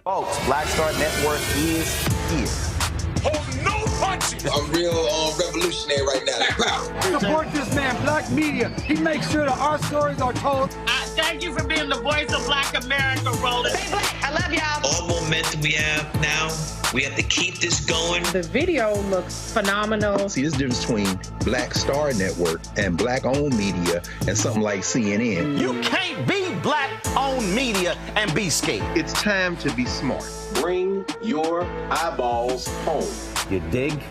Folks, Black Star Network is here. Hold no punches. I'm real revolutionary right now. Support this man, Black Media. He makes sure that our stories are told. Thank you for being the voice of Black America, Roland. Stay black. I love y'all. All momentum we have now, we have to keep this going. The video looks phenomenal. See, there's a difference between Black Star Network and Black-owned media and something like CNN. You can't be Black-owned media and be scared. It's time to be smart. Bring your eyeballs home. You dig?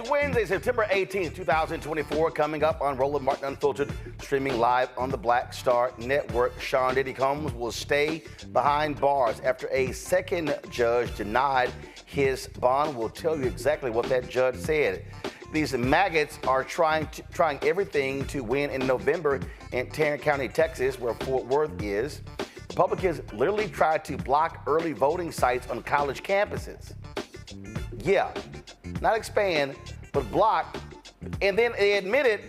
Wednesday, September 18th, 2024, coming up on Roland Martin Unfiltered, streaming live on the Black Star Network. Sean Diddy Combs will stay behind bars after a second judge denied his bond. We'll tell you exactly what that judge said. These maggots are trying everything to win in November in Tarrant County, Texas, where Fort Worth is. Republicans literally tried to block early voting sites on college campuses. Yeah, not expand, but block. And then they admitted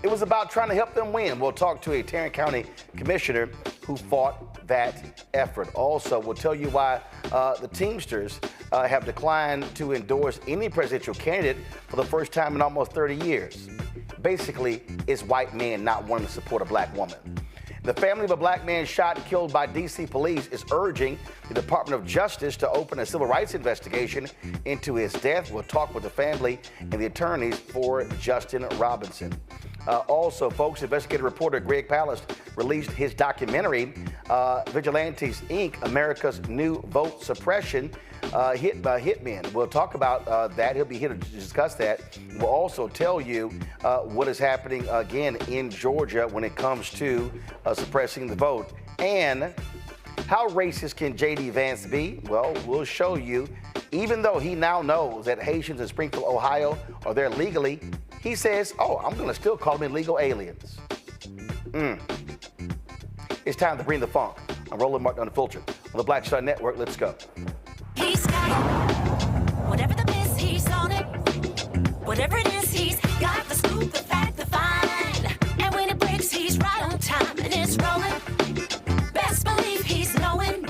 it was about trying to help them win. We'll talk to a Tarrant County Commissioner who fought that effort. Also, we'll tell you why the Teamsters have declined to endorse any presidential candidate for the first time in almost 30 years. Basically, it's white men not wanting to support a black woman. The family of a black man shot and killed by D.C. police is urging the Department of Justice to open a civil rights investigation into his death. We'll talk with the family and the attorneys for Justin Robinson. Also, folks, investigative reporter Greg Palast released his documentary, Vigilantes, Inc., America's New Vote Suppression, hit by hitmen. We'll talk about that. He'll be here to discuss that. We'll also tell you what is happening again in Georgia when it comes to suppressing the vote. And how racist can J.D. Vance be? Well, we'll show you. Even though he now knows that Haitians in Springfield, Ohio are there legally, he says, oh, I'm going to still call them illegal aliens. It's time to bring the funk. I'm Roland Martin Unfiltered on the Black Star Network. Let's go. He's got it. Whatever the biz, he's on it. Whatever it is, he's got the scoop, the fact, the find. And when it breaks, he's right on time and it's rolling. Best believe he's knowing.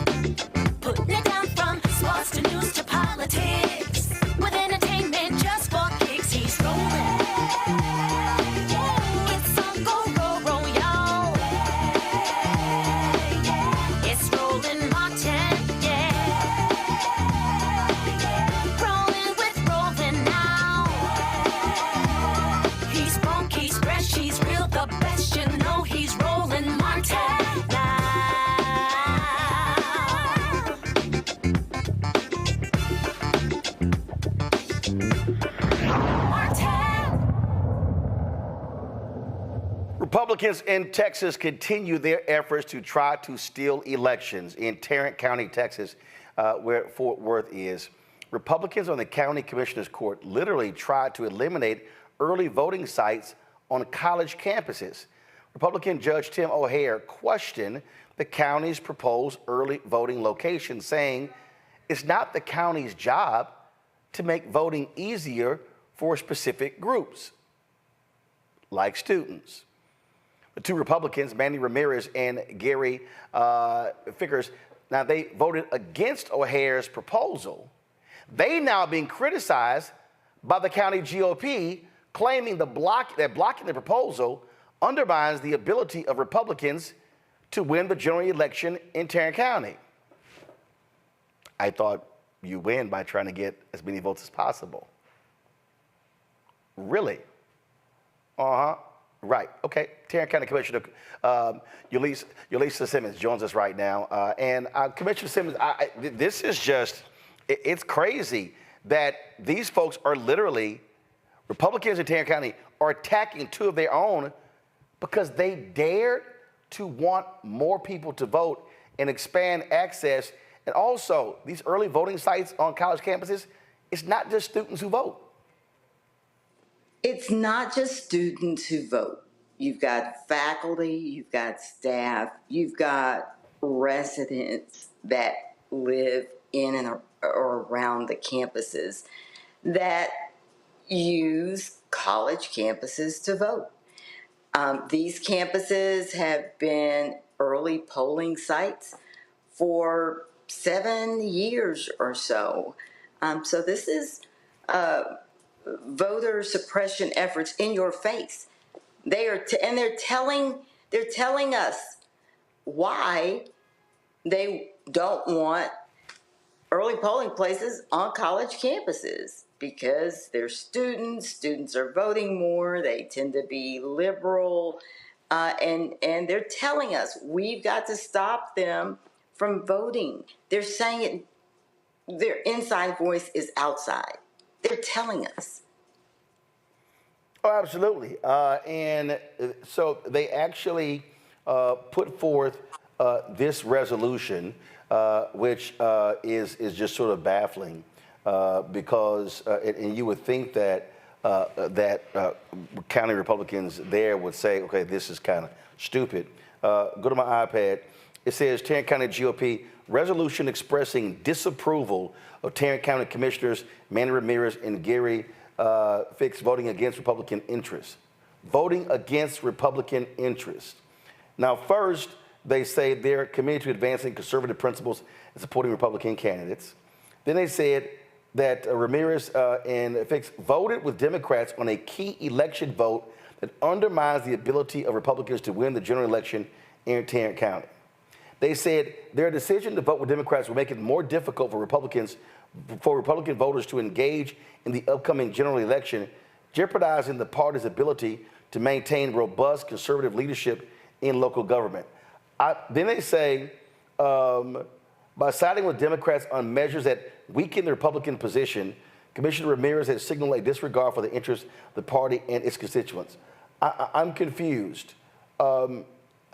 Putting it down from sports to news to politics. With entertainment just for kicks, he's rolling. It's on go, roll, y'all. It's Roland Martin, rolling with Roland now. He's funky, he's fresh, he's real, the best, you know he's Roland Martin now. Republicans in Texas continue their efforts to try to steal elections. In Tarrant County, Texas, where Fort Worth is, Republicans on the county commissioner's court literally tried to eliminate early voting sites on college campuses. Republican Judge Tim O'Hare questioned the county's proposed early voting location, saying it's not the county's job to make voting easier for specific groups, like students. The two Republicans, Manny Ramirez and Gary Fickers, now they voted against O'Hare's proposal. They now being criticized by the county GOP, claiming that blocking the proposal undermines the ability of Republicans to win the general election in Tarrant County. I thought you win by trying to get as many votes as possible. Really? Right. Okay. Tarrant County Commissioner Yulisa Simmons joins us right now. And Commissioner Simmons, this is just, it's crazy that these folks are literally, Republicans in Tarrant County are attacking two of their own because they dared to want more people to vote and expand access. And also, these early voting sites on college campuses, it's not just students who vote. It's not just students who vote. You've got faculty, you've got staff, you've got residents that live in and or around the campuses that use college campuses to vote. These campuses have been early polling sites for 7 years or so. So this is voter suppression efforts in your face. They are, and they're telling us why they don't want early polling places on college campuses, because they're students are voting more, they tend to be liberal, and they're telling us we've got to stop them from voting. They're saying it, their inside voice is outside. They're telling us. Oh, absolutely. And so they actually put forth this resolution, which is just sort of baffling, because and you would think that county Republicans there would say, okay, this is kind of stupid. Go to my iPad. It says Tarrant County GOP resolution expressing disapproval of Tarrant County Commissioners Manny Ramirez and Gary Fix voting against Republican interests. Voting against Republican interests. Now, first, they say they're committed to advancing conservative principles and supporting Republican candidates. Then they said that Ramirez and Fix voted with Democrats on a key election vote that undermines the ability of Republicans to win the general election in Tarrant County. They said their decision to vote with Democrats will make it more difficult for Republican voters to engage in the upcoming general election, jeopardizing the party's ability to maintain robust conservative leadership in local government. Then they say, by siding with Democrats on measures that weaken the Republican position, Commissioner Ramirez has signaled a disregard for the interests of the party and its constituents. I'm confused.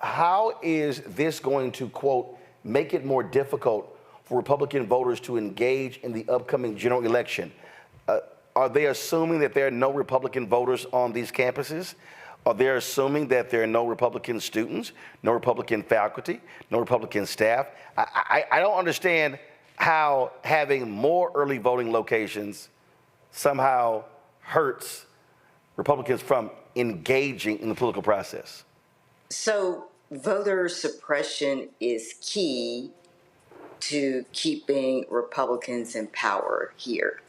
How is this going to, quote, make it more difficult for Republican voters to engage in the upcoming general election? Are they assuming that there are no Republican voters on these campuses? Are they assuming that there are no Republican students, no Republican faculty, no Republican staff? I don't understand how having more early voting locations somehow hurts Republicans from engaging in the political process. So voter suppression is key to keeping Republicans in power here.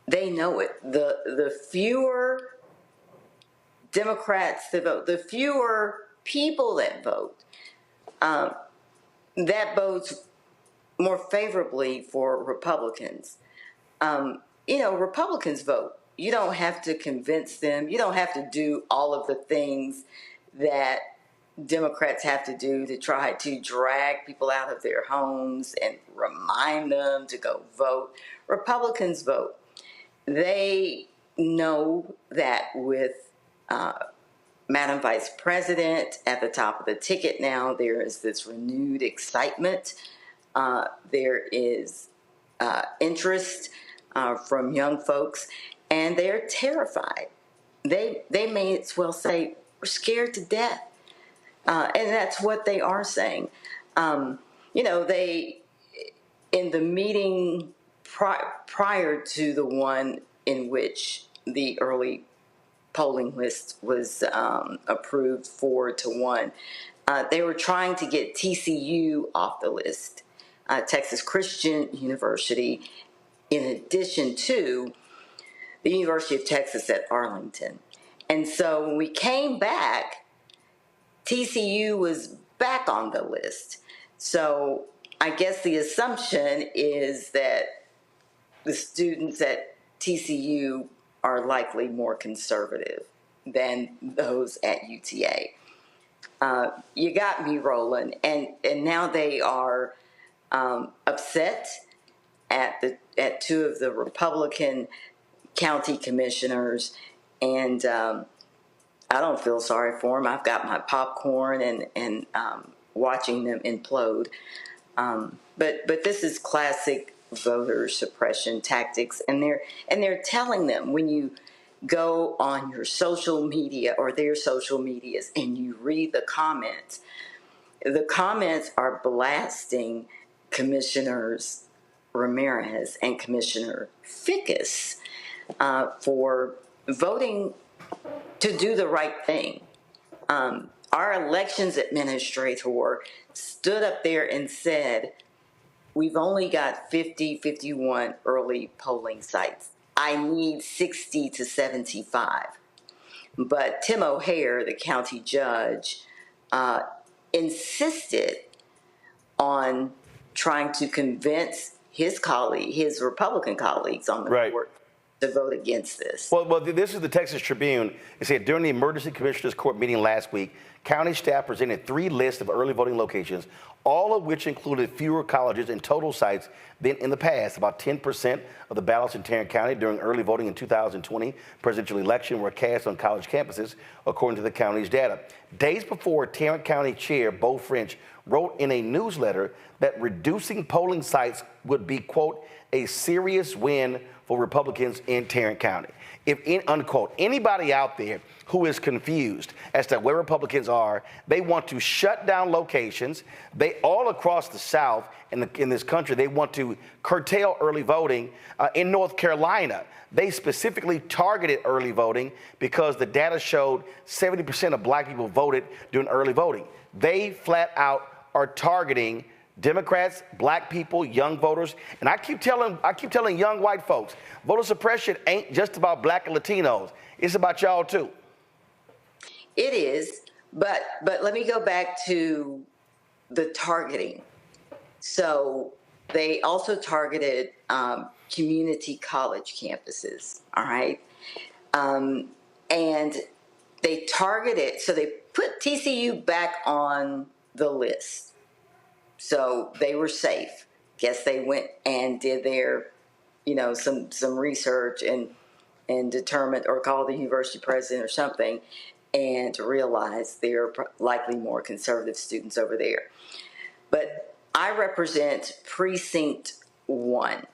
They know it. The fewer Democrats that vote, the fewer people that vote, that bodes more favorably for Republicans. Republicans vote. You don't have to convince them. You don't have to do all of the things that Democrats have to do to try to drag people out of their homes and remind them to go vote. Republicans vote. They know that with Madam Vice President, at the top of the ticket now, there is this renewed excitement. There is interest from young folks, and they're terrified. They may as well say, we're scared to death. And that's what they are saying. They, in the meeting prior to the one in which the early polling list was approved 4-1, they were trying to get TCU off the list, Texas Christian University, in addition to the University of Texas at Arlington. And so when we came back, TCU was back on the list. So I guess the assumption is that the students at TCU are likely more conservative than those at UTA. You got me, Roland, and now they are upset at two of the Republican county commissioners, and I don't feel sorry for them. I've got my popcorn and watching them implode. But this is classic voter suppression tactics, and they're telling them, when you go on your social media or their social medias and you read the comments are blasting Commissioners Ramirez and Commissioner Fickus for voting to do the right thing. Our elections administrator stood up there and said, we've only got 51 early polling sites. I need 60 to 75. But Tim O'Hare, the county judge, insisted on trying to convince his Republican colleagues on the court to vote against this. Well, this is the Texas Tribune. It said during the Emergency Commissioners Court meeting last week, county staff presented 3 lists of early voting locations, all of which included fewer colleges and total sites than in the past. About 10% of the ballots in Tarrant County during early voting in 2020 presidential election were cast on college campuses, according to the county's data. Days before, Tarrant County Chair Beau French wrote in a newsletter that reducing polling sites would be, quote, a serious win for Republicans in Tarrant County. If, unquote, anybody out there who is confused as to where Republicans are, they want to shut down locations. They all across the South in this country, they want to curtail early voting. In North Carolina, they specifically targeted early voting because the data showed 70% of black people voted during early voting. They flat out are targeting Democrats, black people, young voters, and I keep telling young white folks, voter suppression ain't just about black and Latinos. It's about y'all too. It is, but let me go back to the targeting. So they also targeted community college campuses. All right, and they targeted. So they put TCU back on the list. So they were safe. Guess they went and did their, some research and determined, or called the university president or something, and realized there are likely more conservative students over there. But I represent Precinct 1,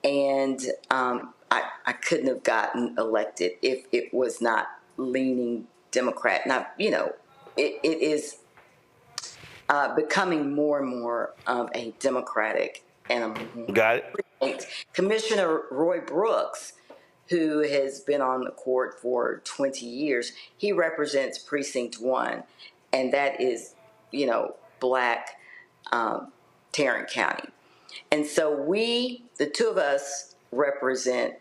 and I couldn't have gotten elected if it was not leaning Democrat. Now, it is becoming more and more of a Democratic animal. Got it. Commissioner Roy Brooks, who has been on the court for 20 years, he represents Precinct 1, and that is, black Tarrant County. And so the two of us, represent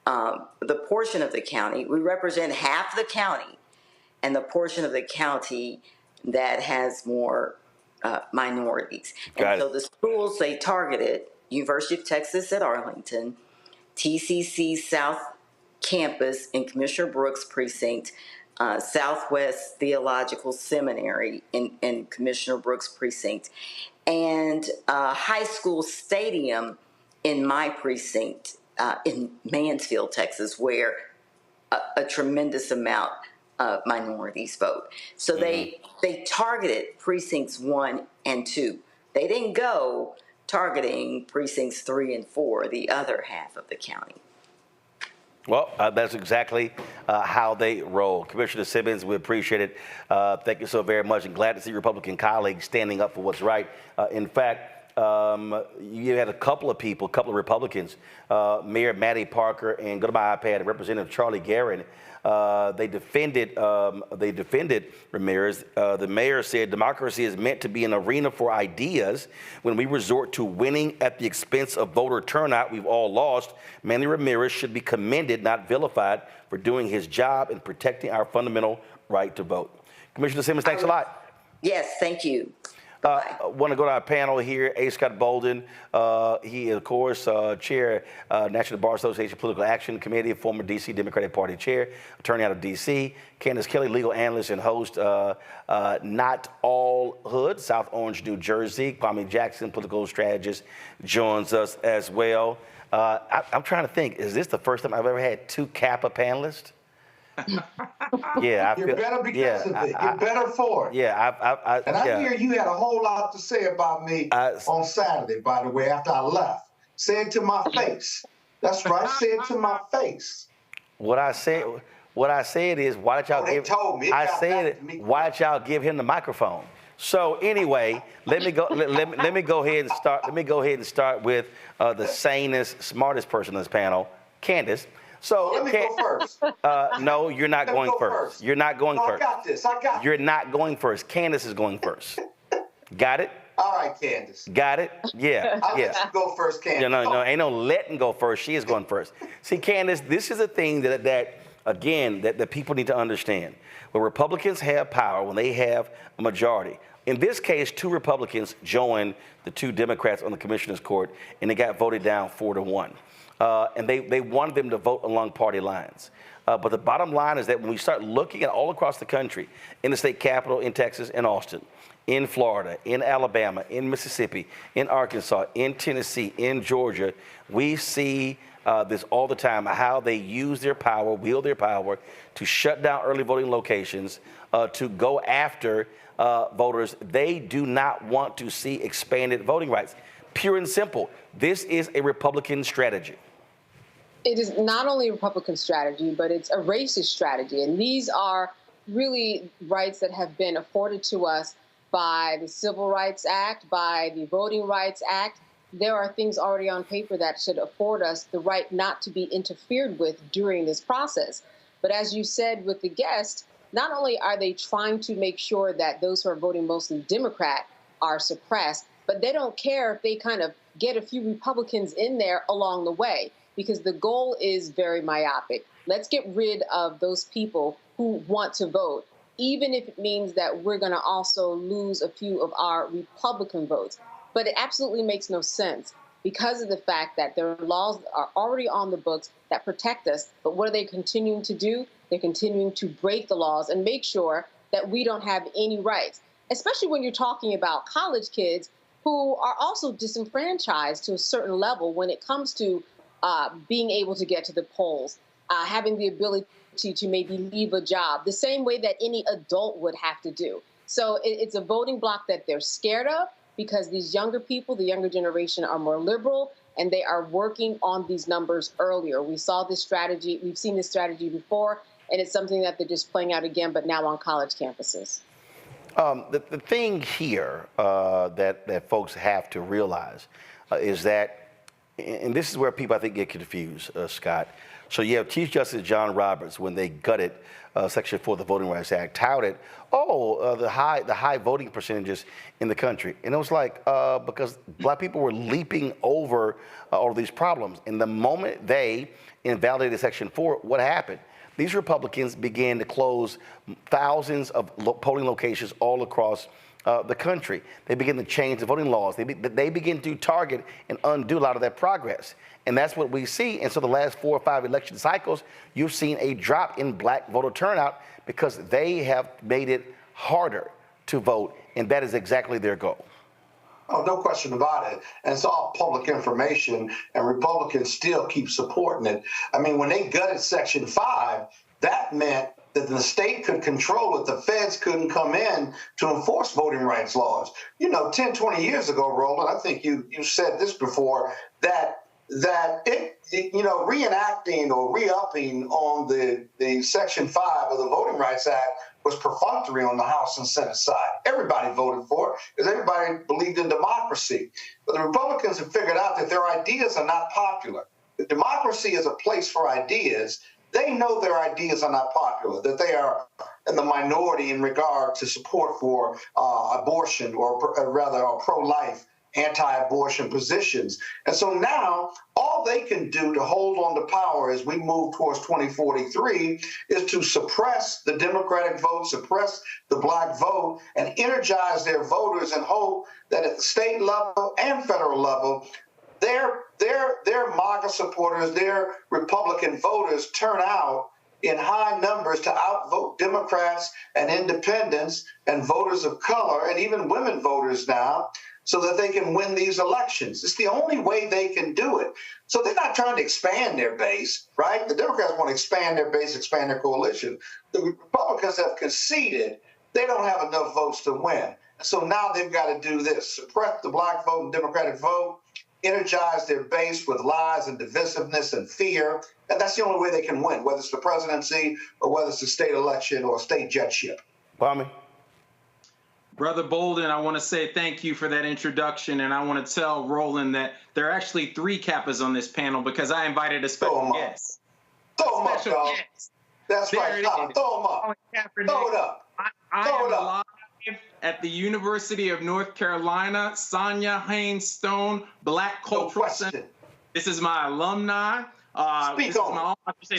the portion of the county. We represent half the county, and the portion of the county that has more minorities. And so the schools they targeted, University of Texas at Arlington, TCC South Campus in Commissioner Brooks' precinct, Southwest Theological Seminary in Commissioner Brooks' precinct, and high school stadium in my precinct in Mansfield, Texas, where a tremendous amount minorities vote. So they targeted precincts 1 and 2. They didn't go targeting precincts 3 and 4, the other half of the county. Well, that's exactly how they roll. Commissioner Simmons, we appreciate it. Thank you so very much, and glad to see Republican colleagues standing up for what's right. In fact, you had a couple of Republicans, Mayor Mattie Parker and, go to my iPad, Representative Charlie Guerin. They defended Ramirez. The mayor said democracy is meant to be an arena for ideas. When we resort to winning at the expense of voter turnout, we've all lost. Manny Ramirez should be commended, not vilified, for doing his job and protecting our fundamental right to vote. Commissioner Simmons, thanks a lot. Yes, thank you. I want to go to our panel here. A. Scott Bolden, he is, of course, chair, National Bar Association Political Action Committee, former D.C. Democratic Party chair, attorney out of D.C. Candace Kelly, legal analyst and host, Not All Hood, South Orange, New Jersey. Kwame Jackson, political strategist, joins us as well. I'm trying to think, is this the first time I've ever had 2 Kappa panelists? Yeah, You're better because of it. You're better for it. Yeah, I hear you had a whole lot to say about me on Saturday, by the way, after I left. Say it to my face. That's right. Say it to my face. What I said is, why don't y'all give? Why don't y'all give him the microphone? So anyway, let me go. Let me go ahead and start. Let me go ahead and start with the sanest, smartest person on this panel, Candace. So let me go first. No, you're not going first. You're not going first. I got this. You're not going first. Candace is going first. Got it? All right, Candace. Got it? Yeah. I'll let you go first, Candace. No, ain't no letting go first. She is going first. See, Candace, this is a thing that people need to understand. When Republicans have power, when they have a majority, in this case, 2 Republicans joined the 2 Democrats on the commissioner's court, and they got voted down 4-1. And they wanted them to vote along party lines. But the bottom line is that when we start looking at all across the country, in the state capitol, in Texas, in Austin, in Florida, in Alabama, in Mississippi, in Arkansas, in Tennessee, in Georgia, we see this all the time, how they use their power, wield their power to shut down early voting locations, to go after voters. They do not want to see expanded voting rights. Pure and simple. This is a Republican strategy. It is not only a Republican strategy, but it's a racist strategy. And these are really rights that have been afforded to us by the Civil Rights Act, by the Voting Rights Act. There are things already on paper that should afford us the right not to be interfered with during this process. But as you said with the guest, not only are they trying to make sure that those who are voting mostly Democrat are suppressed, but they don't care if they kind of get a few Republicans in there along the way, because the goal is very myopic. Let's get rid of those people who want to vote, even if it means that we're going to also lose a few of our Republican votes. But it absolutely makes no sense because of the fact that their laws are already on the books that protect us. But what are they continuing to do? They're continuing to break the laws and make sure that we don't have any rights, especially when you're talking about college kids who are also disenfranchised to a certain level when it comes to being able to get to the polls, having the ability to maybe leave a job, the same way that any adult would have to do. So it's a voting bloc that they're scared of because these younger people, the younger generation, are more liberal, and they are working on these numbers earlier. We saw this strategy, we've seen this strategy before, and it's something that they're just playing out again, but now on college campuses. The thing here that folks have to realize is that, and this is where people, I think, get confused, Scott. So you have Chief Justice John Roberts, when they gutted Section 4 of the Voting Rights Act, touted, the high voting percentages in the country. And it was like, because black people were leaping over all of these problems. And the moment they invalidated Section 4, what happened? These Republicans began to close thousands of polling locations all across the country. They begin to change the voting laws. They begin to target and undo a lot of that progress. And that's what we see. And so the last 4 or 5 election cycles, you've seen a drop in black voter turnout because they have made it harder to vote. And that is exactly their goal. Oh, no question about it. And it's all public information, and Republicans still keep supporting it. I mean, when they gutted Section 5, that meant that that the state could control it. The feds couldn't come in to enforce voting rights laws. 10, 20 years ago, Roland, I think you said this before, that reenacting or re-upping on the Section 5 of the Voting Rights Act was perfunctory on the House and Senate side. Everybody voted for it because everybody believed in democracy. But the Republicans have figured out that their ideas are not popular. If democracy is a place for ideas, they know their ideas are not popular, that they are in the minority in regard to support for abortion or rather pro-life, anti-abortion positions. And so now all they can do to hold on to power as we move towards 2043 is to suppress the Democratic vote, suppress the black vote, and energize their voters and hope that at the state level and federal level, their MAGA supporters, their Republican voters turn out in high numbers to outvote Democrats and independents and voters of color and even women voters now, so that they can win these elections. It's the only way they can do it. So they're not trying to expand their base, right? The Democrats want to expand their base, expand their coalition. The Republicans have conceded they don't have enough votes to win. So now they've got to do this: suppress the black vote and Democratic vote, energize their base with lies and divisiveness and fear. And that's the only way they can win, whether it's the presidency or whether it's a state election or a state judgeship. Kwame? Brother Bolden, I want to say thank you for that introduction, and I want to tell Roland that there are actually 3 Kappas on this panel because I invited a special guest. Throw them up, dog. That's right, Tom. Throw them up. Throw it up. I am live at the University of North Carolina, Sonia Haynes Stone Black Cultural Center. This is my alumni. This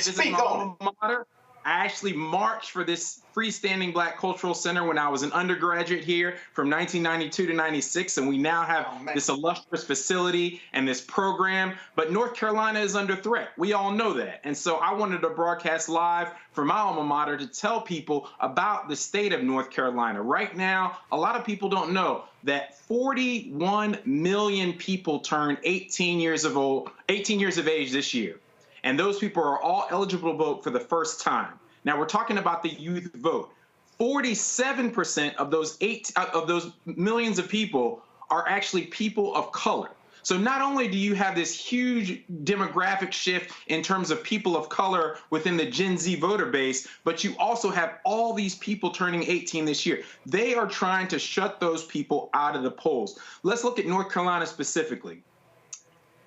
is my alma mater. I actually marched for this freestanding Black Cultural Center when I was an undergraduate here from 1992 to 96, and we now have this illustrious facility and this program. But North Carolina is under threat. We all know that. And so I wanted to broadcast live from my alma mater to tell people about the state of North Carolina. Right now, a lot of people don't know that 41 million people turn 18 years of age this year. And those people are all eligible to vote for the first time. Now we're talking about the youth vote. 47% of those millions of people are actually people of color. So not only do you have this huge demographic shift in terms of people of color within the Gen Z voter base, but you also have all these people turning 18 this year. They are trying to shut those people out of the polls. Let's look at North Carolina specifically.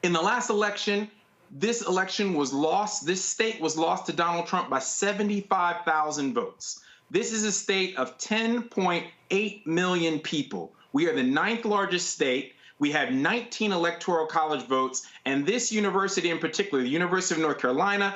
In the last election, this election was lost. This state was lost to Donald Trump by 75,000 votes. This is a state of 10.8 million people. We are the 9th largest state. We have 19 electoral college votes, and this university in particular, the University of North Carolina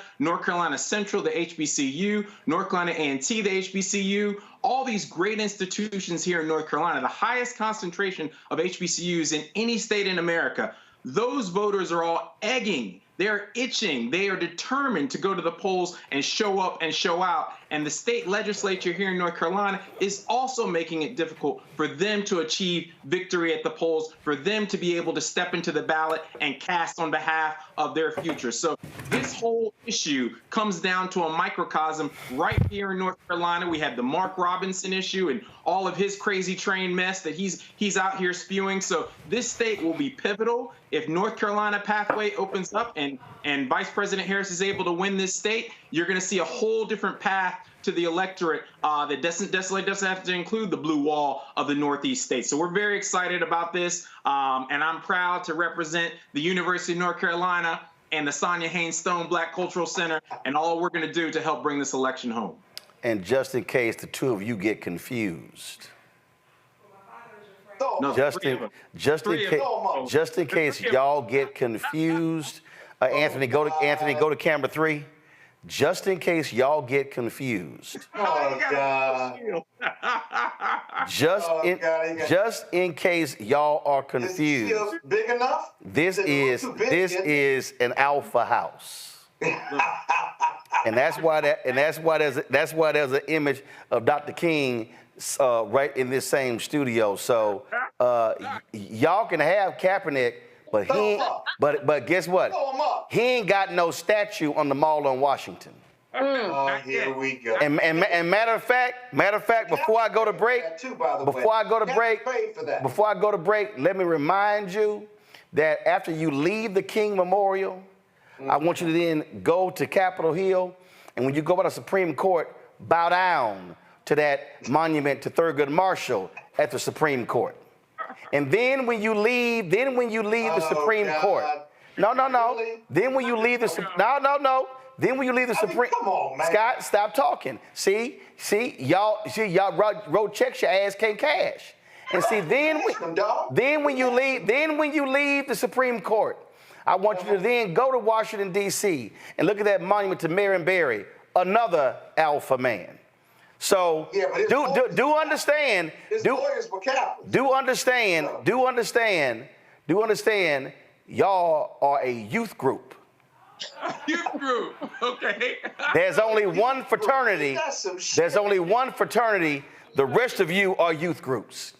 Central, the HBCU, North Carolina A&T, the HBCU, all these great institutions here in North Carolina, the highest concentration of HBCUs in any state in America. Those voters are all egging. They're itching. They are determined to go to the polls and show up and show out. And the state legislature here in North Carolina is also making it difficult for them to achieve victory at the polls, for them to be able to step into the ballot and cast on behalf of their future. So this whole issue comes down to a microcosm right here in North Carolina. We have the Mark Robinson issue and all of his crazy train mess that he's out here spewing. So this state will be pivotal if North Carolina pathway opens up and Vice President Harris is able to win this state. You're going to see a whole different path to the electorate that doesn't have to include the blue wall of the Northeast states. So we're very excited about this, and I'm proud to represent the University of North Carolina and the Sonia Haynes Stone Black Cultural Center and all we're going to do to help bring this election home. And just in case the two of you get confused, just in case y'all get confused, Anthony, go to camera 3. Just in case y'all get confused. Oh, God. Just in case y'all are confused. Is it big enough? This is an alpha house. And that's why there's an image of Dr. King right in this same studio. So y'all can have Kaepernick, but guess what? He ain't got no statue on the Mall on Washington. Here we go. And matter of fact, before I go to break, let me remind you that after you leave the King Memorial, I want you to then go to Capitol Hill, and when you go by the Supreme Court, bow down to that monument to Thurgood Marshall at the Supreme Court. And then when you leave, the Supreme Court. No. Really? Then when you leave the Then when you leave the Supreme, come on, man. Scott, stop talking. See, y'all wrote checks your ass can't cash. And see, then when you leave the Supreme Court, I want you to then go to Washington D.C. and look at that monument to Marion Barry, another alpha man. So do understand. His lawyers were capitalists. Do understand. Y'all are a youth group. Youth group, okay. There's only one fraternity. The rest of you are youth groups.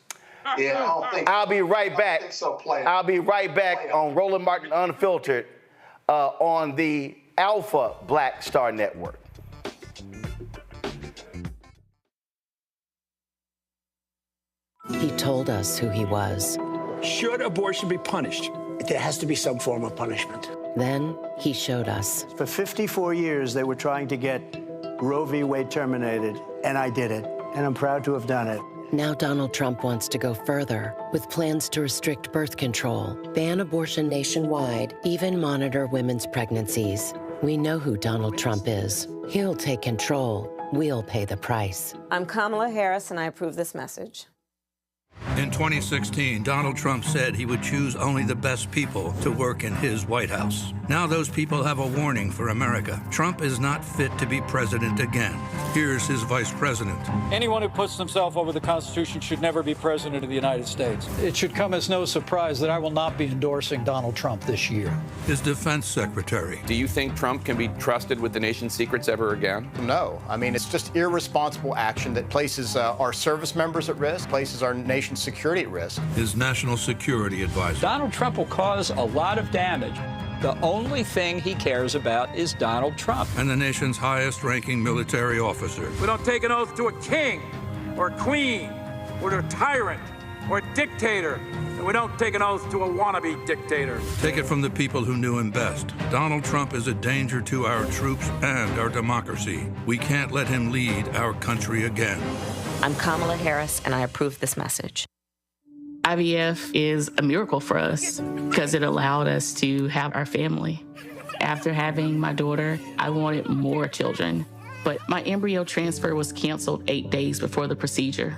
Yeah, I don't think. I'll be right back. I'll be right back on Roland Martin Unfiltered on the Alpha Black Star Network. He told us who he was. Should abortion be punished? There has to be some form of punishment. Then he showed us. For 54 years, they were trying to get Roe v. Wade terminated, and I did it, and I'm proud to have done it. Now Donald Trump wants to go further with plans to restrict birth control, ban abortion nationwide, even monitor women's pregnancies. We know who Donald Trump is. He'll take control. We'll pay the price. I'm Kamala Harris, and I approve this message. In 2016, Donald Trump said he would choose only the best people to work in his White House. Now those people have a warning for America. Trump is not fit to be president again. Here's his vice president. Anyone who puts themselves over the Constitution should never be president of the United States. It should come as no surprise that I will not be endorsing Donald Trump this year. His defense secretary. Do you think Trump can be trusted with the nation's secrets ever again? No. I mean, it's just irresponsible action that places our service members at risk, places our nation's security at risk. His national security advisor. Donald Trump will cause a lot of damage. The only thing he cares about is Donald Trump. And the nation's highest-ranking military officer. We don't take an oath to a king or a queen or to a tyrant or a dictator. And we don't take an oath to a wannabe dictator. Take it from the people who knew him best. Donald Trump is a danger to our troops and our democracy. We can't let him lead our country again. I'm Kamala Harris, and I approve this message. IVF is a miracle for us because it allowed us to have our family. After having my daughter, I wanted more children, but my embryo transfer was canceled 8 days before the procedure.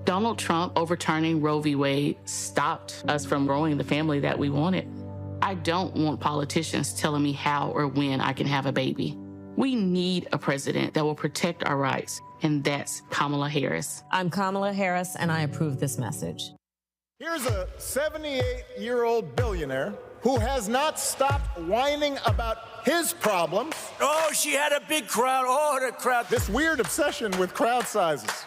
Donald Trump overturning Roe v. Wade stopped us from growing the family that we wanted. I don't want politicians telling me how or when I can have a baby. We need a president that will protect our rights, and that's Kamala Harris. I'm Kamala Harris, and I approve this message. Here's a 78-year-old billionaire who has not stopped whining about his problems. Oh, she had a big crowd. Oh, the crowd. This weird obsession with crowd sizes.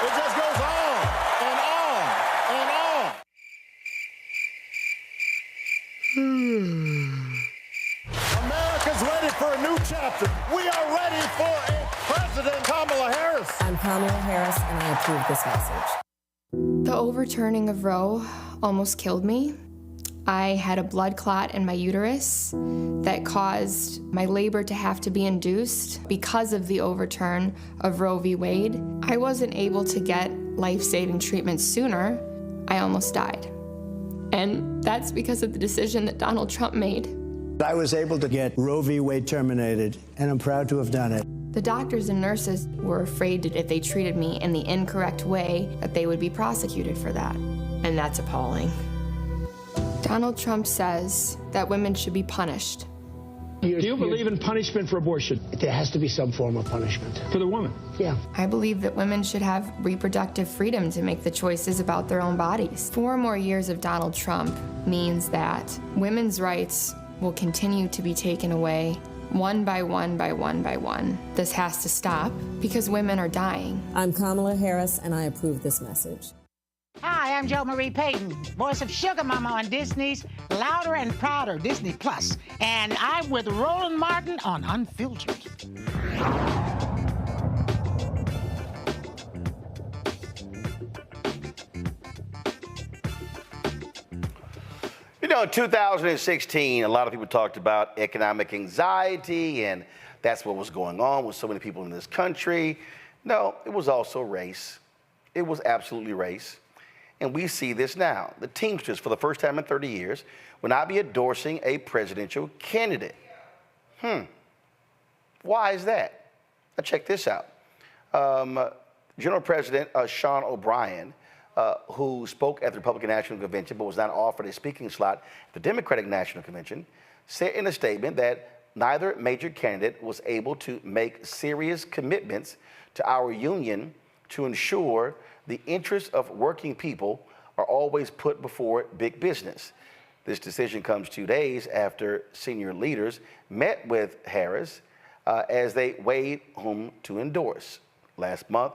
It just goes on and on and on. America's ready for a new chapter. We are ready for a President Kamala Harris. I'm Kamala Harris, and I approve this message. The overturning of Roe almost killed me. I had a blood clot in my uterus that caused my labor to have to be induced because of the overturn of Roe v. Wade. I wasn't able to get life-saving treatment sooner. I almost died. And that's because of the decision that Donald Trump made. I was able to get Roe v. Wade terminated, and I'm proud to have done it. The doctors and nurses were afraid that if they treated me in the incorrect way, that they would be prosecuted for that. And that's appalling. Donald Trump says that women should be punished. Do you believe in punishment for abortion? There has to be some form of punishment. For the woman? Yeah. I believe that women should have reproductive freedom to make the choices about their own bodies. 4 more years of Donald Trump means that women's rights will continue to be taken away one by one by one by one. This has to stop because women are dying. I'm Kamala Harris, and I approve this message. Hi, I'm Jo Marie Payton, voice of Sugar Mama on Disney's Louder and Prouder Disney Plus, and I'm with Roland Martin on Unfiltered. You know, in 2016, a lot of people talked about economic anxiety, and that's what was going on with so many people in this country. No, it was also race. It was absolutely race. And we see this now. The Teamsters, for the first time in 30 years, will not be endorsing a presidential candidate. Why is that? Now check this out. General President Sean O'Brien, who spoke at the Republican National Convention but was not offered a speaking slot at the Democratic National Convention, said in a statement that neither major candidate was able to make serious commitments to our union to ensure the interests of working people are always put before big business. This decision comes 2 days after senior leaders met with Harris as they weighed whom to endorse last month.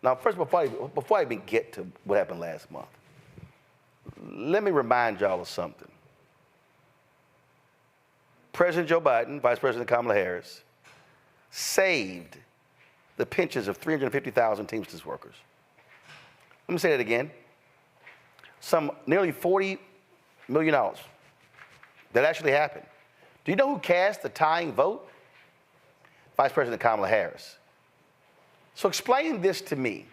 Now, first, before I even get to what happened last month, let me remind y'all of something. President Joe Biden, Vice President Kamala Harris, saved the pensions of 350,000 Teamsters workers. Let me say that again. Some nearly $40 million. That actually happened. Do you know who cast the tying vote? Vice President Kamala Harris. So explain this to me.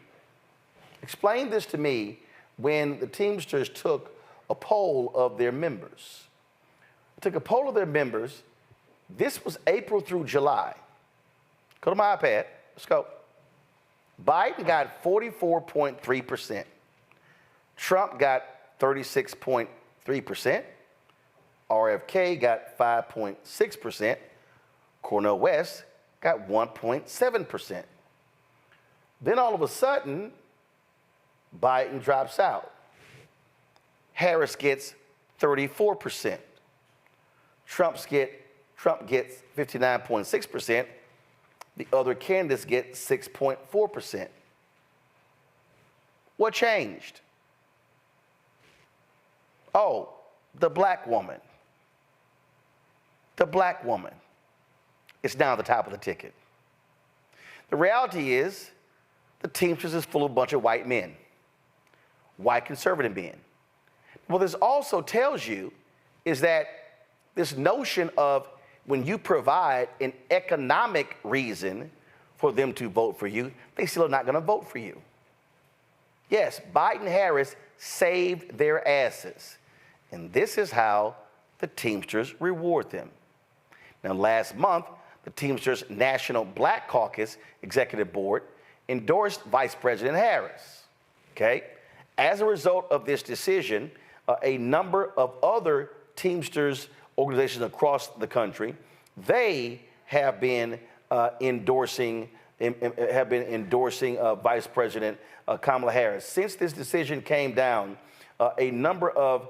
Explain this to me when the Teamsters took a poll of their members. Took a poll of their members. This was April through July. Go to my iPad. Let's go. Biden got 44.3%. Trump got 36.3%. RFK got 5.6%. Cornel West got 1.7%. Then all of a sudden, Biden drops out. Harris gets 34%. Trump gets 59.6%. The other candidates get 6.4%. What changed? Oh, the black woman. The black woman is now at the top of the ticket. The reality is, the Teamsters is full of a bunch of white men, white conservative men. What this also tells you is that this notion of when you provide an economic reason for them to vote for you, they still are not going to vote for you. Yes, Biden-Harris saved their asses. And this is how the Teamsters reward them. Now, last month, the Teamsters National Black Caucus Executive Board endorsed Vice President Harris. Okay? As a result of this decision, a number of other Teamsters organizations across the country, they have been endorsing Vice President Kamala Harris. Since this decision came down, a number of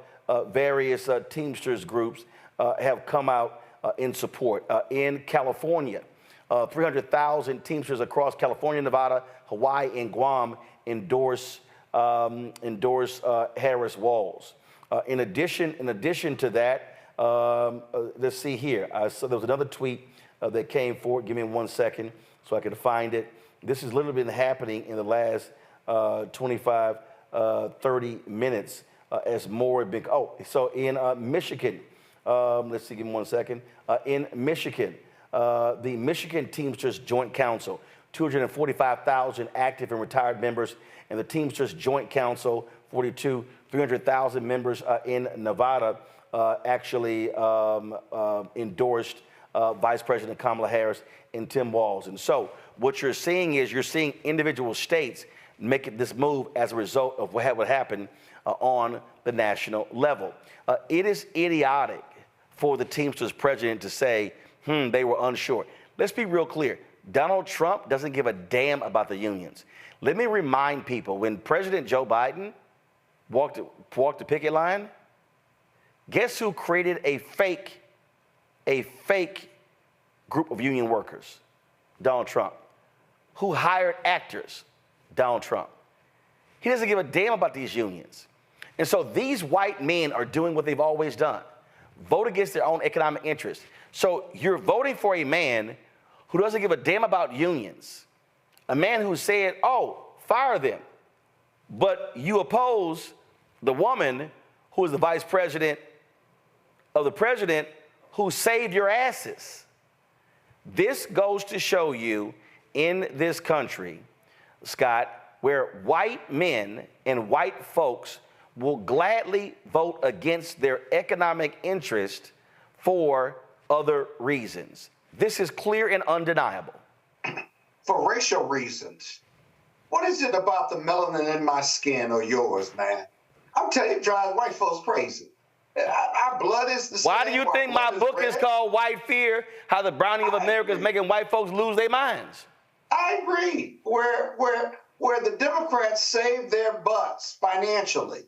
various Teamsters groups have come out in support. In California, 300,000 Teamsters across California, Nevada, Hawaii, and Guam endorse Harris Walls. In addition to that, let's see here. So there was another tweet that came forward. Give me 1 second so I can find it. This has literally been happening in the last 25, 30 minutes as more big. Oh, so in Michigan, let's see, give me 1 second. In Michigan, the Michigan Teamsters Joint Council, 245,000 active and retired members, and the Teamsters Joint Council, 300,000 members in Nevada, actually endorsed Vice President Kamala Harris and Tim Walz. And so what you're seeing is you're seeing individual states make this move as a result of what happened on the national level. It is idiotic for the Teamsters president to say, they were unsure. Let's be real clear. Donald Trump doesn't give a damn about the unions. Let me remind people, when President Joe Biden walked the picket line, guess who created a fake group of union workers? Donald Trump. Who hired actors? Donald Trump. He doesn't give a damn about these unions. And so these white men are doing what they've always done, vote against their own economic interests. So you're voting for a man who doesn't give a damn about unions, a man who said, oh, fire them. But you oppose the woman who is the vice president of the president who saved your asses. This goes to show you in this country, Scott, where white men and white folks will gladly vote against their economic interest for other reasons. This is clear and undeniable. For racial reasons. What is it about the melanin in my skin or yours, man? I'm telling you, it drives white folks crazy. Our blood is the same. Why do you think my book is called White Fear? How the Browning of America is making white folks lose their minds. I agree. Where the Democrats saved their butts financially.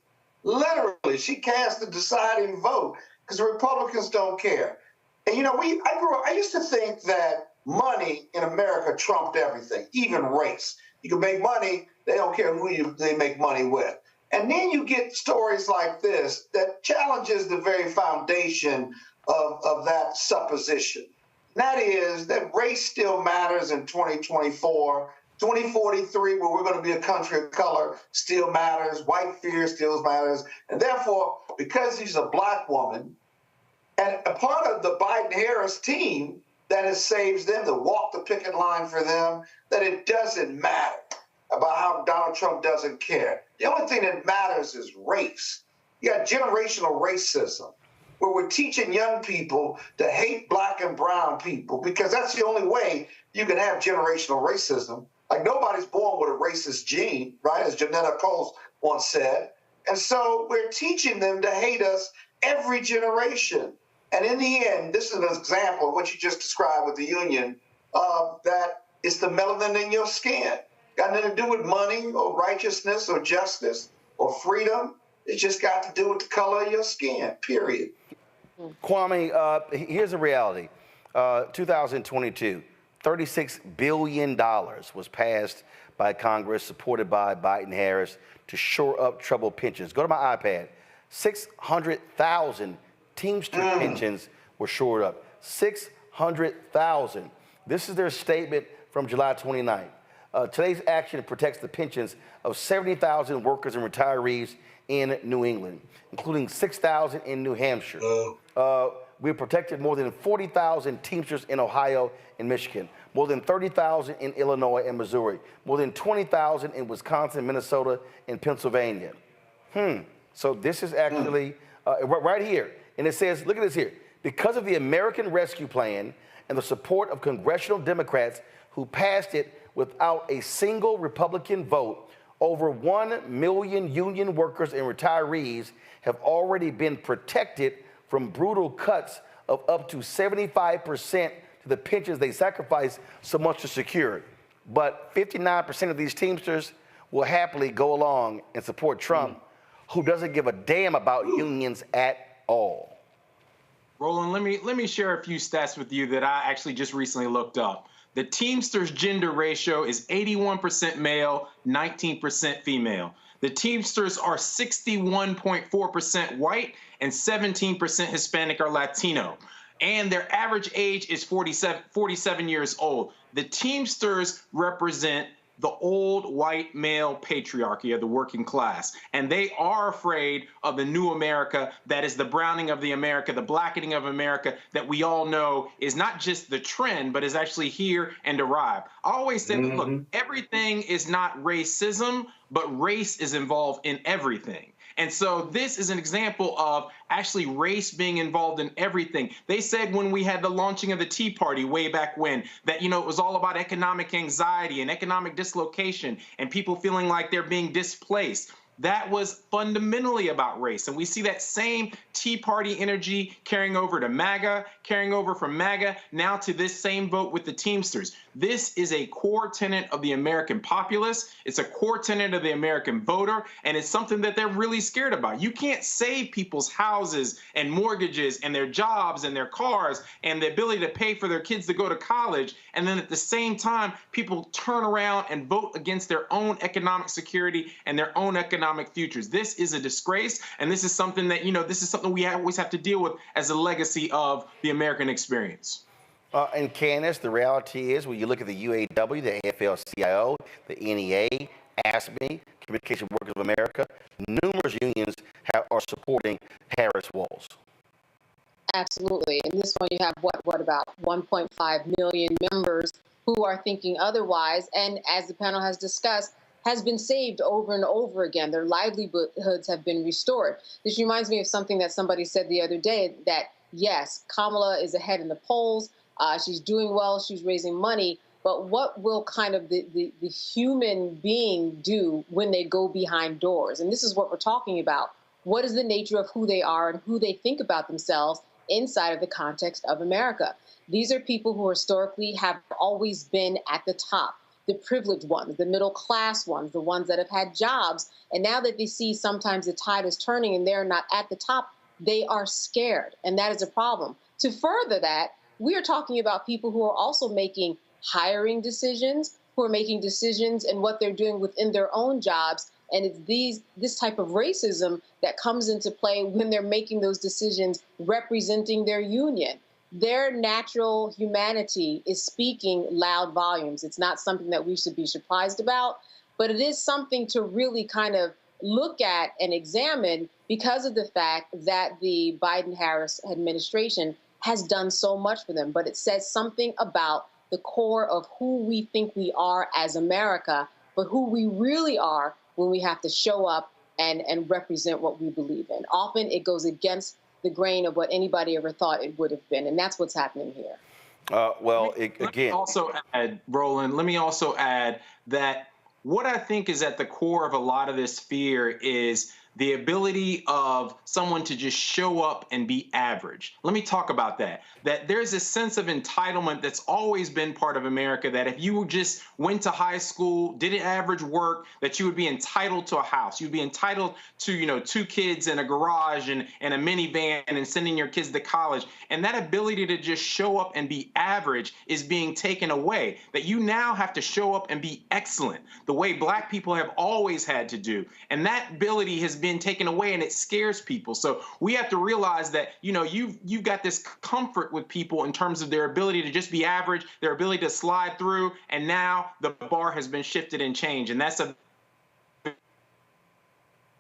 Literally, she cast the deciding vote because the Republicans don't care. And you know, I used to think that money in America trumped everything, even race. You can make money, they don't care who they make money with. And then you get stories like this that challenges the very foundation of that supposition. And that is that race still matters in 2024. 2043, where we're going to be a country of color, still matters. White fear still matters. And therefore, because she's a black woman and a part of the Biden-Harris team that it saves them, to walk the picket line for them, that it doesn't matter about how Donald Trump doesn't care. The only thing that matters is race. You got generational racism, where we're teaching young people to hate black and brown people because that's the only way you can have generational racism. Like, nobody's born with a racist gene, right, as Janetta Coles once said. And so we're teaching them to hate us every generation. And in the end, this is an example of what you just described with the union, that it's the melanin in your skin. Got nothing to do with money or righteousness or justice or freedom. It's just got to do with the color of your skin, period. Kwame, here's the reality. 2022. $36 billion was passed by Congress, supported by Biden-Harris, to shore up troubled pensions. Go to my iPad. 600,000 Teamsters pensions were shored up. 600,000. This is their statement from July 29th. Today's action protects the pensions of 70,000 workers and retirees in New England, including 6,000 in New Hampshire. We protected more than 40,000 Teamsters in Ohio and Michigan, more than 30,000 in Illinois and Missouri, more than 20,000 in Wisconsin, Minnesota, and Pennsylvania. So this is actually right here. And it says, look at this here. Because of the American Rescue Plan and the support of congressional Democrats who passed it without a single Republican vote, over 1 million union workers and retirees have already been protected from brutal cuts of up to 75% to the pensions they sacrifice so much to secure. But 59% of these Teamsters will happily go along and support Trump, who doesn't give a damn about unions at all. Roland, let me share a few stats with you that I actually just recently looked up. The Teamsters gender ratio is 81% male, 19% female. The Teamsters are 61.4% white and 17% Hispanic or Latino. And their average age is 47 years old. The Teamsters represent the old white male patriarchy of the working class. And they are afraid of the new America that is the browning of the America, the blackening of America that we all know is not just the trend, but is actually here and arrived. I always say, look, everything is not racism, but race is involved in everything. And so this is an example of actually race being involved in everything. They said when we had the launching of the Tea Party way back when that, you know, it was all about economic anxiety and economic dislocation and people feeling like they're being displaced. that was fundamentally about race. And we see that same Tea Party energy carrying over to MAGA, carrying over from MAGA now to this same vote with the Teamsters. This is a core tenet of the American populace. It's a core tenet of the American voter, and it's something that they're really scared about. You can't save people's houses and mortgages and their jobs and their cars and the ability to pay for their kids to go to college, and then at the same time, people turn around and vote against their own economic security and their own economic futures. This is a disgrace, and this is something that, this is something we always have to deal with as a legacy of the American experience. And Candace, the reality is, when you look at the UAW, the AFL-CIO, the NEA, ASME, Communication Workers of America, numerous unions are supporting Harris-Walz. Absolutely. In this one, you have what about 1.5 million members who are thinking otherwise, and as the panel has discussed, has been saved over and over again. Their livelihoods have been restored. This reminds me of something that somebody said the other day, that yes, Kamala is ahead in the polls. She's doing well. She's raising money. But what will kind of the human being do when they go behind doors? And this is what we're talking about. What is the nature of who they are and who they think about themselves inside of the context of America? These are people who historically have always been at the top, the privileged ones, the middle class ones, the ones that have had jobs. And now that they see sometimes the tide is turning and they're not at the top, they are scared. And that is a problem. To further that, we are talking about people who are also making hiring decisions, who are making decisions in what they're doing within their own jobs. And it's this type of racism that comes into play when they're making those decisions representing their union. Their natural humanity is speaking loud volumes. It's not something that we should be surprised about, but it is something to really kind of look at and examine because of the fact that the Biden-Harris administration has done so much for them. But it says something about the core of who we think we are as America, but who we really are when we have to show up and represent what we believe in. Often it goes against the grain of what anybody ever thought it would have been, and that's what's happening here. Let me also add, Roland, let me also add that what I think is at the core of a lot of this fear is the ability of someone to just show up and be average. Let me talk about that. That there's a sense of entitlement that's always been part of America, that if you just went to high school, did an average work, that you would be entitled to a house. You'd be entitled to, 2 kids in a garage and a minivan and sending your kids to college. And that ability to just show up and be average is being taken away. That you now have to show up and be excellent, the way Black people have always had to do. And that ability has been taken away, and it scares people. So we have to realize that, you've got this comfort with people in terms of their ability to just be average, their ability to slide through, and now the bar has been shifted and changed. And that's a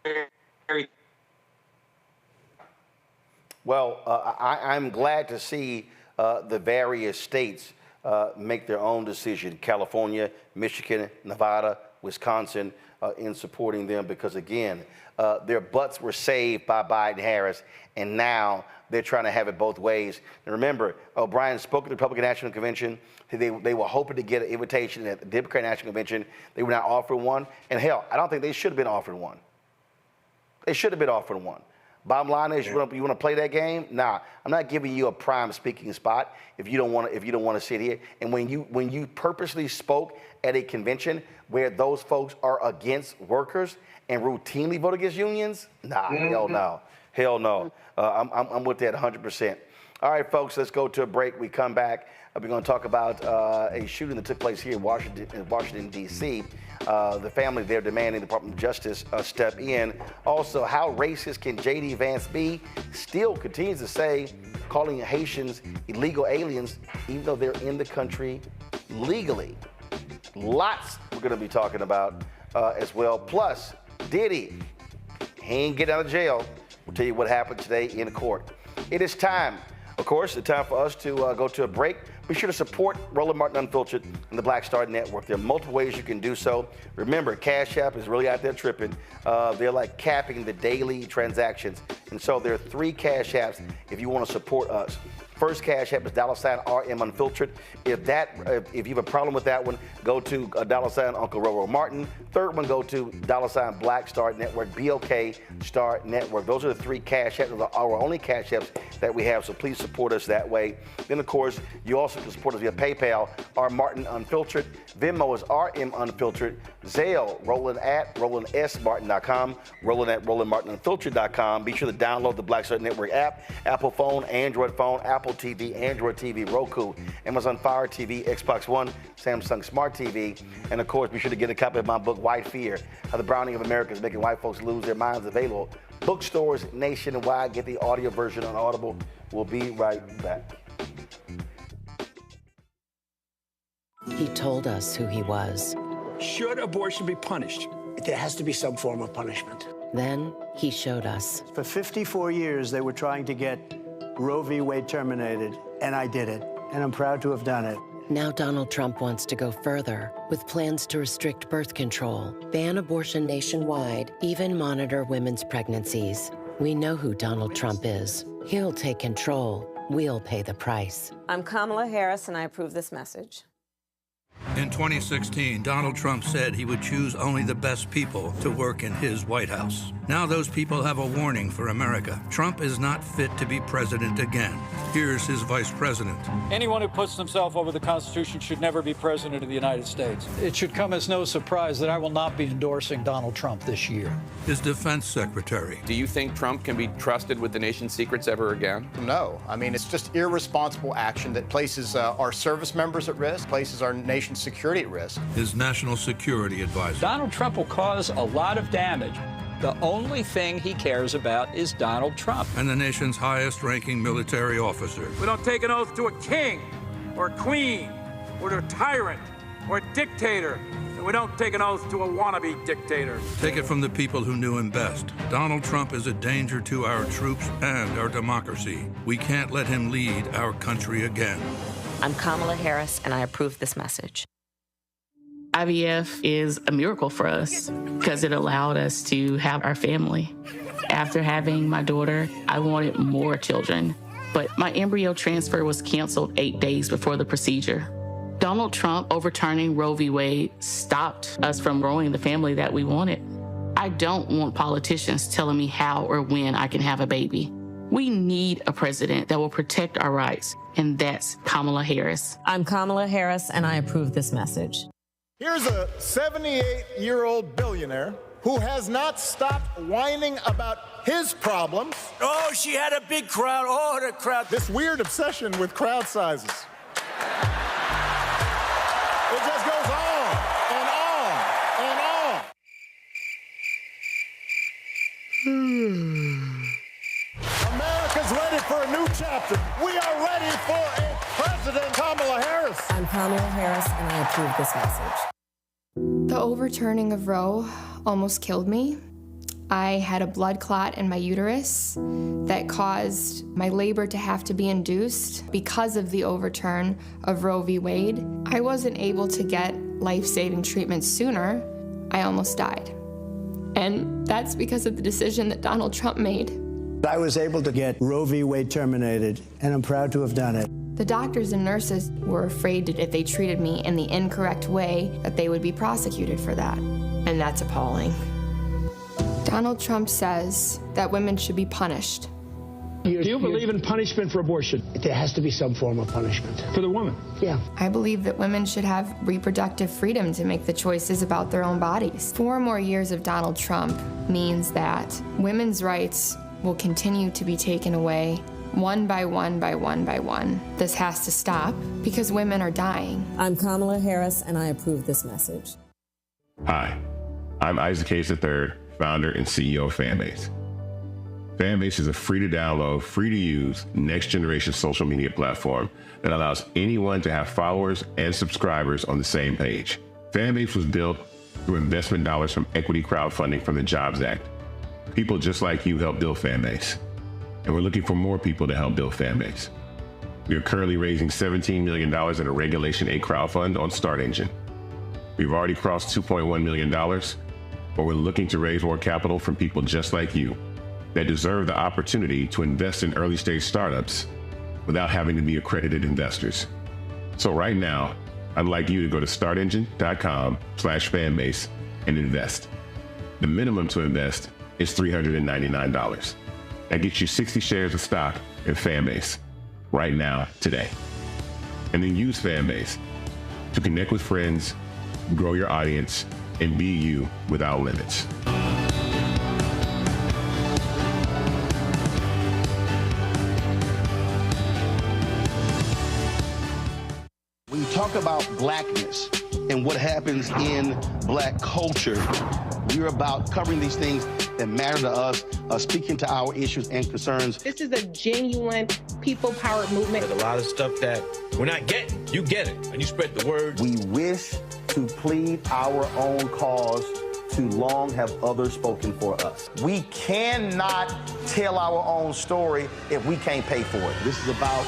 very I'm glad to see the various states make their own decision. California, Michigan, Nevada, Wisconsin, in supporting them, because again, their butts were saved by Biden-Harris, and now they're trying to have it both ways. And remember, O'Brien spoke at the Republican National Convention. They were hoping to get an invitation at the Democratic National Convention. They were not offered one. And hell, I don't think they should have been offered one. They should have been offered one. Bottom line is, you want to play that game? Nah, I'm not giving you a prime speaking spot if you don't want to sit here. And when you purposely spoke at a convention where those folks are against workers and routinely vote against unions, nah, hell no. I'm with that 100%. All right, folks, let's go to a break. We come back. We're going to talk about a shooting that took place here in Washington, D.C. The family there demanding the Department of Justice step in. Also, how racist can J.D. Vance be? Still continues to say, calling Haitians illegal aliens, even though they're in the country legally. Lots we're going to be talking about as well. Plus, Diddy, he ain't getting out of jail. We'll tell you what happened today in court. It is time. Of course, it's time for us to go to a break. Be sure to support Roland Martin Unfiltered and the Black Star Network. There are multiple ways you can do so. Remember, Cash App is really out there tripping. They're like capping the daily transactions. And so there are 3 Cash Apps if you want to support us. First Cash App is $RM Unfiltered. If you have a problem with that one, go to Uncle Roro Martin. Third one, go to Black Star Network, BOK Star Network. Those are the three Cash Apps, our only Cash Apps that we have, so please support us that way. Then, of course, you also can support us via PayPal, R Martin Unfiltered. Venmo is RM Unfiltered. Zelle, Roland@RolandSMartin.com, Roland@RolandMartinUnfiltered.com. Be sure to download the Black Star Network app, Apple phone, Android phone, Apple TV, Android TV, Roku, Amazon Fire TV, Xbox One, Samsung Smart TV. And of course, be sure to get a copy of my book, White Fear, How the Browning of America is Making White Folks Lose Their Minds. Available bookstores nationwide. Get the audio version on Audible. We'll be right back. He told us who he was. Should abortion be punished? There has to be some form of punishment. Then he showed us. For 54 years, they were trying to get Roe v. Wade terminated, and I did it, and I'm proud to have done it. Now Donald Trump wants to go further with plans to restrict birth control, ban abortion nationwide, even monitor women's pregnancies. We know who Donald Trump is. He'll take control. We'll pay the price. I'm Kamala Harris, and I approve this message. In 2016, Donald Trump said he would choose only the best people to work in his White House. Now those people have a warning for America. Trump is not fit to be president again. Here's his vice president. Anyone who puts himself over the Constitution should never be president of the United States. It should come as no surprise that I will not be endorsing Donald Trump this year. His defense secretary. Do you think Trump can be trusted with the nation's secrets ever again? No. I mean, it's just irresponsible action that places our service members at risk, places our nation's security at risk. His national security advisor. Donald Trump will cause a lot of damage. The only thing he cares about is Donald Trump. And the nation's highest-ranking military officer. We don't take an oath to a king or a queen or to a tyrant or a dictator. And we don't take an oath to a wannabe dictator. Take it from the people who knew him best. Donald Trump is a danger to our troops and our democracy. We can't let him lead our country again. I'm Kamala Harris, and I approve this message. IVF is a miracle for us because it allowed us to have our family. After having my daughter, I wanted more children, but my embryo transfer was canceled 8 days before the procedure. Donald Trump overturning Roe v. Wade stopped us from growing the family that we wanted. I don't want politicians telling me how or when I can have a baby. We need a president that will protect our rights, and that's Kamala Harris. I'm Kamala Harris, and I approve this message. Here's a 78-year-old billionaire who has not stopped whining about his problems. Oh, she had a big crowd. Oh, the crowd. This weird obsession with crowd sizes. It just goes on and on and on. America's ready for a new chapter. We are ready for a President Kamala Harris. I'm Kamala Harris, and I approve this message. The overturning of Roe almost killed me. I had a blood clot in my uterus that caused my labor to have to be induced because of the overturn of Roe v. Wade. I wasn't able to get life-saving treatment sooner. I almost died. And that's because of the decision that Donald Trump made. I was able to get Roe v. Wade terminated, and I'm proud to have done it. The doctors and nurses were afraid that if they treated me in the incorrect way, that they would be prosecuted for that. And that's appalling. Donald Trump says that women should be punished. Do you believe in punishment for abortion? There has to be some form of punishment. For the woman? Yeah. I believe that women should have reproductive freedom to make the choices about their own bodies. 4 more years of Donald Trump means that women's rights will continue to be taken away one by one by one by one. This has to stop because women are dying. I'm Kamala Harris, and I approve this message. Hi, I'm Isaac Hayes III, founder and CEO of Fanbase. Fanbase is a free-to-download, free-to-use, next-generation social media platform that allows anyone to have followers and subscribers on the same page. Fanbase was built through investment dollars from equity crowdfunding from the Jobs Act. People just like you help build Fanbase, and we're looking for more people to help build Fanbase. We are currently raising $17 million in a Regulation A crowdfund on Start Engine. We've already crossed $2.1 million, but we're looking to raise more capital from people just like you that deserve the opportunity to invest in early-stage startups without having to be accredited investors. So right now, I'd like you to go to startengine.com/fanbase and invest. The minimum to invest is $399. That gets you 60 shares of stock in Fanbase right now, today. And then use Fanbase to connect with friends, grow your audience, and be you without limits. When you talk about blackness and what happens in black culture, we're about covering these things that matter to us, speaking to our issues and concerns. This is a genuine people-powered movement. There's a lot of stuff that we're not getting. You get it, and you spread the word. We wish to plead our own cause. Too long have others spoken for us. We cannot tell our own story if we can't pay for it. This is about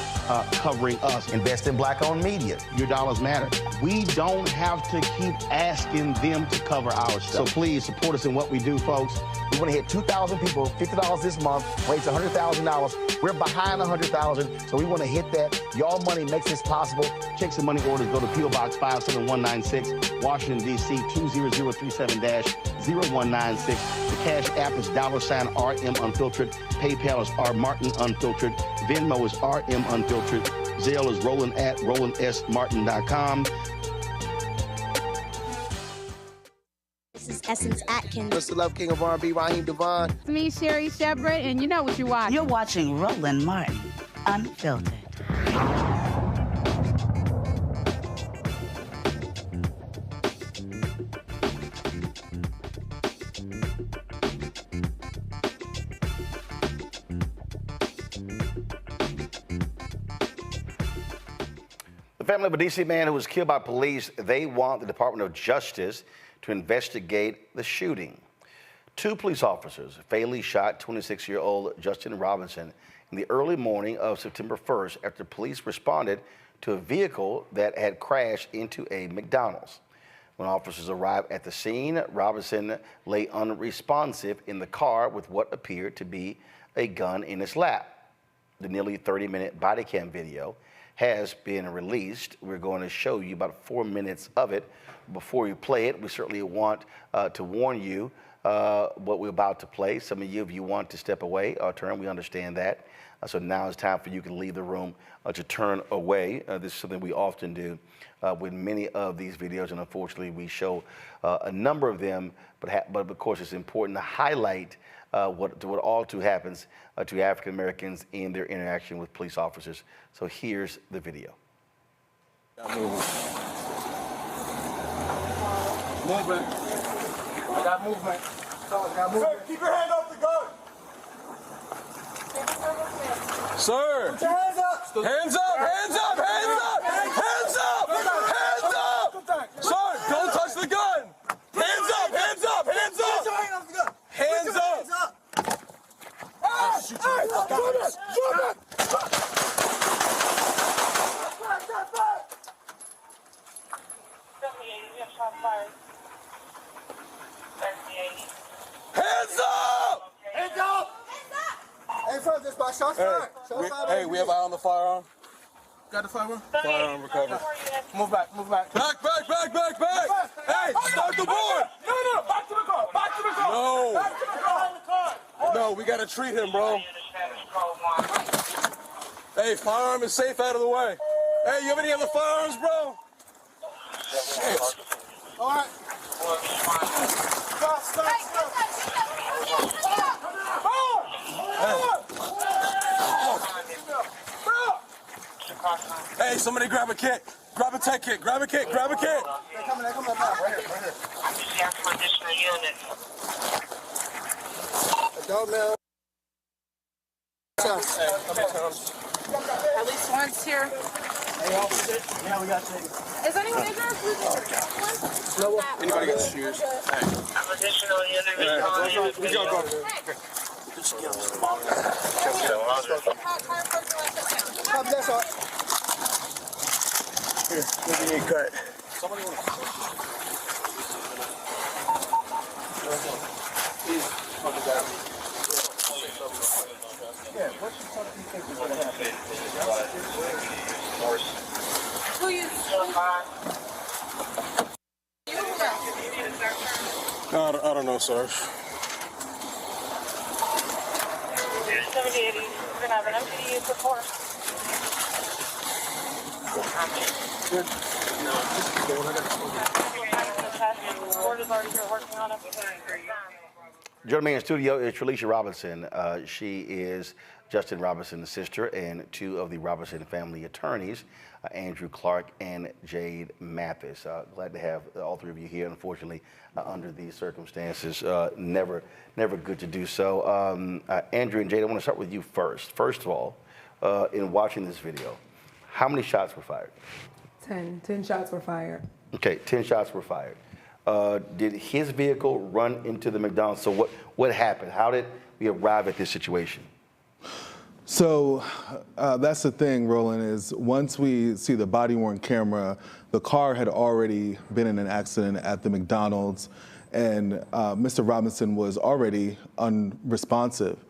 covering us. Invest in black-owned media. Your dollars matter. We don't have to keep asking them to cover our stuff. So please support us in what we do, folks. We want to hit 2,000 people, $50 this month, raise $100,000. We're behind 100,000, so we want to hit that. Y'all money makes this possible. Checks and money orders go to P.O. Box 57196, Washington, D.C. 20037-0196. The Cash App is $RM Unfiltered. PayPal is R Martin Unfiltered. Venmo is RM Unfiltered. Zelle is Roland@RolandSMartin.com. This is Essence Atkins. What's the love king of R&B, Raheem Devon? It's me, Sherry Shepherd, and you know what you're watching. You're watching Roland Martin Unfiltered. The family of a D.C. man who was killed by police, they want the Department of Justice to investigate the shooting. 2 police officers fatally shot 26-year-old Justin Robinson in the early morning of September 1st after police responded to a vehicle that had crashed into a McDonald's. When officers arrived at the scene, Robinson lay unresponsive in the car with what appeared to be a gun in his lap. The nearly 30-minute body cam video has been released. We're going to show you about 4 minutes of it. Before we play it, we certainly want to warn you what we're about to play. Some of you, if you want to step away or turn, we understand that. So now it's time for you to leave the room to turn away. This is something we often do with many of these videos, and unfortunately we show a number of them, but of course it's important to highlight what all too happens to African Americans in their interaction with police officers. So here's the video. Movement. I got movement. Sir, keep your hand off the gun. Sir! Put your hands up! Hands up! Hands up! Hands up! Hands up! Hands up! Sir, don't touch the gun! Hands up! Hands up! Hands up! Hands up! I'll shoot you. Hands up! Hands up! Hey, sir, just by shots fired. Hey, we have eye on the firearm. Got the firearm? Firearm recovered. Move back, move back. Back! Hey, start the board! No, back to the car, back to the car. No. Back to the car. No, we gotta treat him, bro. Hey, firearm is safe out of the way. Hey, you have any other firearms, bro? Shit. All right. Stop. Hey, somebody grab a kit. Grab a tech kit. Grab a kit. Grab a kit. They're coming back. Right here. Adult male. At least once here. Hey, officer. Yeah, we got you. Is anyone in there? Anybody got shoes? Hey. We gotta go. Copy that, sir. Here, let me cut. Somebody want Yeah, what you think is going to happen? I don't know, Sarge. 7080. We're gonna have an MPD for 4. Good. Board is already here working on it. Joining me in studio is Tralisha Robinson. She is Justin Robinson's sister and two of the Robinson family attorneys, Andrew Clark and Jade Mathis. Glad to have all three of you here. Unfortunately, under these circumstances, never good to do so. Andrew and Jade, I want to start with you first. First of all, in watching this video, how many shots were fired? 10 shots were fired. Okay, 10 shots were fired. Did his vehicle run into the McDonald's? So what happened? How did we arrive at this situation? So that's the thing, Roland, is once we see the body-worn camera, the car had already been in an accident at the McDonald's, and Mr. Robinson was already unresponsive.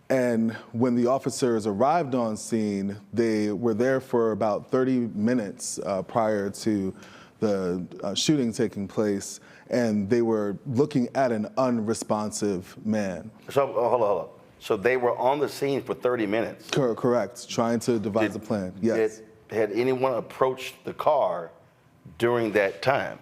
And when the officers arrived on scene, they were there for about 30 minutes prior to the shooting taking place, and they were looking at an unresponsive man. So, hold on. So they were on the scene for 30 minutes? Correct, trying to devise a plan, yes. Had anyone approached the car during that time?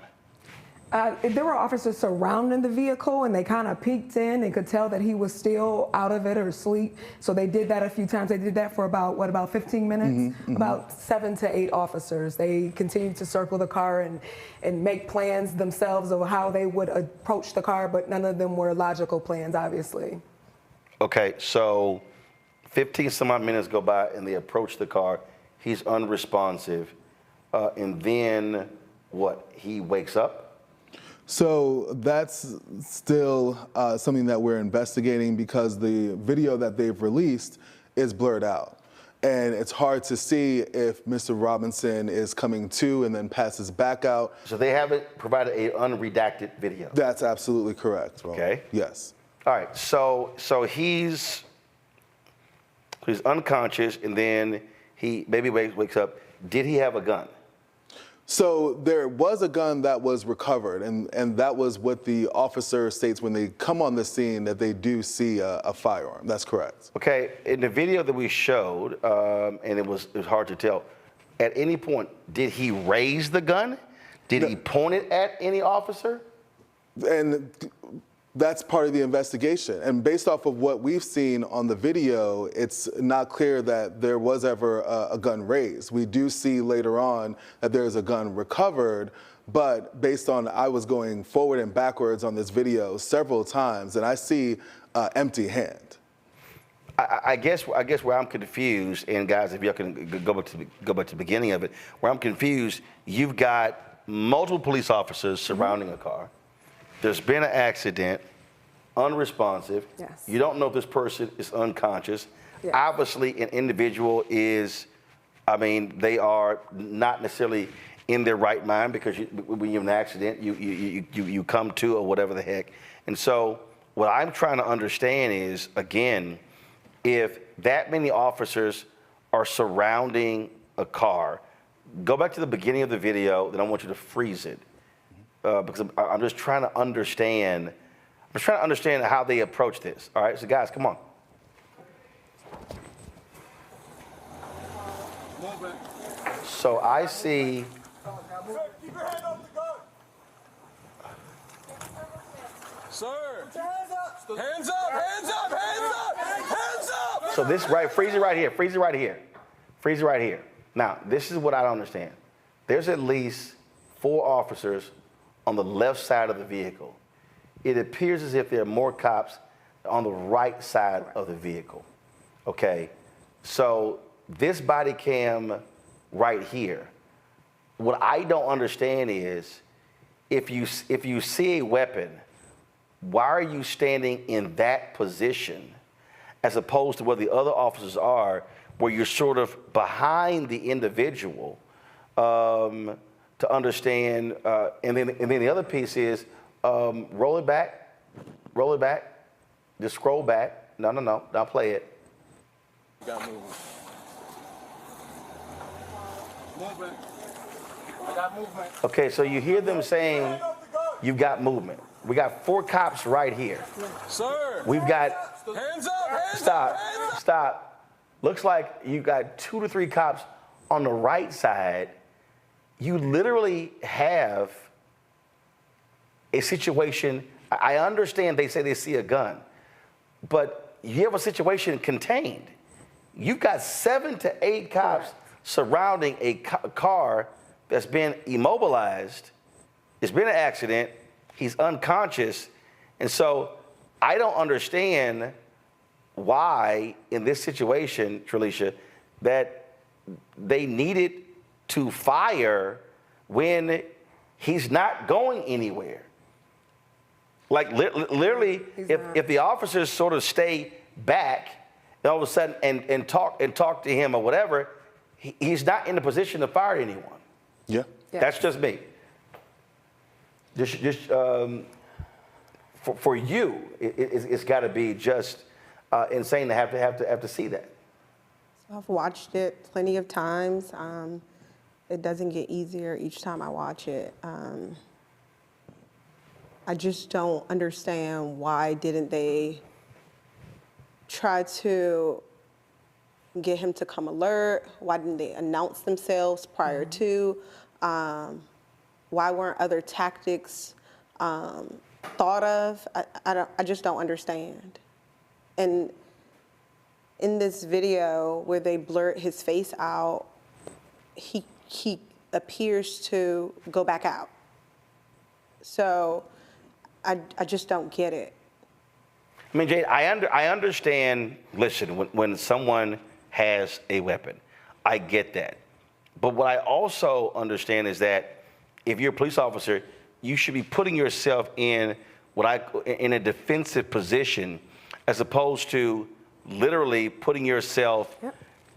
There were officers surrounding the vehicle, and they kind of peeked in and could tell that he was still out of it or asleep. So they did that a few times. They did that for about 15 minutes? About 7 to 8 officers. They continued to circle the car and make plans themselves of how they would approach the car, but none of them were logical plans, obviously. Okay, so 15 some odd minutes go by and they approach the car. He's unresponsive. And then what? He wakes up? So that's still something that we're investigating because the video that they've released is blurred out. And it's hard to see if Mr. Robinson is coming to and then passes back out. So they haven't provided an unredacted video? That's absolutely correct, Roland. Okay. Yes. All right, so he's unconscious and then he maybe wakes up. Did he have a gun? So there was a gun that was recovered, and that was what the officer states when they come on the scene, that they do see a firearm. That's correct. Okay, in the video that we showed, and it was hard to tell, at any point, did he raise the gun? Did he point it at any officer? And that's part of the investigation. And based off of what we've seen on the video, it's not clear that there was ever a gun raised. We do see later on that there's a gun recovered, but based on, I was going forward and backwards on this video several times, and I see empty hand. I guess where I'm confused, and guys, if y'all can go back to the beginning of it, where I'm confused, you've got multiple police officers surrounding a car. There's been an accident, unresponsive. Yes. You don't know if this person is unconscious. Yes. Obviously, an individual is, they are not necessarily in their right mind because when you have an accident, you come to or whatever the heck. And so what I'm trying to understand is, again, if that many officers are surrounding a car, go back to the beginning of the video, then I want you to freeze it. Because I'm just trying to understand. How they approach this. All right, so guys, come on. So I see. Keep your hand off the gun. Sir. Hands up. Hands up. Hands up. Hands up. Hands up. So this freeze it right here. Freeze it right here. Freeze it right here. Now, this is what I don't understand. There's at least 4 officers on the left side of the vehicle. It appears as if there are more cops on the right side of the vehicle. Okay, so this body cam right here, what I don't understand is if you see a weapon, why are you standing in that position as opposed to where the other officers are, where you're sort of behind the individual? To understand, and then the other piece is roll it back, just scroll back. No, don't play it. You got movement. Movement. I got movement. Okay, so you hear them saying you've got movement. We got 4 cops right here. Sir. We've got. Hands up. Stop. Looks like you got 2 to 3 cops on the right side. You literally have a situation. I understand they say they see a gun, but you have a situation contained. You've got 7 to 8 cops surrounding a car that's been immobilized. It's been an accident. He's unconscious. And so I don't understand why, in this situation, Tralisha, that they needed to fire when he's not going anywhere. Like literally, if the officers sort of stay back, all of a sudden and talk to him or whatever, he's not in a position to fire anyone. Yeah. That's just me. For you, it's got to be just insane to have to see that. So I've watched it plenty of times. It doesn't get easier each time I watch it. I just don't understand why didn't they try to get him to come alert? Why didn't they announce themselves prior to? Why weren't other tactics thought of? I just don't understand. And in this video where they blurt his face out, he appears to go back out. So I just don't get it. I mean, Jade, I understand, listen, when someone has a weapon, I get that. But what I also understand is that if you're a police officer, you should be putting yourself in in a defensive position, as opposed to literally putting yourself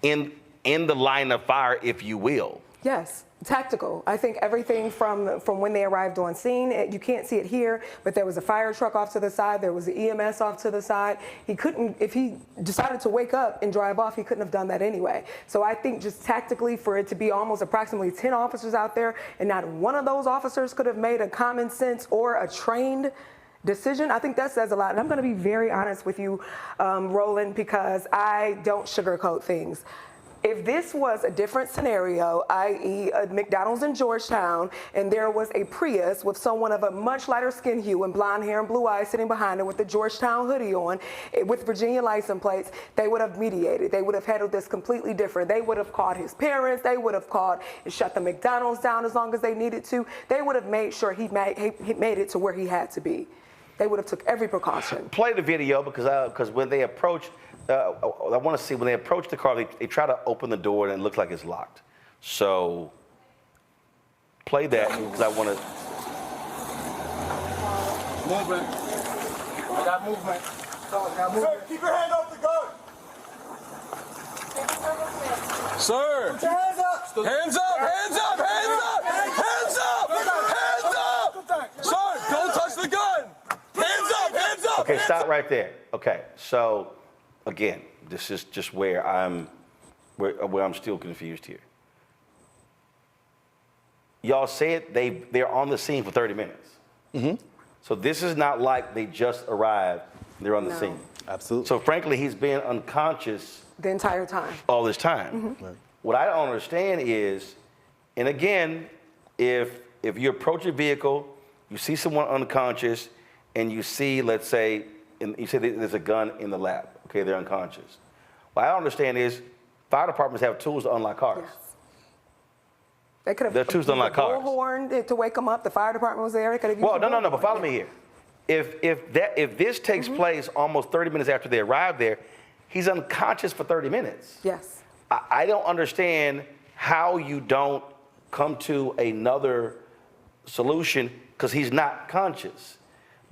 in the line of fire, if you will. Yes, tactical. I think everything from when they arrived on scene, you can't see it here, but there was a fire truck off to the side, there was the EMS off to the side. He couldn't, if he decided to wake up and drive off, he couldn't have done that anyway. So I think just tactically, for it to be almost approximately 10 officers out there, and not one of those officers could have made a common sense or a trained decision, I think that says a lot. And I'm going to be very honest with you, Roland, because I don't sugarcoat things. If this was a different scenario, i.e. a McDonald's in Georgetown, and there was a Prius with someone of a much lighter skin hue and blonde hair and blue eyes sitting behind it with the Georgetown hoodie on, with Virginia license plates, they would have mediated. They would have handled this completely different. They would have called his parents. They would have called and shut the McDonald's down as long as they needed to. They would have made sure he made it to where he had to be. They would have took every precaution. Play the video because when they approached, I want to see, when they approach the car, they try to open the door and it looks like it's locked. So play that because I want to. Movement. I got movement. Sir, keep your hand off the gun. Sir. Put your hands up. Hands up. Hands up. Hands up. Hands up. Hands up. Sir, don't touch the gun. Hands up. Hands up. Okay, stop right there. Okay, so again, this is just where I'm still confused here. Y'all said they're on the scene for 30 minutes. Mm-hmm. So this is not like they just arrived, they're on the scene. Absolutely. So frankly, he's been unconscious the entire time. All this time. Mm-hmm. Right. What I don't understand is, and again, if you approach a vehicle, you see someone unconscious, and you see, let's say, you say there's a gun in the lap. Okay, they're unconscious. What I don't understand is fire departments have tools to unlock cars. Yes. They could have used a bullhorn to wake them up. The fire department was there. They could have used no. But follow me here. If this takes place almost 30 minutes after they arrive there, he's unconscious for 30 minutes. Yes. I don't understand how you don't come to another solution because he's not conscious.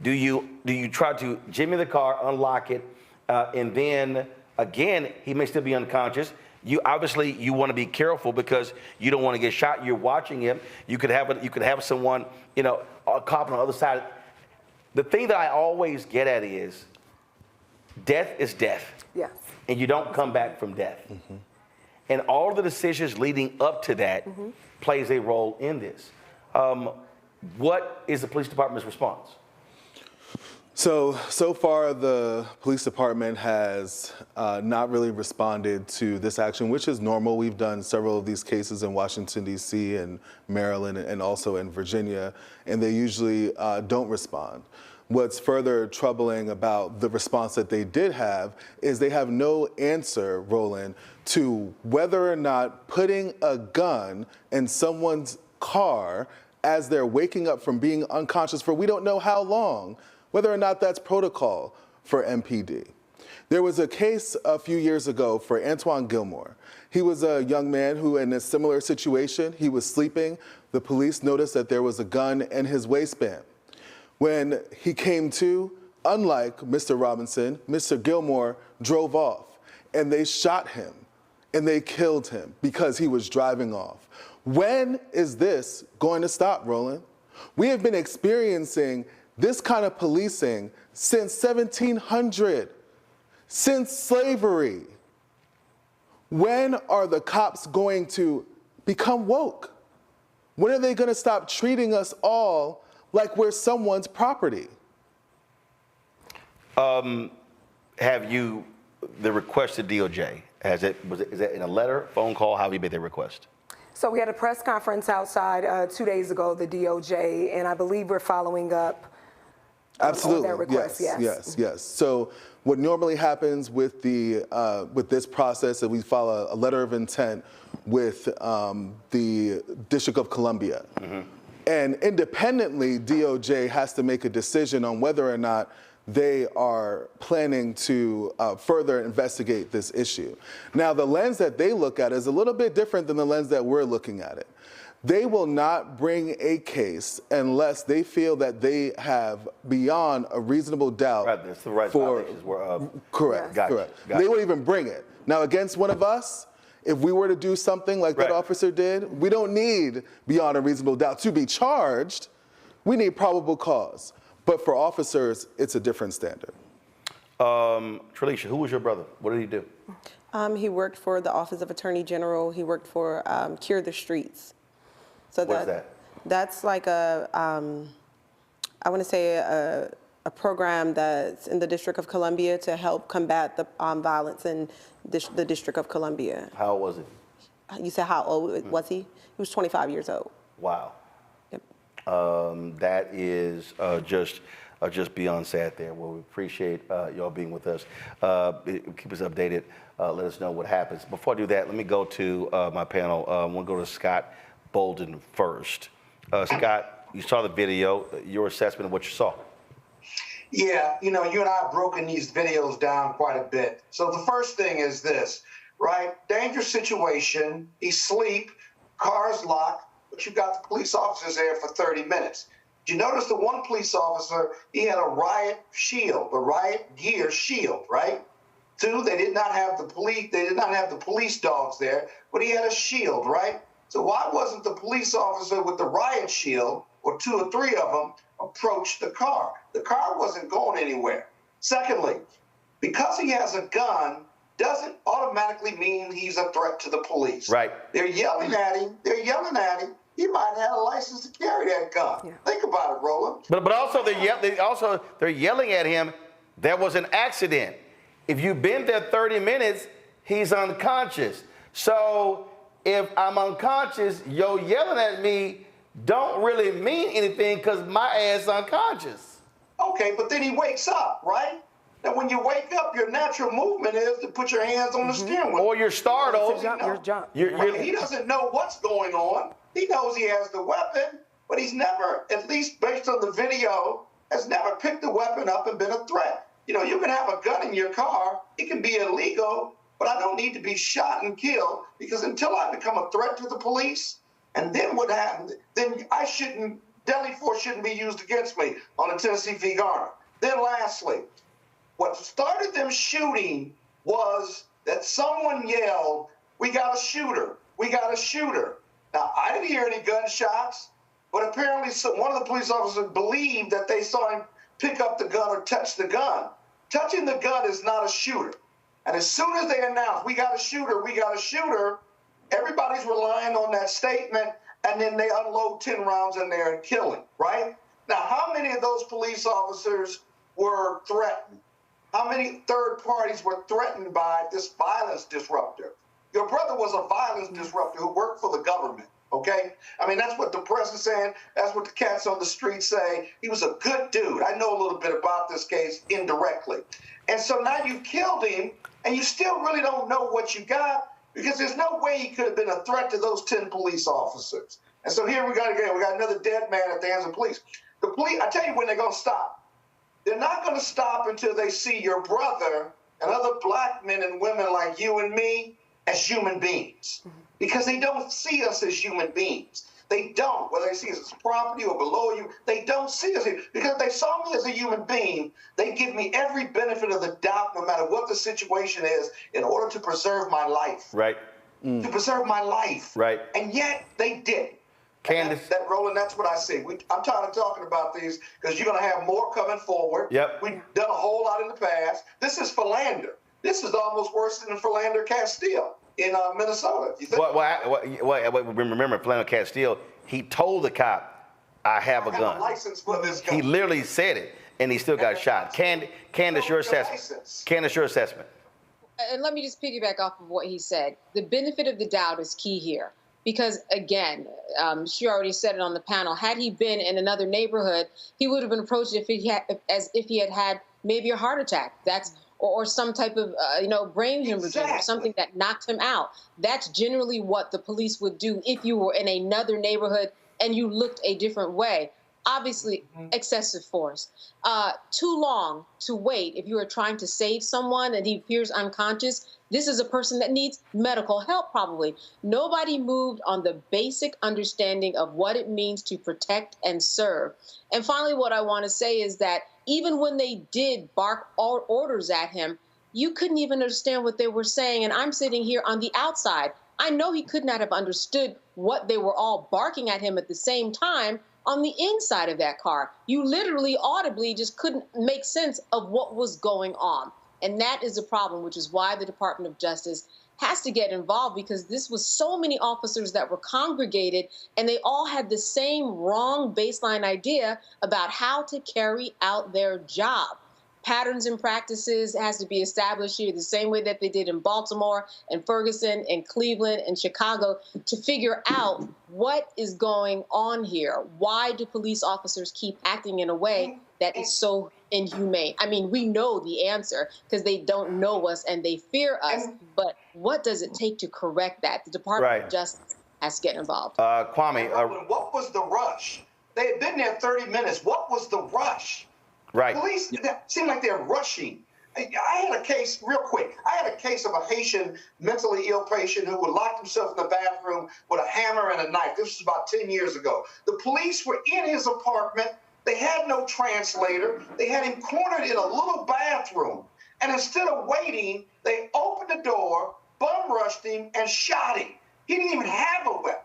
Do you try to jimmy the car, unlock it, and then again he may still be unconscious? You obviously want to be careful because you don't want to get shot. You're watching him. You could have someone, a cop on the other side. The thing that I always get at is death is death. Yes. And you don't come back from death. Mm-hmm. And all the decisions leading up to that plays a role in this. What is the police department's response? So far, the police department has not really responded to this action, which is normal. We've done several of these cases in Washington, D.C. and Maryland and also in Virginia, and they usually don't respond. What's further troubling about the response that they did have is they have no answer, Roland, to whether or not putting a gun in someone's car as they're waking up from being unconscious for we don't know how long, whether or not that's protocol for MPD. There was a case a few years ago for Antoine Gilmore. He was a young man who, in a similar situation, he was sleeping. The police noticed that there was a gun in his waistband. When he came to, unlike Mr. Robinson, Mr. Gilmore drove off, and they shot him, and they killed him because he was driving off. When is this going to stop, Roland? We have been experiencing this kind of policing since 1700, since slavery. When are the cops going to become woke? When are they going to stop treating us all like we're someone's property? Have you, the request to DOJ, is that in a letter, phone call? How have you made that request? So we had a press conference outside 2 days ago, the DOJ, and I believe we're following up Absolutely. on that request. Yes. So what normally happens with this process is we file a letter of intent with the District of Columbia. Mm-hmm. And independently, DOJ has to make a decision on whether or not they are planning to further investigate this issue. Now, the lens that they look at is a little bit different than the lens that we're looking at it. They will not bring a case unless they feel that they have beyond a reasonable doubt. Right, that's the right for correct. Gotcha. Correct. They won't even bring it. Now, against one of us, if we were to do something like that officer did, we don't need beyond a reasonable doubt to be charged. We need probable cause. But for officers, it's a different standard. Tralisha, who was your brother? What did he do? He worked for the Office of Attorney General. He worked for Cure the Streets. So What's that? That's like I want to say a program that's in the District of Columbia to help combat the violence in the District of Columbia. How old was he? You said how old was he? He was 25 years old. Wow. Yep. That is just beyond sad there. Well, we appreciate y'all being with us. Keep us updated. Let us know what happens. Before I do that, let me go to my panel. We'll go to Scott Bolden first. Scott, you saw the video. Your assessment of what you saw. Yeah, you and I have broken these videos down quite a bit. So the first thing is this, right? Dangerous situation. He's asleep, car's locked, but you got the police officers there for 30 minutes. Did you notice the one police officer, he had a riot shield, a riot gear shield, right? Two, they did not have the police dogs there, but he had a shield, right? So why wasn't the police officer with the riot shield, or two or three of them, approach the car? The car wasn't going anywhere. Secondly, because he has a gun doesn't automatically mean he's a threat to the police. Right. They're yelling at him. He might have a license to carry that gun. Yeah. Think about it, Roland. But also they're yelling at him. There was an accident. If you've been there 30 minutes, he's unconscious. So if I'm unconscious, you're yelling at me don't really mean anything because my ass is unconscious. Okay, but then he wakes up, right? And when you wake up, your natural movement is to put your hands on the steering wheel. Or you're startled. He doesn't know what's going on. He knows he has the weapon, but he's never, at least based on the video, has never picked the weapon up and been a threat. You can have a gun in your car. It can be illegal, but I don't need to be shot and killed because until I become a threat to the police, and then what happens? Then deadly force shouldn't be used against me on the Tennessee v. Garner. Then lastly, what started them shooting was that someone yelled, "We got a shooter, we got a shooter." Now, I didn't hear any gunshots, but apparently one of the police officers believed that they saw him pick up the gun or touch the gun. Touching the gun is not a shooter. And as soon as they announced, "We got a shooter, we got a shooter," everybody's relying on that statement, and then they unload 10 rounds in there and kill him, right? Now, how many of those police officers were threatened? How many third parties were threatened by this violence disruptor? Your brother was a violence disruptor who worked for the government, okay? I mean, that's what the press is saying. That's what the cats on the street say. He was a good dude. I know a little bit about this case indirectly. And so now you've killed him, and you still really don't know what you got, because there's no way he could have been a threat to those 10 police officers. And so here we got another dead man at the hands of police. The police, I tell you when they're going to stop. They're not going to stop until they see your brother and other black men and women like you and me as human beings, because they don't see us as human beings. They don't, whether they see us as property or below you, they don't see us here. Because if they saw me as a human being, they give me every benefit of the doubt, no matter what the situation is, in order to preserve my life. Right. To preserve my life. Right. And yet they didn't. Candace. That Roland, that's what I see. I'm tired of talking about these, because you're going to have more coming forward. Yep. We've done a whole lot in the past. This is Philander. This is almost worse than Philander Castile in Minnesota. You think? Remember, Philander Castile, he told the cop, I have a gun. A license for this gun. He literally said it, and he still got shot. Candace, your assessment. Candace, your assessment. And let me just piggyback off of what he said. The benefit of the doubt is key here. Because, again, she already said it on the panel, had he been in another neighborhood, he would have been approached as if he had maybe a heart attack. Or some type of, brain hemorrhage or something that knocked him out. That's generally what the police would do if you were in another neighborhood and you looked a different way. Obviously, excessive force. Too long to wait if you are trying to save someone and he appears unconscious. This is a person that needs medical help, probably. Nobody moved on the basic understanding of what it means to protect and serve. And finally, what I want to say is that even when they did bark orders at him, you couldn't even understand what they were saying. And I'm sitting here on the outside. I know he could not have understood what they were all barking at him at the same time on the inside of that car. You literally audibly just couldn't make sense of what was going on. And that is a problem, which is why the Department of Justice has to get involved, because this was so many officers that were congregated and they all had the same wrong baseline idea about how to carry out their job. Patterns and practices has to be established here the same way that they did in Baltimore and Ferguson and Cleveland and Chicago, to figure out what is going on here. Why do police officers keep acting in a way that is so inhumane? I mean, we know the answer because they don't know us and they fear us, but what does it take to correct that? The Department of Justice has to get involved. Kwame. What was the rush? They had been there 30 minutes. What was the rush? Right. Police seem like they're rushing. I had a case, real quick. I had a case of a Haitian mentally ill patient who would lock himself in the bathroom with a hammer and a knife. This was about 10 years ago. The police were in his apartment. They had no translator. They had him cornered in a little bathroom. And instead of waiting, they opened the door, bum rushed him, and shot him. He didn't even have a weapon,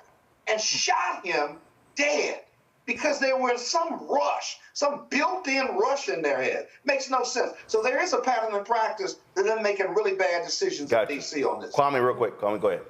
and shot him dead, because they were in some rush, some built-in rush in their head. Makes no sense. So there is a pattern in practice that they're making really bad decisions in D.C. on this. Kwame, real quick. Kwame, go ahead.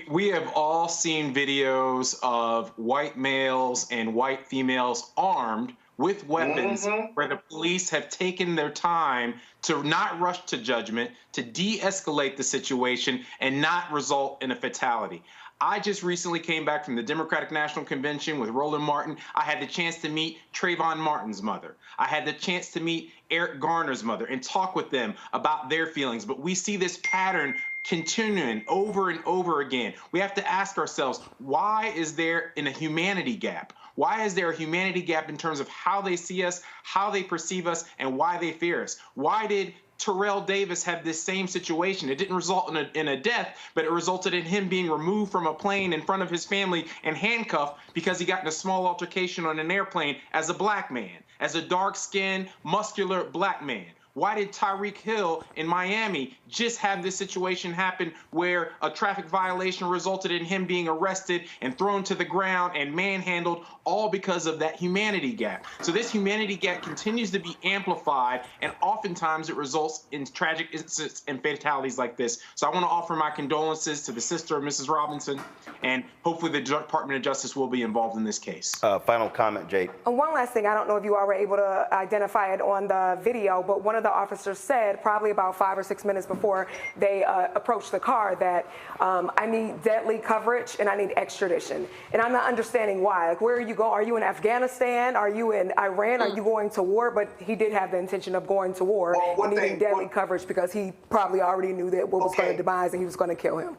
We have all seen videos of white males and white females armed with weapons where the police have taken their time to not rush to judgment, to de-escalate the situation, and not result in a fatality. I just recently came back from the Democratic National Convention with Roland Martin. I had the chance to meet Trayvon Martin's mother. I had the chance to meet Eric Garner's mother and talk with them about their feelings. But we see this pattern continuing over and over again. We have to ask ourselves, why is there a humanity gap? Why is there a humanity gap in terms of how they see us, how they perceive us, and why they fear us? Why did Terrell Davis have this same situation? It didn't result in a death, but it resulted in him being removed from a plane in front of his family and handcuffed because he got in a small altercation on an airplane as a black man, as a dark-skinned, muscular black man. Why did Tyreek Hill in Miami just have this situation happen where a traffic violation resulted in him being arrested and thrown to the ground and manhandled, all because of that humanity gap? So this humanity gap continues to be amplified, and oftentimes it results in tragic incidents and fatalities like this. So I want to offer my condolences to the sister of Mrs. Robinson, and hopefully the Department of Justice will be involved in this case. Final comment, Jade. One last thing, I don't know if you all were able to identify it on the video, but one of the officers said probably about 5 or 6 minutes before they approached the car that I need deadly coverage and I need extradition. And I'm not understanding why. Like, where are you going? Are you in Afghanistan? Are you in Iran? Are you going to war? But he did have the intention of going to war and needing deadly coverage because he probably already knew that what was going to demise and he was going to kill him.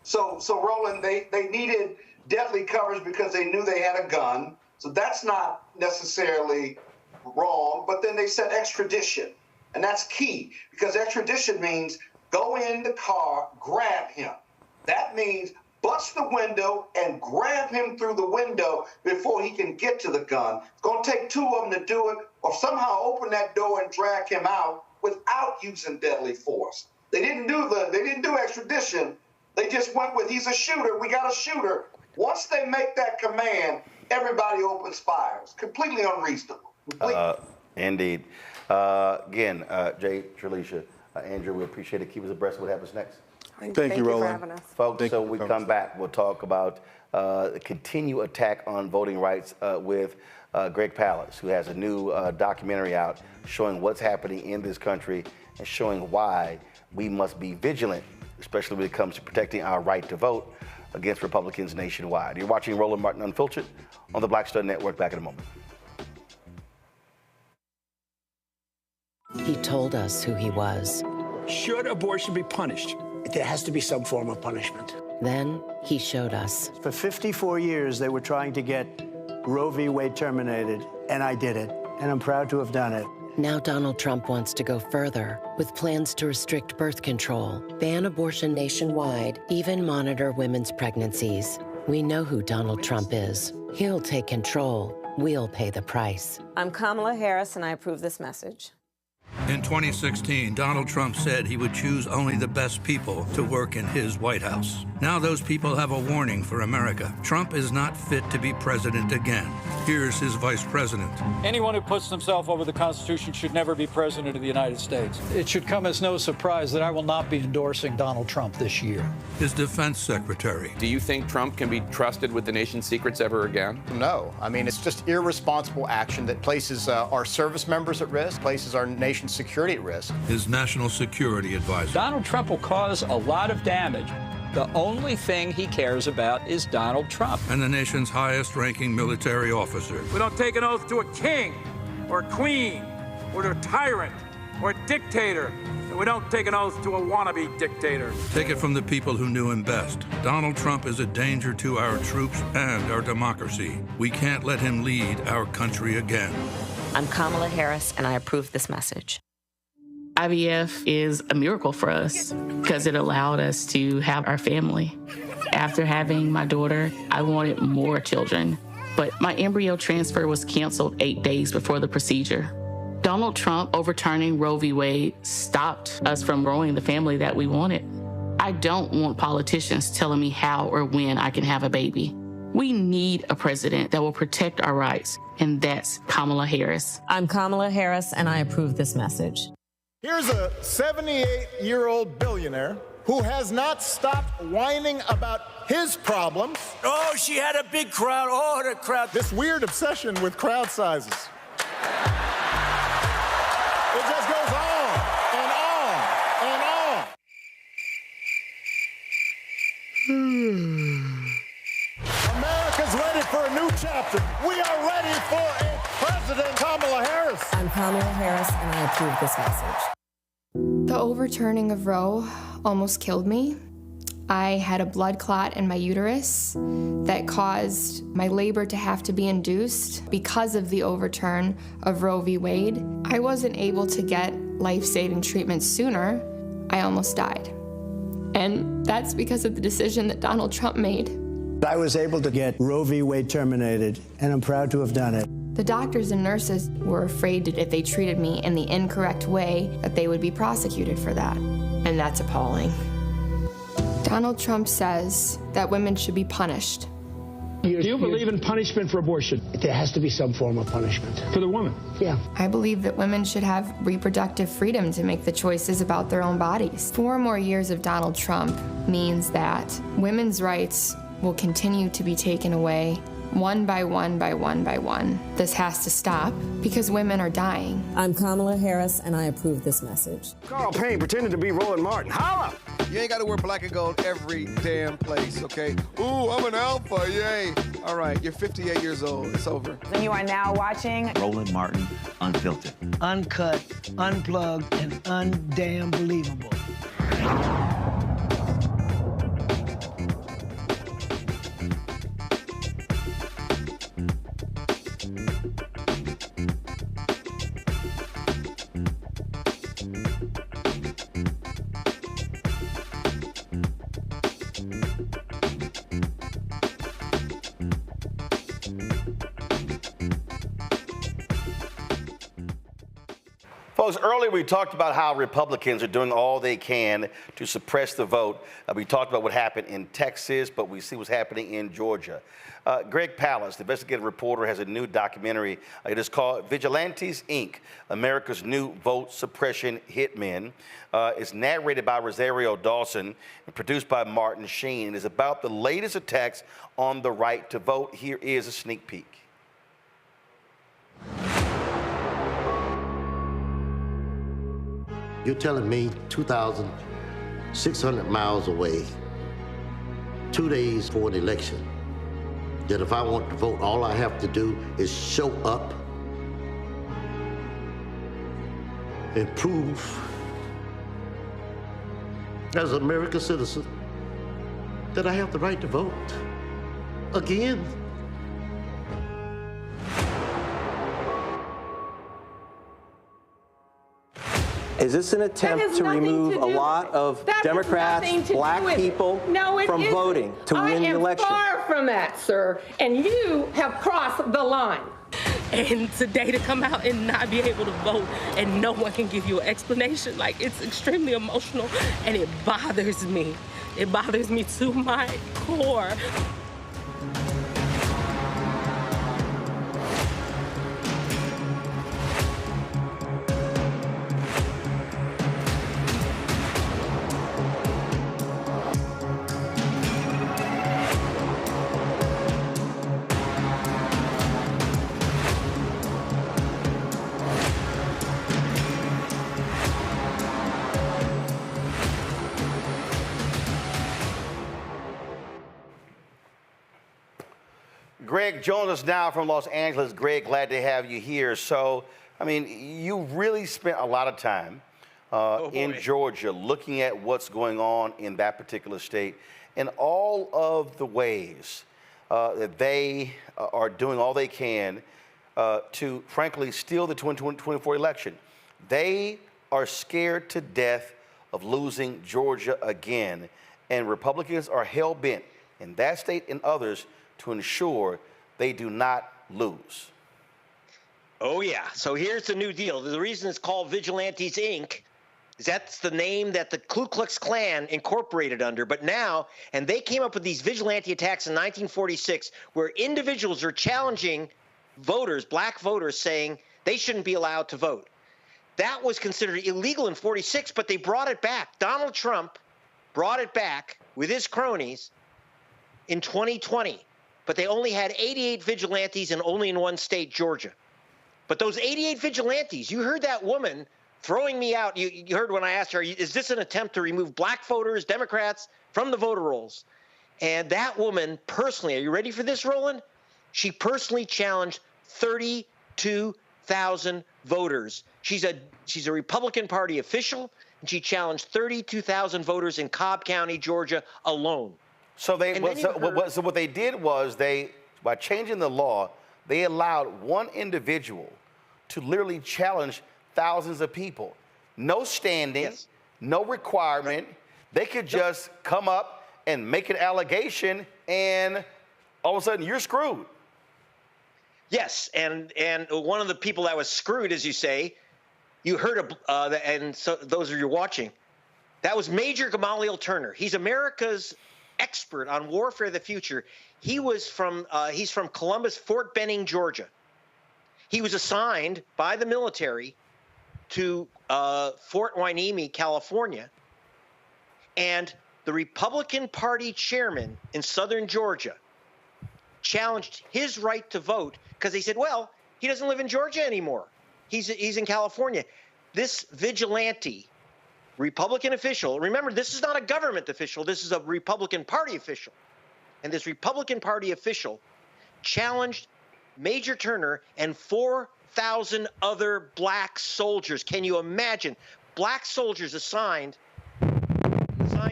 So Roland, they needed deadly coverage because they knew they had a gun. So that's not necessarily wrong, but then they said extradition. And that's key, because extradition means go in the car, grab him. That means bust the window and grab him through the window before he can get to the gun. It's going to take two of them to do it, or somehow open that door and drag him out without using deadly force. They didn't do extradition. They just went with, he's a shooter, we got a shooter. Once they make that command, everybody opens fires. Completely unreasonable. Indeed. Again, Jay, Tralisha, Andrew, we appreciate it. Keep us abreast of what happens next. Thank you, Roland. For having us. Folks, so when we come back, we'll talk about the continued attack on voting rights with Greg Palast, who has a new documentary out showing what's happening in this country and showing why we must be vigilant, especially when it comes to protecting our right to vote against Republicans nationwide. You're watching Roland Martin Unfiltered on the Black Star Network. Back in a moment. He told us who he was. Should abortion be punished? There has to be some form of punishment. Then he showed us. For 54 years, they were trying to get Roe v. Wade terminated, and I did it. And I'm proud to have done it. Now Donald Trump wants to go further with plans to restrict birth control, ban abortion nationwide, even monitor women's pregnancies. We know who Donald Trump is. He'll take control. We'll pay the price. I'm Kamala Harris, and I approve this message. In 2016, Donald Trump said he would choose only the best people to work in his White House. Now those people have a warning for America. Trump is not fit to be president again. Here's his vice president. Anyone who puts themselves over the Constitution should never be president of the United States. It should come as no surprise that I will not be endorsing Donald Trump this year. His defense secretary. Do you think Trump can be trusted with the nation's secrets ever again? No. I mean, it's just irresponsible action that places our service members at risk, places our nation's security at risk. His national security advisor. Donald Trump will cause a lot of damage. The only thing he cares about is Donald Trump. And the nation's highest-ranking military officer. We don't take an oath to a king or a queen or to a tyrant or a dictator. And we don't take an oath to a wannabe dictator. Take it from the people who knew him best. Donald Trump is a danger to our troops and our democracy. We can't let him lead our country again. I'm Kamala Harris, and I approve this message. IVF is a miracle for us because it allowed us to have our family. After having my daughter, I wanted more children, but my embryo transfer was canceled 8 days before the procedure. Donald Trump overturning Roe v. Wade stopped us from growing the family that we wanted. I don't want politicians telling me how or when I can have a baby. We need a president that will protect our rights, and that's Kamala Harris. I'm Kamala Harris, and I approve this message. Here's a 78-year-old billionaire who has not stopped whining about his problems. Oh, she had a big crowd. Oh, the crowd. This weird obsession with crowd sizes. It just goes on and on and on. America's ready for a new chapter. We are ready for a President Kamala Harris. I'm Kamala Harris, and I approve this message. The overturning of Roe almost killed me. I had a blood clot in my uterus that caused my labor to have to be induced because of the overturn of Roe v. Wade. I wasn't able to get life-saving treatment sooner. I almost died. And that's because of the decision that Donald Trump made. I was able to get Roe v. Wade terminated, and I'm proud to have done it. The doctors and nurses were afraid that if they treated me in the incorrect way, that they would be prosecuted for that. And that's appalling. Donald Trump says that women should be punished. Do you believe in punishment for abortion? There has to be some form of punishment for the woman. Yeah. I believe that women should have reproductive freedom to make the choices about their own bodies. 4 more years of Donald Trump means that women's rights will continue to be taken away one by one by one by one. This has to stop because women are dying. I'm Kamala Harris, and I approve this message. Carl Payne pretended to be Roland Martin. Holla! You ain't got to wear black and gold every damn place, okay? Ooh, I'm an alpha, yay. All right, you're 58 years old. It's over. And you are now watching Roland Martin Unfiltered. Uncut, unplugged, and undamn believable. Folks, earlier we talked about how Republicans are doing all they can to suppress the vote. We talked about what happened in Texas, but we see what's happening in Georgia. Greg Palast, the investigative reporter, has a new documentary. It is called Vigilantes, Inc., America's New Vote Suppression Hitmen. It's narrated by Rosario Dawson and produced by Martin Sheen. It is about the latest attacks on the right to vote. Here is a sneak peek. You're telling me 2,600 miles away, 2 days for an election, that if I want to vote, all I have to do is show up and prove as an American citizen that I have the right to vote again? Is this an attempt to remove a lot of Democrats, black people from voting to win the election? I am far from that, sir, and you have crossed the line. And today to come out and not be able to vote and no one can give you an explanation, like, it's extremely emotional and it bothers me. It bothers me to my core. Greg joins us now from Los Angeles. Greg, glad to have you here. So, I mean, you really spent a lot of time in Georgia looking at what's going on in that particular state and all of the ways that they are doing all they can to, frankly, steal the 2024 election. They are scared to death of losing Georgia again, and Republicans are hell-bent in that state and others to ensure they do not lose. Oh, yeah. So here's the new deal. The reason it's called Vigilantes, Inc. is that's the name that the Ku Klux Klan incorporated under. But now, and they came up with these vigilante attacks in 1946 where individuals are challenging voters, black voters, saying they shouldn't be allowed to vote. That was considered illegal in 46, but they brought it back. Donald Trump brought it back with his cronies in 2020. But they only had 88 vigilantes and only in one state, Georgia. But those 88 vigilantes, you heard that woman throwing me out. You heard when I asked her, is this an attempt to remove black voters, Democrats, from the voter rolls? And that woman personally, are you ready for this, Roland? She personally challenged 32,000 voters. She's a Republican Party official, and she challenged 32,000 voters in Cobb County, Georgia alone. So what they did was by changing the law, they allowed one individual to literally challenge thousands of people. No standing, no requirement. They could just come up and make an allegation, and all of a sudden you're screwed. Yes, and one of the people that was screwed, as you say, you heard of, and so those of you watching, that was Major Gamaliel Turner. He's America's expert on warfare of the future. He's from Columbus, Fort Benning, Georgia. He was assigned by the military to Fort Hueneme, California, and the Republican Party chairman in southern Georgia challenged his right to vote because they said, well, he doesn't live in Georgia anymore. He's in California. This vigilante Republican official, remember, this is not a government official. This is a Republican Party official. And this Republican Party official challenged Major Turner and 4,000 other black soldiers. Can you imagine? Black soldiers assigned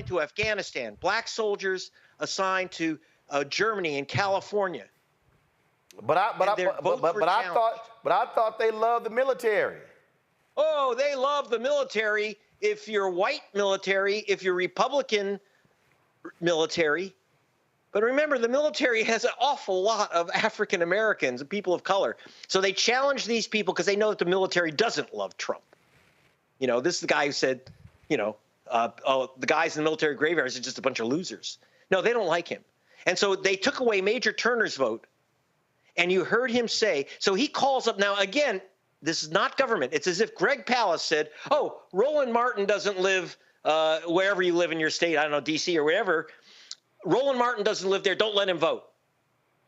to Afghanistan, black soldiers assigned to Germany and California. But I thought they loved the military. Oh, they love the military if you're white military, if you're Republican military. But remember, the military has an awful lot of African Americans and people of color. So they challenge these people because they know that the military doesn't love Trump. You know, this is the guy who said, you know, the guys in the military graveyards are just a bunch of losers. No, they don't like him. And so they took away Major Turner's vote. And you heard him say, so he calls up now, again, this is not government. It's as if Greg Palast said, oh, Roland Martin doesn't live wherever you live in your state, I don't know, D.C. or wherever. Roland Martin doesn't live there. Don't let him vote.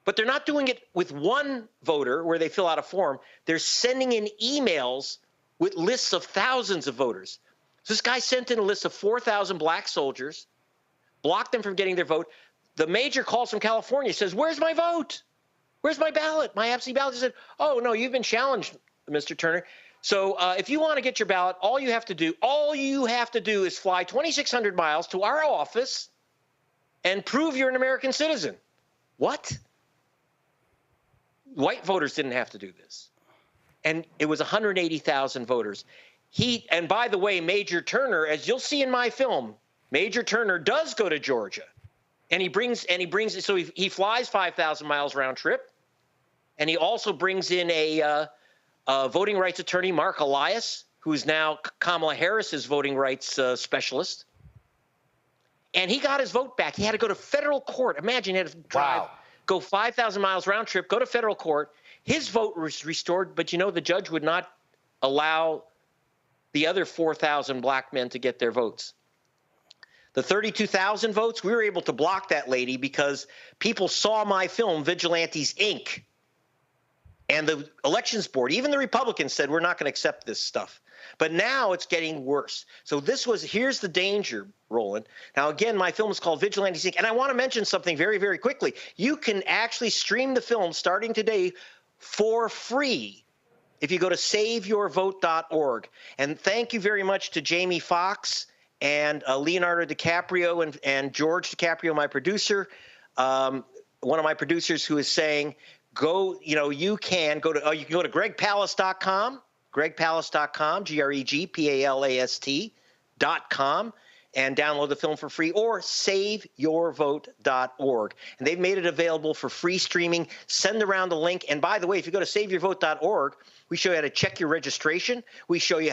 But they're not doing it with one voter where they fill out a form. They're sending in emails with lists of thousands of voters. So this guy sent in a list of 4,000 black soldiers, blocked them from getting their vote. The major calls from California, says, where's my vote? Where's my ballot, my absentee ballot? He said, oh, no, you've been challenged, Mr. Turner. So if you want to get your ballot, all you have to do is fly 2,600 miles to our office and prove you're an American citizen. What? White voters didn't have to do this. And it was 180,000 voters. And by the way, Major Turner, as you'll see in my film, Major Turner does go to Georgia. And he brings, so he flies 5,000 miles round trip. And he also brings in a voting rights attorney, Mark Elias, who is now Kamala Harris's voting rights specialist. And he got his vote back. He had to go to federal court. Imagine he had to drive, go 5,000 miles round trip, go to federal court. His vote was restored, but you know, the judge would not allow the other 4,000 black men to get their votes. The 32,000 votes, we were able to block that lady because people saw my film, Vigilantes, Inc. And the elections board, even the Republicans said, we're not going to accept this stuff. But now it's getting worse. So here's the danger, Roland. Now, again, my film is called Vigilantes, Inc. And I want to mention something very, very quickly. You can actually stream the film starting today for free if you go to saveyourvote.org. And thank you very much to Jamie Foxx and Leonardo DiCaprio and George DiCaprio, my producer, one of my producers, who is saying, you can go to gregpalast.com, gregpalast.com, and download the film for free, or saveyourvote.org. And they've made it available for free streaming. Send around the link. And by the way, if you go to saveyourvote.org, we show you how to check your registration. We show you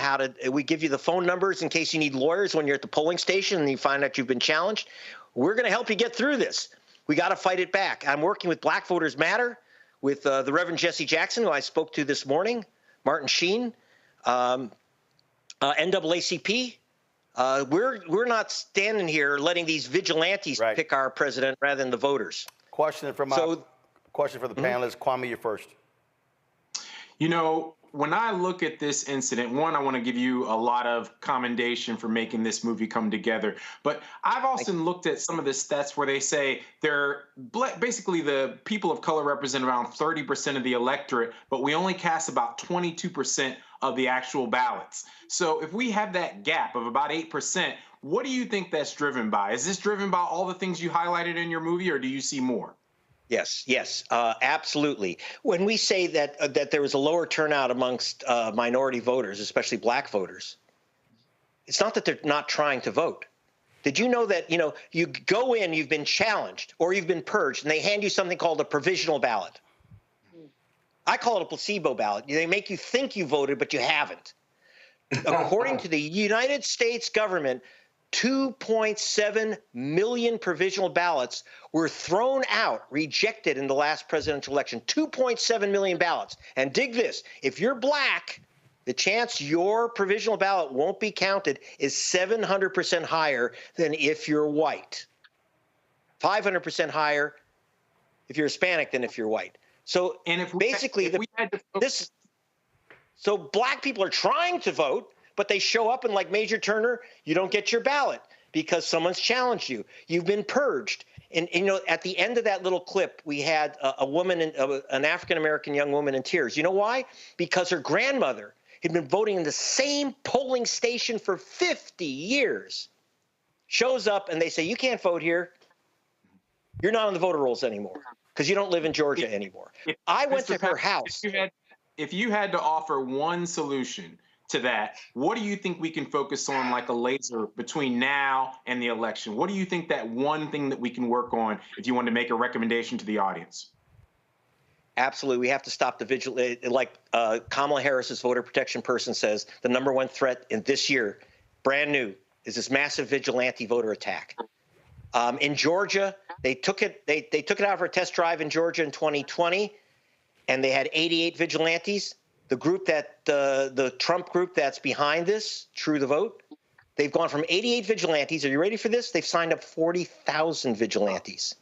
we give you the phone numbers in case you need lawyers when you're at the polling station and you find out you've been challenged. We're going to help you get through this. We got to fight it back. I'm working with Black Voters Matter, with the Reverend Jesse Jackson, who I spoke to this morning, Martin Sheen, NAACP. We're not standing here letting these vigilantes pick our president rather than the voters. Question for the panelists. Kwame, you're first. You know, when I look at this incident, one, I want to give you a lot of commendation for making this movie come together. But I've also looked at some of the stats where they say basically the people of color represent around 30% of the electorate, but we only cast about 22% of the actual ballots. So if we have that gap of about 8%, what do you think that's driven by? Is this driven by all the things you highlighted in your movie, or do you see more? Yes, absolutely. When we say that there was a lower turnout amongst minority voters, especially black voters, it's not that they're not trying to vote. Did you know that, you go in, you've been challenged or you've been purged, and they hand you something called a provisional ballot? I call it a placebo ballot. They make you think you voted, but you haven't. According to the United States government, 2.7 million provisional ballots were thrown out, rejected in the last presidential election. 2.7 million ballots. And dig this, if you're black, the chance your provisional ballot won't be counted is 700% higher than if you're white. 500% higher if you're Hispanic than if you're white. So so black people are trying to vote, but they show up and like Major Turner, you don't get your ballot because someone's challenged you. You've been purged. And you know, at the end of that little clip, we had a woman, an African-American young woman in tears. You know why? Because her grandmother had been voting in the same polling station for 50 years. Shows up and they say, you can't vote here. You're not on the voter rolls anymore because you don't live in Georgia anymore. I went to her house. If you had to offer one solution to that, what do you think we can focus on like a laser between now and the election? What do you think that one thing that we can work on if you want to make a recommendation to the audience? Absolutely. We have to stop the vigilance. Like Kamala Harris's voter protection person says, the #1 threat in this year, brand new, is this massive vigilante voter attack. In Georgia, they took it out for a test drive in Georgia in 2020, and they had 88 vigilantes. The group that the Trump group that's behind this, True the Vote, they've gone from 88 vigilantes. Are you ready for this? They've signed up 40,000 vigilantes.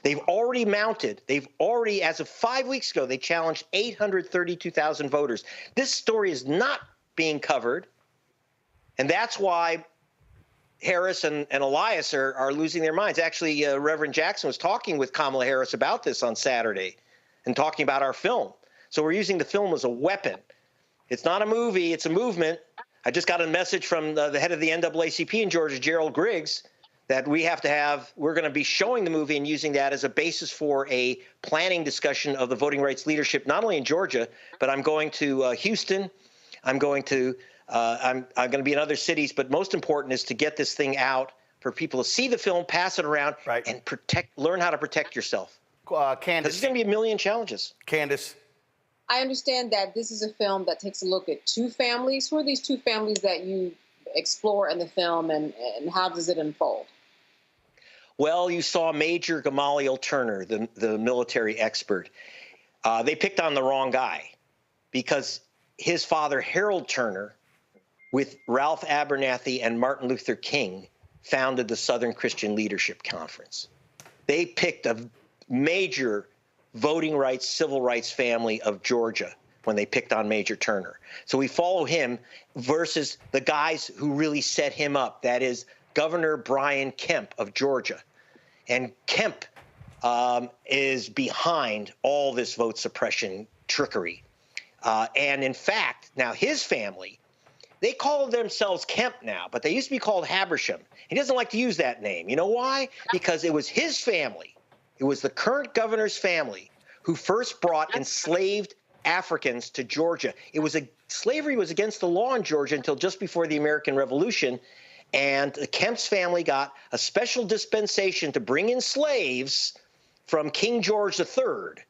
They've already, as of 5 weeks ago, they challenged 832,000 voters. This story is not being covered, and that's why Harris and Elias are losing their minds. Actually, Reverend Jackson was talking with Kamala Harris about this on Saturday and talking about our film. So we're using the film as a weapon. It's not a movie, it's a movement. I just got a message from the head of the NAACP in Georgia, Gerald Griggs, that we're going to be showing the movie and using that as a basis for a planning discussion of the voting rights leadership, not only in Georgia, but I'm going to Houston. I'm going to be in other cities, but most important is to get this thing out for people to see the film, pass it around, and learn how to protect yourself. Candace. There's going to be a million challenges. Candace. I understand that this is a film that takes a look at two families. Who are these two families that you explore in the film, and how does it unfold? Well, you saw Major Gamaliel Turner, the military expert. They picked on the wrong guy because his father, Harold Turner, with Ralph Abernathy and Martin Luther King, founded the Southern Christian Leadership Conference. They picked a major voting rights, civil rights family of Georgia when they picked on Major Turner. So we follow him versus the guys who really set him up. That is Governor Brian Kemp of Georgia. And Kemp is behind all this vote suppression trickery. And in fact, now his family, they call themselves Kemp now, but they used to be called Habersham. He doesn't like to use that name. You know why? Because it was his family. It was the current governor's family who first brought enslaved Africans to Georgia. Slavery was against the law in Georgia until just before the American Revolution, and the Kemp's family got a special dispensation to bring in slaves from King George III.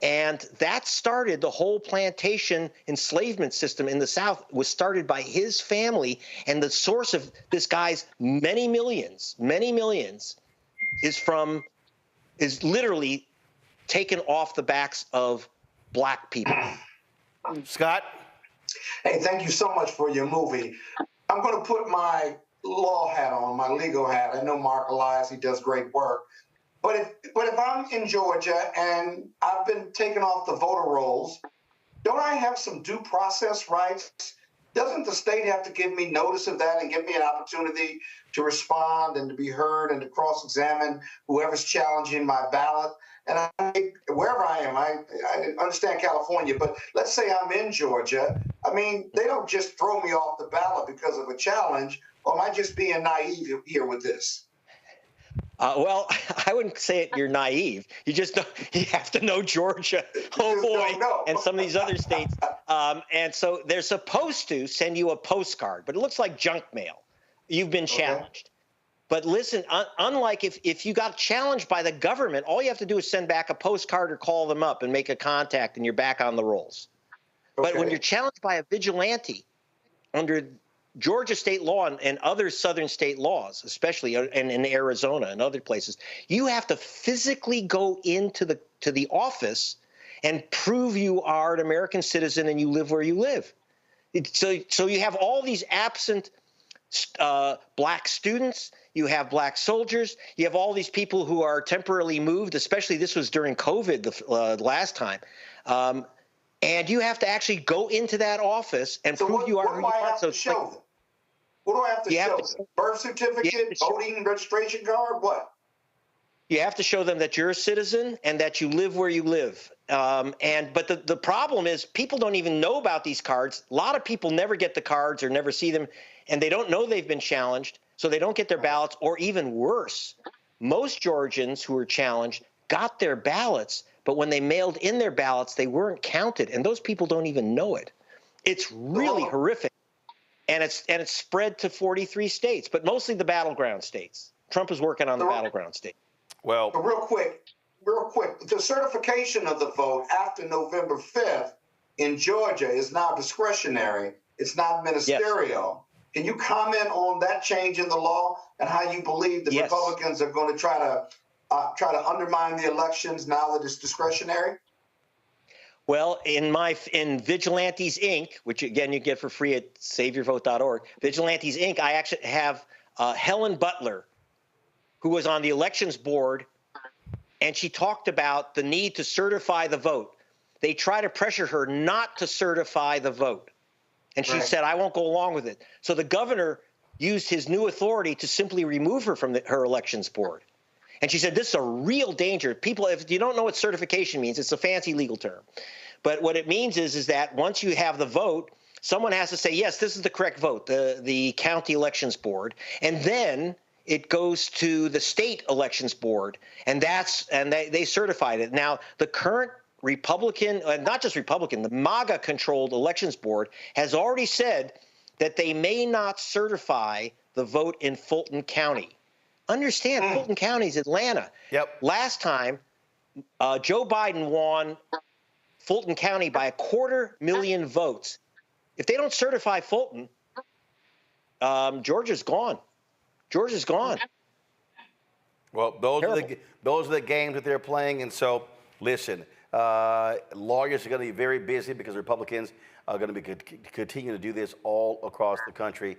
And that started the whole plantation enslavement system in the South. Was started by his family, and the source of this guy's many millions is literally taken off the backs of black people. Scott? Hey, thank you so much for your movie. I'm going to put my law hat on, my legal hat. I know Mark Elias, he does great work. But if I'm in Georgia and I've been taken off the voter rolls, don't I have some due process rights? Doesn't the state have to give me notice of that and give me an opportunity to respond and to be heard and to cross-examine whoever's challenging my ballot? And wherever I am, I understand California, but let's say I'm in Georgia. I mean, they don't just throw me off the ballot because of a challenge, or am I just being naive here with this? Well, I wouldn't say you're naive. You have to know Georgia, and some of these other states. And so they're supposed to send you a postcard, but it looks like junk mail. You've been challenged. But listen, unlike if you got challenged by the government, all you have to do is send back a postcard or call them up and make a contact, and you're back on the rolls. Okay. But when you're challenged by a vigilante under Georgia state law and other southern state laws, especially and in Arizona and other places, you have to physically go into the office and prove you are an American citizen and you live where you live. So you have all these absent black students, you have black soldiers, you have all these people who are temporarily moved, especially this was during COVID the last time. And you have to actually go into that office and prove you are who you are. What do I have to show them? What do I have to show them? Birth certificate, voting registration card, what? You have to show them that you're a citizen and that you live where you live. But the problem is people don't even know about these cards. A lot of people never get the cards or never see them, and they don't know they've been challenged, so they don't get their ballots. Or even worse, most Georgians who were challenged got their ballots, but when they mailed in their ballots, they weren't counted, and those people don't even know it. It's really horrific, and it's spread to 43 states, but mostly the battleground states. Trump is working on the battleground states. Well, real quick, the certification of the vote after November 5th in Georgia is now discretionary. It's not ministerial. Yes. Can you comment on that change in the law and how you believe the Republicans are going to try to undermine the elections now that it's discretionary? Well, in Vigilantes Inc., which again you get for free at SaveYourVote.org, Vigilantes Inc., I actually have Helen Butler, who was on the elections board, and she talked about the need to certify the vote. They try to pressure her not to certify the vote. And she said, I won't go along with it. So the governor used his new authority to simply remove her from her elections board. And she said, this is a real danger. People, if you don't know what certification means, it's a fancy legal term. But what it means is that once you have the vote, someone has to say, yes, this is the correct vote, the county elections board. And then it goes to the state elections board, and they certified it. Now, the current Republican, not just Republican, the MAGA-controlled elections board has already said that they may not certify the vote in Fulton County. Understand, Fulton County is Atlanta. Yep. Last time, Joe Biden won Fulton County by 250,000 votes. If they don't certify Fulton, Georgia's gone. Georgia's gone. Well, those are the games that they're playing, and so listen. Lawyers are going to be very busy because Republicans are going to be continue to do this all across the country.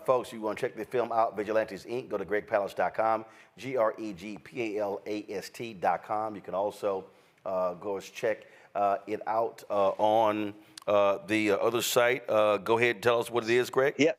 Folks, you want to check the film out, Vigilantes Inc., go to GregPalast.com, GregPalast.com. You can also go check it out on the other site. Go ahead and tell us what it is, Greg. Yep.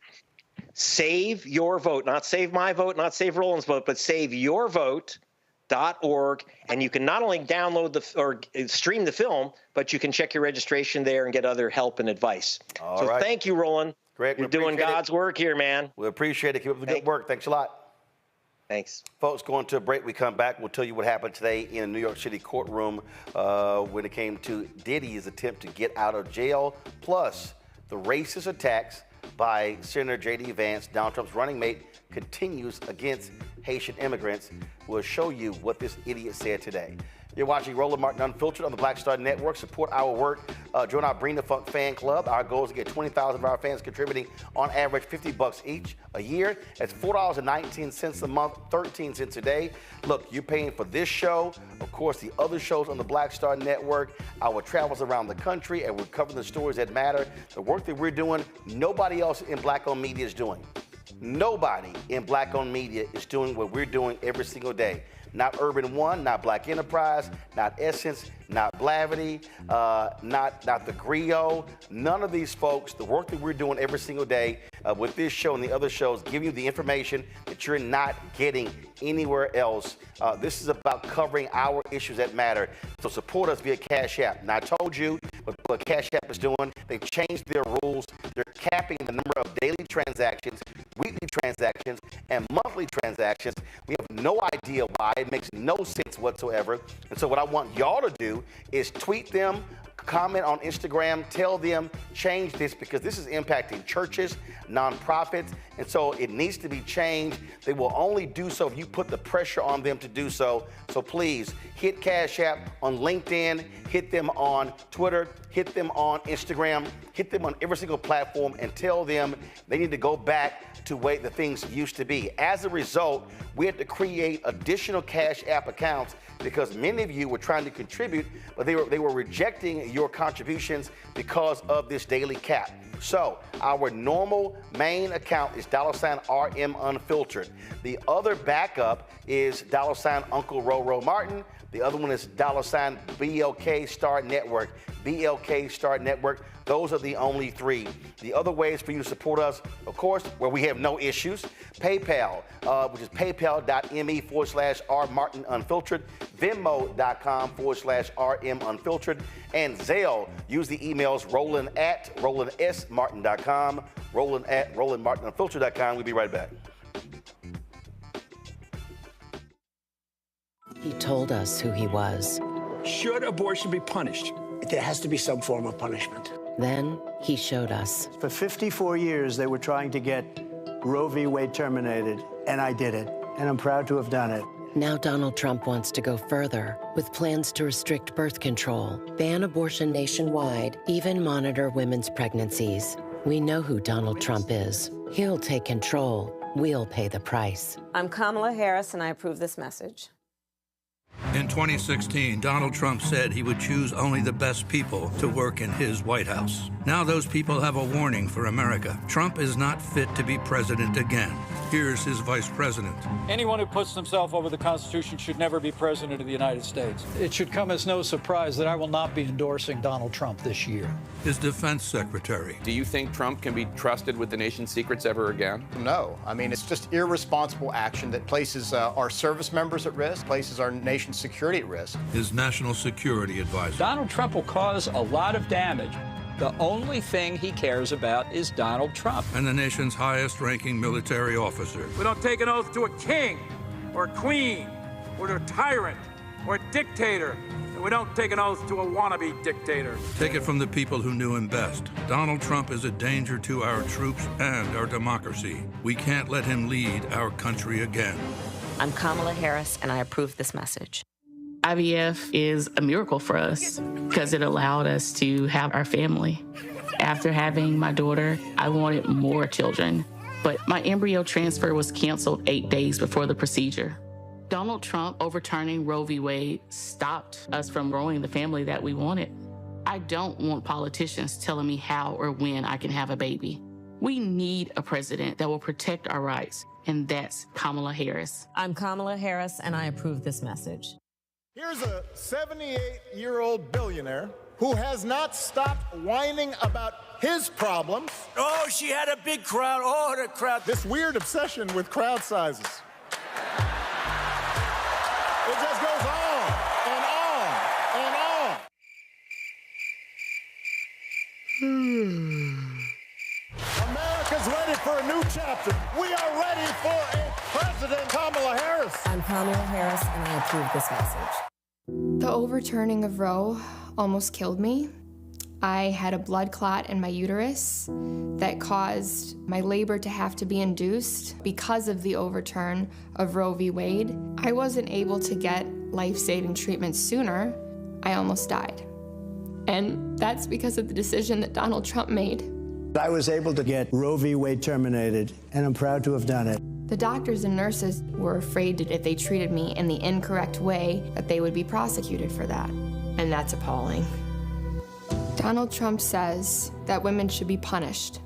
Save Your Vote, not Save My Vote, not Save Roland's Vote, but SaveYourVote.org, and you can not only download or stream the film, but you can check your registration there and get other help and advice. All right. Thank you, Roland. Greg, you're doing God's work here, man. We appreciate it. Keep up the good work. Thanks a lot. Thanks. Folks, going to a break. We come back. We'll tell you what happened today in a New York City courtroom when it came to Diddy's attempt to get out of jail, plus the racist attacks by Senator J.D. Vance, Donald Trump's running mate, continues against Haitian immigrants. We'll show you what this idiot said today. You're watching Roland Martin Unfiltered on the Black Star Network. Support our work. Join our Bring the Funk fan club. Our goal is to get 20,000 of our fans contributing on average $50 each a year. That's $4.19 a month, 13 cents a day. Look, you're paying for this show, of course, the other shows on the Black Star Network, our travels around the country, and we're covering the stories that matter. The work that we're doing, nobody else in Black-owned media is doing. Nobody in Black-owned media is doing what we're doing every single day. Not Urban One, not Black Enterprise, not Essence, not Blavity, not the Griot. None of these folks, the work that we're doing every single day with this show and the other shows, give you the information that you're not getting anywhere else. This is about covering our issues that matter. So support us via Cash App. Now, I told you what Cash App is doing. They've changed their rules. They're capping the number of daily transactions, weekly transactions, and monthly transactions. We have no idea why. It makes no sense whatsoever. And so what I want y'all to do is tweet them comment on Instagram, tell them, change this, because this is impacting churches, nonprofits, and so it needs to be changed. They will only do so if you put the pressure on them to do so. So please hit Cash App on LinkedIn, hit them on Twitter, hit them on Instagram, hit them on every single platform, and tell them they need to go back to the way the things used to be. As a result, we had to create additional Cash App accounts because many of you were trying to contribute, but they were rejecting your contributions because of this daily cap. So our normal main account is $RM Unfiltered. The other backup is $Uncle Roro Martin. The other one is $BLK Star Network. BLK Star Network. Those are the only three. The other ways for you to support us, of course, where we have no issues, PayPal, which is paypal.me/R Martin Unfiltered, Venmo.com/RM Unfiltered, and Zelle. Use the emails Roland@RolandSMartin.com, Roland@RolandMartinUnfiltered.com. We'll be right back. He told us who he was. Should abortion be punished? There has to be some form of punishment. Then he showed us. For 54 years, they were trying to get Roe v. Wade terminated, and I did it, and I'm proud to have done it. Now Donald Trump wants to go further with plans to restrict birth control, ban abortion nationwide, even monitor women's pregnancies. We know who Donald Trump is. He'll take control. We'll pay the price. I'm Kamala Harris, and I approve this message. In 2016, Donald Trump said he would choose only the best people to work in his White House. Now those people have a warning for America. Trump is not fit to be president again. Here's his vice president. Anyone who puts himself over the Constitution should never be president of the United States. It should come as no surprise that I will not be endorsing Donald Trump this year. His defense secretary. Do you think Trump can be trusted with the nation's secrets ever again? No. I mean, it's just irresponsible action that places our service members at risk, places our nation's security at risk. His national security advisor. Donald Trump will cause a lot of damage. The only thing he cares about is Donald Trump. And the nation's highest-ranking military officer. We don't take an oath to a king or a queen or to a tyrant or a dictator. And we don't take an oath to a wannabe dictator. Take it from the people who knew him best. Donald Trump is a danger to our troops and our democracy. We can't let him lead our country again. I'm Kamala Harris, and I approve this message. IVF is a miracle for us because it allowed us to have our family. After having my daughter, I wanted more children, but my embryo transfer was canceled 8 days before the procedure. Donald Trump overturning Roe v. Wade stopped us from growing the family that we wanted. I don't want politicians telling me how or when I can have a baby. We need a president that will protect our rights, and that's Kamala Harris. I'm Kamala Harris, and I approve this message. Here's a 78-year-old billionaire who has not stopped whining about his problems. Oh, she had a big crowd. Oh, the crowd. This weird obsession with crowd sizes. It just goes on and on and on. America's ready for a new chapter. We are ready for a President Kamala Harris. I'm Kamala Harris, and I approve this message. The overturning of Roe almost killed me. I had a blood clot in my uterus that caused my labor to have to be induced because of the overturn of Roe v. Wade. I wasn't able to get life-saving treatment sooner. I almost died. And that's because of the decision that Donald Trump made. I was able to get Roe v. Wade terminated, and I'm proud to have done it. The doctors and nurses were afraid that if they treated me in the incorrect way, that they would be prosecuted for that. And that's appalling. Donald Trump says that women should be punished.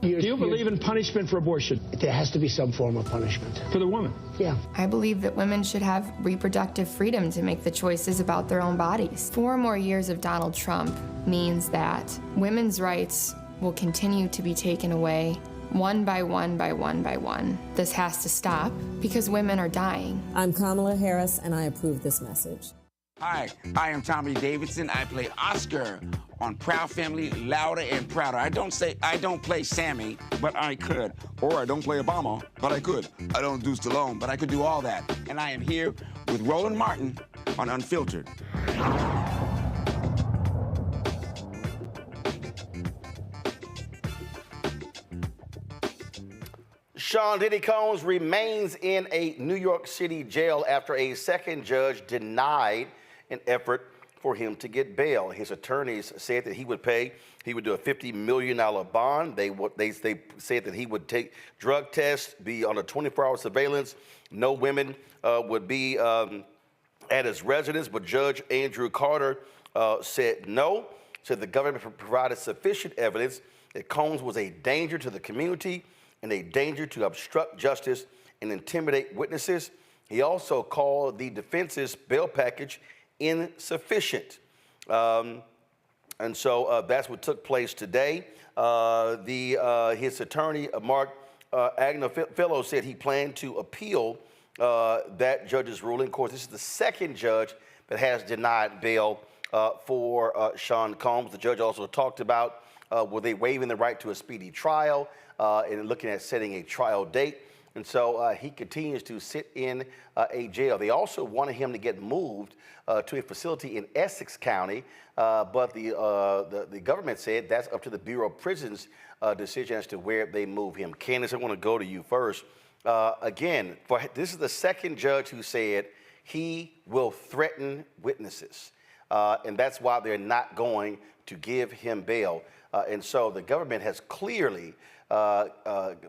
Do you believe in punishment for abortion? There has to be some form of punishment for the woman. Yeah. I believe that women should have reproductive freedom to make the choices about their own bodies. 4 more years of Donald Trump means that women's rights will continue to be taken away one by one by one by one. This has to stop because women are dying. I'm Kamala Harris, and I approve this message. Hi, I am Tommy Davidson. I play Oscar on Proud Family, Louder and Prouder. I don't play Sammy, but I could. Or I don't play Obama, but I could. I don't do Stallone, but I could do all that. And I am here with Roland Martin on Unfiltered. Sean Diddy Combs remains in a New York City jail after a second judge denied an effort for him to get bail. His attorneys said that he would do a $50 million bond. They said that he would take drug tests, be on a 24-hour surveillance. No women would be at his residence, but Judge Andrew Carter said no. Said the government provided sufficient evidence that Combs was a danger to the community and a danger to obstruct justice and intimidate witnesses. He also called the defense's bail package insufficient. And so that's what took place today. His attorney, Mark Agnifilo, said he planned to appeal that judge's ruling. Of course, this is the second judge that has denied bail for Sean Combs. The judge also talked about were they waiving the right to a speedy trial and looking at setting a trial date. And so he continues to sit in a jail. They also wanted him to get moved to a facility in Essex County, but the government said that's up to the Bureau of Prisons decision as to where they move him. Candace, I want to go to you first. Again, this is the second judge who said he will threaten witnesses, and that's why they're not going to give him bail. And so the government has clearly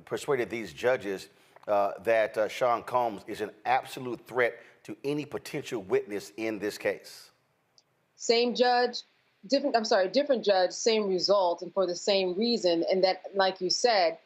persuaded these judges that Sean Combs is an absolute threat to any potential witness in this case. Same judge, different judge, same result, and for the same reason. And that, like you said,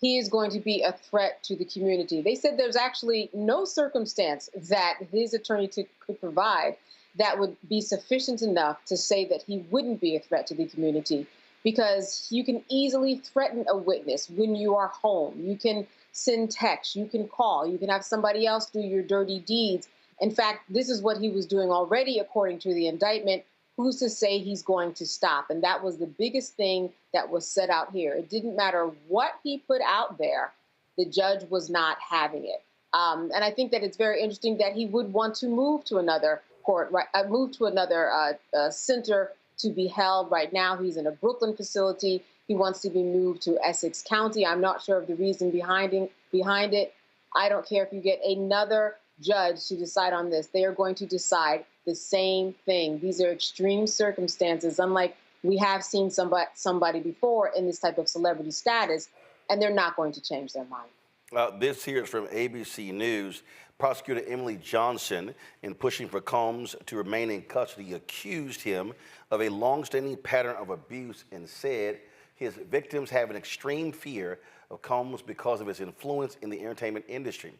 he is going to be a threat to the community. They said there's actually no circumstance that his attorney could provide that would be sufficient enough to say that he wouldn't be a threat to the community, because you can easily threaten a witness when you are home. You can send text, you can call, you can have somebody else do your dirty deeds. In fact, this is what he was doing already, according to the indictment. Who's to say he's going to stop? And that was the biggest thing that was set out here. It didn't matter what he put out there, the judge was not having it. And I think that it's very interesting that he would want to move to another court, move to another center to be held. Right now, he's in a Brooklyn facility. He wants to be moved to Essex County. I'm not sure of the reason behind it. I don't care if you get another judge to decide on this. They are going to decide the same thing. These are extreme circumstances, unlike we have seen somebody before in this type of celebrity status, and they're not going to change their mind. This here is from ABC News. Prosecutor Emily Johnson, in pushing for Combs to remain in custody, accused him of a longstanding pattern of abuse and said his victims have an extreme fear of Combs because of his influence in the entertainment industry.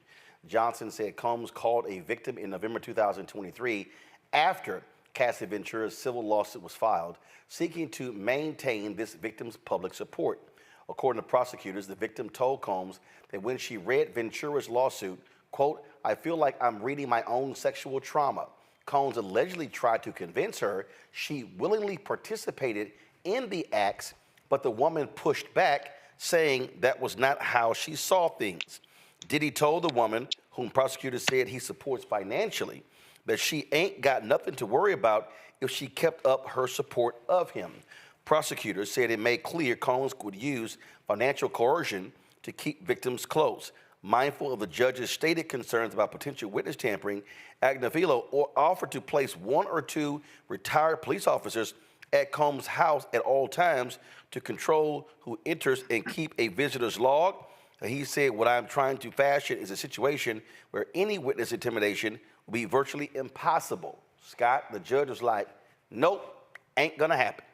Johnson said Combs called a victim in November 2023 after Cassie Ventura's civil lawsuit was filed, seeking to maintain this victim's public support. According to prosecutors, the victim told Combs that when she read Ventura's lawsuit, quote, "I feel like I'm reading my own sexual trauma." Combs allegedly tried to convince her she willingly participated in the acts, but the woman pushed back, saying that was not how she saw things. Diddy told the woman, whom prosecutors said he supports financially, that she ain't got nothing to worry about if she kept up her support of him. Prosecutors said it made clear Combs would use financial coercion to keep victims close. Mindful of the judge's stated concerns about potential witness tampering, Agnifilo offered to place 1 or 2 retired police officers at Combs' house at all times to control who enters and keep a visitor's log. He said, "What I'm trying to fashion is a situation where any witness intimidation will be virtually impossible." Scott, the judge was like, "Nope, ain't gonna happen."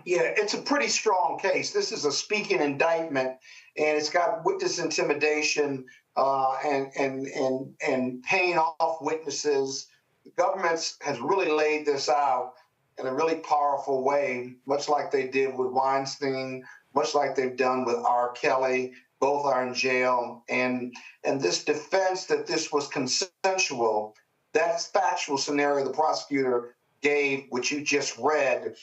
Yeah, it's a pretty strong case. This is a speaking indictment, and it's got witness intimidation and paying off witnesses. The government has really laid this out in a really powerful way, much like they did with Weinstein, much like they've done with R. Kelly. Both are in jail, and this defense that this was consensual, that factual scenario the prosecutor gave, which you just read,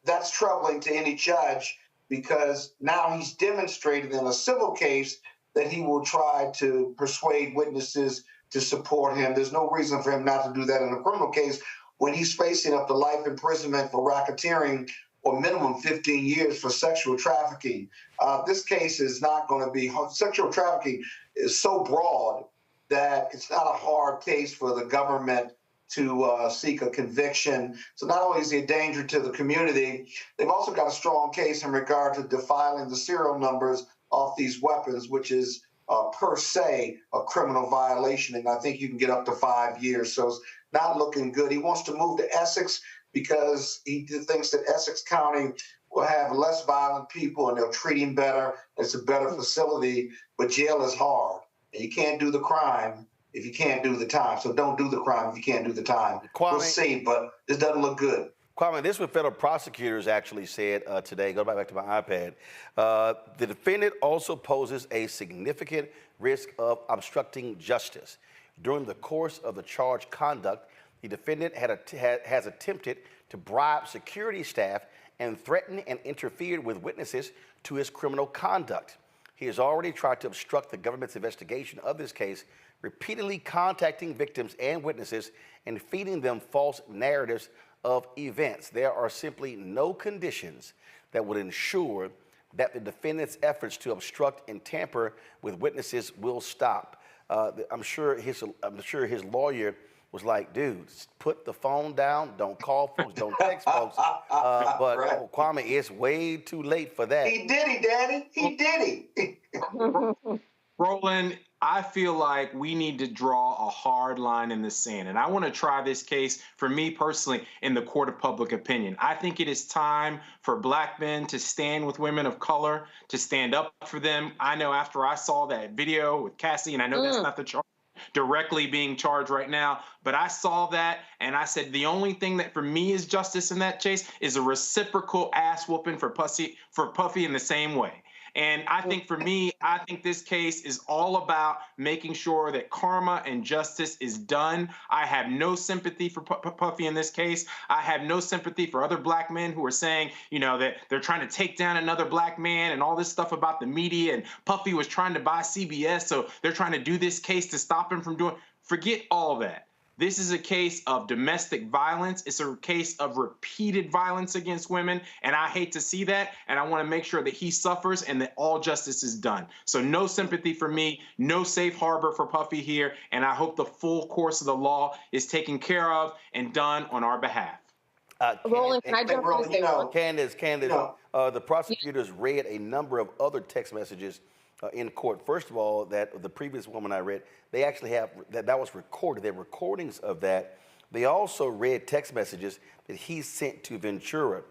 that's troubling to any judge, because now he's demonstrated in a civil case that he will try to persuade witnesses to support him. There's no reason for him not to do that in a criminal case when he's facing up to life imprisonment for racketeering or minimum 15 years for sexual trafficking. This case is not going to be, sexual trafficking is so broad that it's not a hard case for the government to seek a conviction. So not only is he a danger to the community, they've also got a strong case in regard to defiling the serial numbers off these weapons, which is per se a criminal violation. And I think you can get up to 5 years. So it's not looking good. He wants to move to Essex because he thinks that Essex County will have less violent people and they'll treat him better. It's a better facility, but jail is hard. And you can't do the crime if you can't do the time. So don't do the crime if you can't do the time. Kwame, we'll see, but this doesn't look good. Kwame, this is what federal prosecutors actually said today. Go back to my iPad. The defendant also poses a significant risk of obstructing justice. During the course of the charged conduct, the defendant has attempted to bribe security staff and threatened and interfered with witnesses to his criminal conduct. He has already tried to obstruct the government's investigation of this case, repeatedly contacting victims and witnesses and feeding them false narratives of events. There are simply no conditions that would ensure that the defendant's efforts to obstruct and tamper with witnesses will stop. I'm sure his lawyer was like, dude, put the phone down, don't call folks, don't text folks. But right. Kwame, it's way too late for that. He did it, Daddy. He did it. Roland, I feel like we need to draw a hard line in the sand. And I want to try this case, for me personally, in the court of public opinion. I think it is time for black men to stand with women of color, to stand up for them. I know after I saw that video with Cassie, and I know that's not the charge directly being charged right now, but I saw that and I said the only thing that for me is justice in that chase is a reciprocal ass whooping for Puffy in the same way. And I think for me, I think this case is all about making sure that karma and justice is done. I have no sympathy for Puffy in this case. I have no sympathy for other black men who are saying, you know, that they're trying to take down another black man and all this stuff about the media. And Puffy was trying to buy CBS, so they're trying to do this case to stop him from doing. Forget all of that. This is a case of domestic violence. It's a case of repeated violence against women, and I hate to see that, and I want to make sure that he suffers and that all justice is done. So no sympathy for me, no safe harbor for Puffy here, and I hope the full course of the law is taken care of and done on our behalf. Roland, can I jump in? Candace, the prosecutors read a number of other text messages in court. First of all, that the previous woman I read, they actually have, that was recorded. They have recordings of that. They also read text messages that he sent to Ventura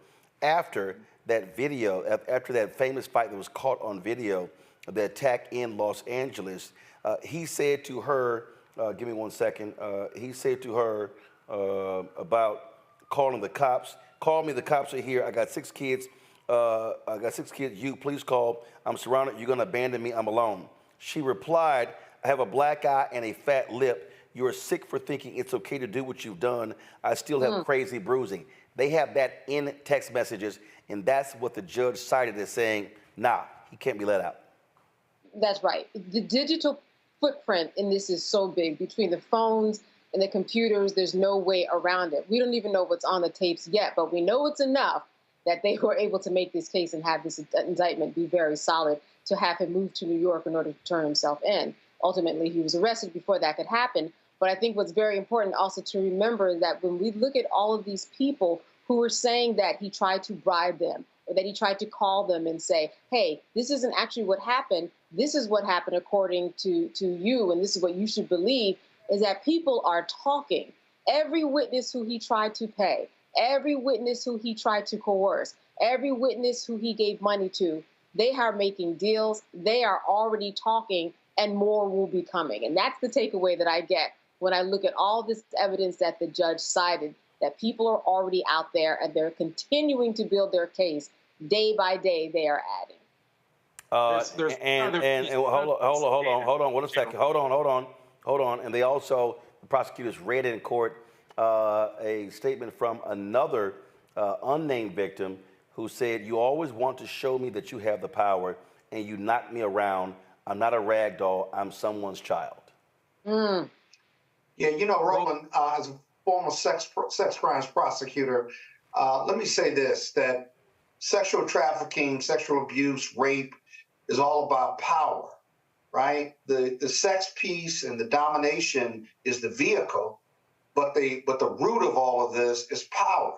after that video, after that famous fight that was caught on video, the attack in Los Angeles. He said to her, give me 1 second, he said to her about calling the cops. Call me, the cops are here. I got 6 kids. You, please call. I'm surrounded. You're going to abandon me. I'm alone. She replied, I have a black eye and a fat lip. You are sick for thinking it's okay to do what you've done. I still have crazy bruising. They have that in text messages, and that's what the judge cited as saying, nah, he can't be let out. That's right. The digital footprint in this is so big. Between the phones and the computers, there's no way around it. We don't even know what's on the tapes yet, but we know it's enough that they were able to make this case and have this indictment be very solid to have him move to New York in order to turn himself in. Ultimately, he was arrested before that could happen. But I think what's very important also to remember is that when we look at all of these people who were saying that he tried to bribe them or that he tried to call them and say, hey, this isn't actually what happened. This is what happened according to you, and this is what you should believe, is that people are talking. Every witness who he tried to pay, every witness who he tried to coerce, every witness who he gave money to, they are making deals. They are already talking, and more will be coming. And that's the takeaway that I get when I look at all this evidence that the judge cited, that people are already out there and they're continuing to build their case. Day by day, they are adding. Hold on 1 second. Hold on. And they also, the prosecutors read in court a statement from another unnamed victim who said, you always want to show me that you have the power and you knock me around. I'm not a rag doll. I'm someone's child. Yeah, you know, Roland, as a former sex crimes prosecutor, let me say this, that sexual trafficking, sexual abuse, rape is all about power, right? The sex piece and the domination is the vehicle, but the root of all of this is power.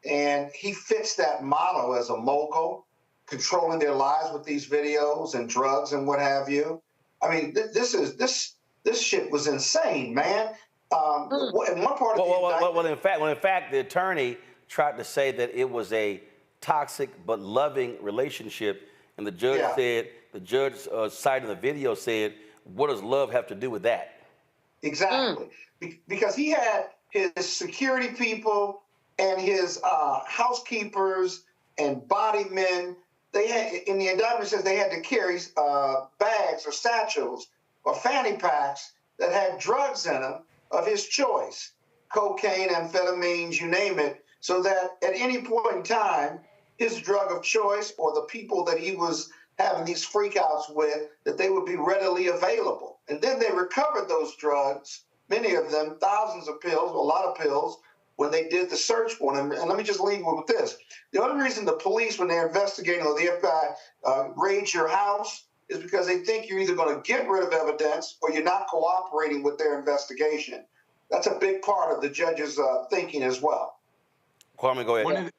And he fits that model as a mogul, controlling their lives with these videos and drugs and what have you. I mean, this shit was insane, man. In one part of in fact, the attorney tried to say that it was a toxic but loving relationship, and the judge said, the judge citing the video said, what does love have to do with that? Exactly. Because he had his security people and his housekeepers and body men. They had, in the indictment says they had to carry bags or satchels or fanny packs that had drugs in them of his choice, cocaine, amphetamines, you name it, so that at any point in time, his drug of choice or the people that he was having these freakouts with, that they would be readily available. And then they recovered those drugs, many of them, thousands of pills, a lot of pills, when they did the search for them. And let me just leave you with this. The only reason the police, when they're investigating, or the FBI, raid your house is because they think you're either going to get rid of evidence or you're not cooperating with their investigation. That's a big part of the judge's thinking as well. Kwame, go ahead.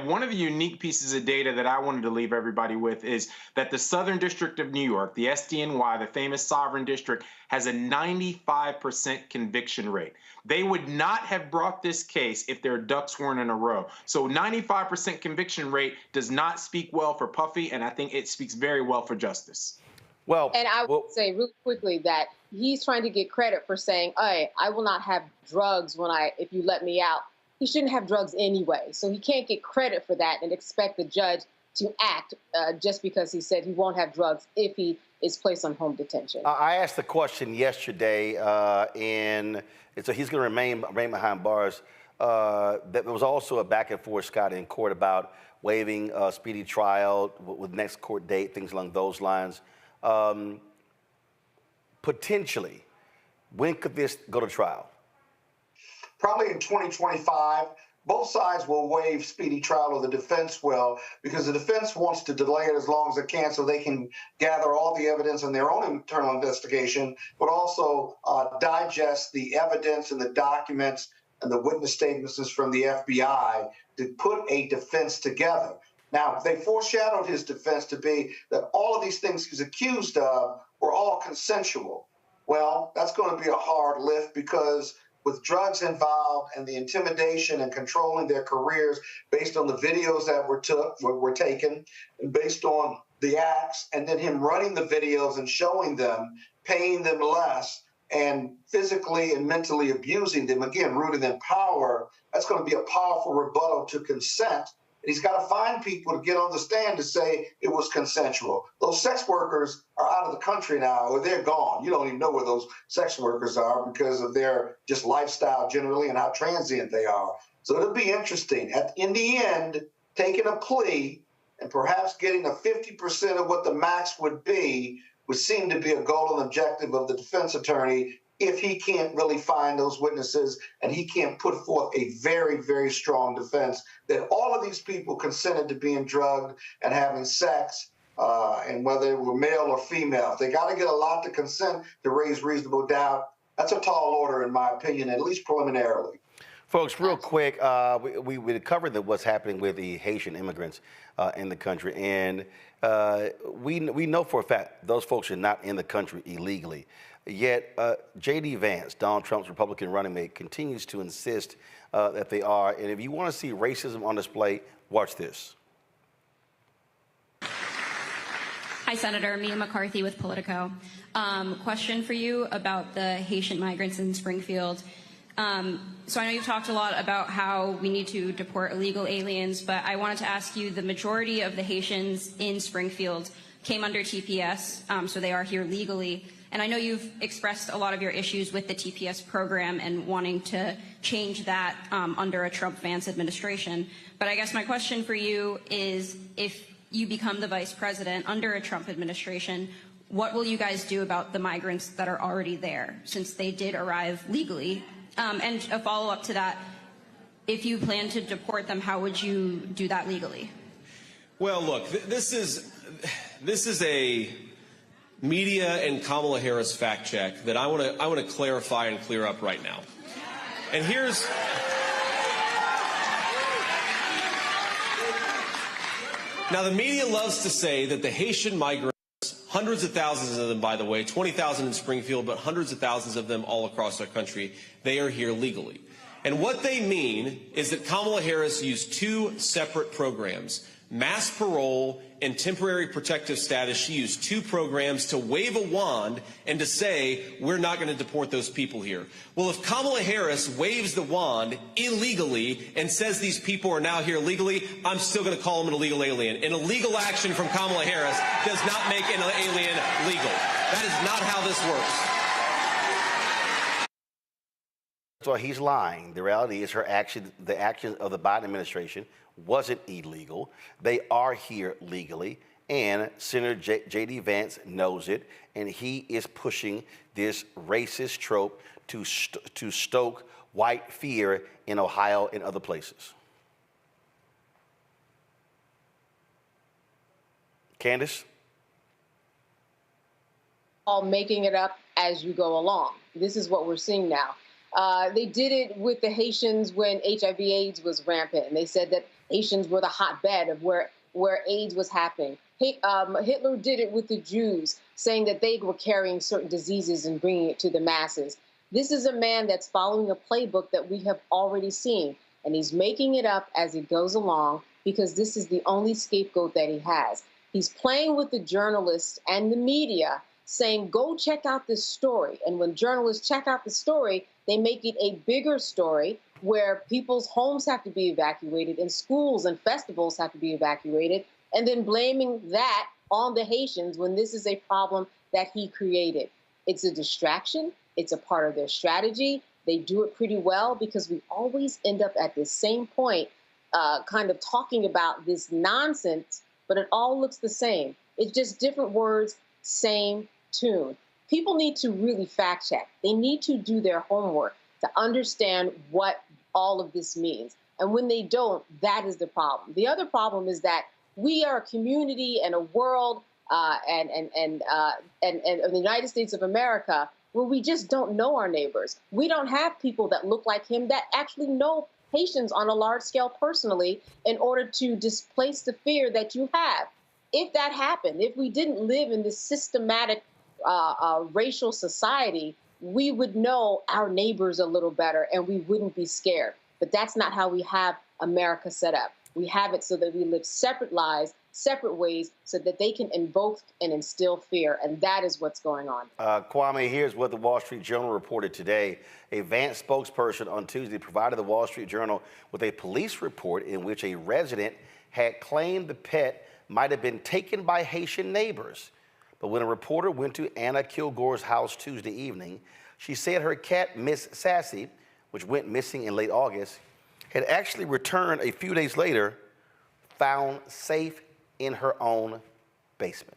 One of the unique pieces of data that I wanted to leave everybody with is that the Southern District of New York, the SDNY, the famous sovereign district, has a 95% conviction rate. They would not have brought this case if their ducks weren't in a row. So 95% conviction rate does not speak well for Puffy, and I think it speaks very well for justice. And I would say really quickly that he's trying to get credit for saying, hey, I will not have drugs if you let me out. He shouldn't have drugs anyway. So he can't get credit for that and expect the judge to act just because he said he won't have drugs if he is placed on home detention. I asked the question yesterday, and so he's going to remain behind bars. There was also a back and forth, Scott, in court about waiving speedy trial with next court date, things along those lines. Potentially, when could this go to trial? Probably in 2025. Both sides will waive speedy trial, or the defense will, because the defense wants to delay it as long as it can so they can gather all the evidence in their own internal investigation, but also digest the evidence and the documents and the witness statements from the FBI to put a defense together. Now, they foreshadowed his defense to be that all of these things he's accused of were all consensual. Well, that's going to be a hard lift, because with drugs involved and the intimidation and controlling their careers based on the videos that were taken and based on the acts, and then him running the videos and showing them, paying them less, and physically and mentally abusing them, again, rooted in power, that's going to be a powerful rebuttal to consent. And he's got to find people to get on the stand to say it was consensual. Those sex workers are out of the country now, or they're gone. You don't even know where those sex workers are because of their just lifestyle generally and how transient they are. So it'll be interesting. In the end, taking a plea and perhaps getting a 50% of what the max would be would seem to be a goal and objective of the defense attorney, if he can't really find those witnesses and he can't put forth a very, very strong defense that all of these people consented to being drugged and having sex, and whether they were male or female. They got to get a lot to consent to raise reasonable doubt. That's a tall order, in my opinion, at least preliminarily. Folks, real quick, we covered what's happening with the Haitian immigrants in the country, and we know for a fact those folks are not in the country illegally. Yet J.D. Vance, Donald Trump's Republican running mate, continues to insist that they are. And if you want to see racism on display, watch this. Hi, Senator. Mia McCarthy with Politico. Question for you about the Haitian migrants in Springfield. So I know you've talked a lot about how we need to deport illegal aliens, but I wanted to ask you, the majority of the Haitians in Springfield came under TPS, so they are here legally. And I know you've expressed a lot of your issues with the TPS program and wanting to change that under a Trump-Vance administration. But I guess my question for you is, if you become the vice president under a Trump administration, what will you guys do about the migrants that are already there, since they did arrive legally? And a follow-up to that, if you plan to deport them, how would you do that legally? Well, look, this is a media and Kamala Harris fact check that I want to clarify and clear up right now. And here's now, the media loves to say that the Haitian migrants, hundreds of thousands of them, by the way, 20,000 in Springfield, but hundreds of thousands of them all across our country, they are here legally. And what they mean is that Kamala Harris used two separate programs, mass parole and temporary protective status. She used two programs to wave a wand and to say, we're not going to deport those people here. Well, if Kamala Harris waves the wand illegally and says these people are now here legally, I'm still going to call them an illegal alien. An illegal action from Kamala Harris does not make an alien legal. That is not how this works. So he's lying. The reality is the action of the Biden administration wasn't illegal. They are here legally, and Senator J.D. Vance knows it, and he is pushing this racist trope to stoke white fear in Ohio and other places. Candace? All making it up as you go along. This is what we're seeing now. They did it with the Haitians when HIV/AIDS was rampant, and they said that Haitians were the hotbed of where AIDS was happening. Hitler did it with the Jews, saying that they were carrying certain diseases and bringing it to the masses. This is a man that's following a playbook that we have already seen, and he's making it up as he goes along because this is the only scapegoat that he has. He's playing with the journalists and the media, saying, go check out this story. And when journalists check out the story, they make it a bigger story where people's homes have to be evacuated and schools and festivals have to be evacuated, and then blaming that on the Haitians when this is a problem that he created. It's a distraction. It's a part of their strategy. They do it pretty well because we always end up at this same point, kind of talking about this nonsense, but it all looks the same. It's just different words, same tune. People need to really fact check. They need to do their homework to understand what all of this means. And when they don't, that is the problem. The other problem is that we are a community and a world and the United States of America where we just don't know our neighbors. We don't have people that look like him that actually know Haitians on a large scale personally in order to displace the fear that you have. If that happened, if we didn't live in this systematic racial society, we would know our neighbors a little better and we wouldn't be scared. But that's not how we have America set up. We have it so that we live separate lives, separate ways, so that they can invoke and instill fear. And that is what's going on. Kwame, here's what the Wall Street Journal reported today. A Vance spokesperson on Tuesday provided the Wall Street Journal with a police report in which a resident had claimed the pet might have been taken by Haitian neighbors. But when a reporter went to Anna Kilgore's house Tuesday evening, she said her cat, Miss Sassy, which went missing in late August, had actually returned a few days later, found safe in her own basement.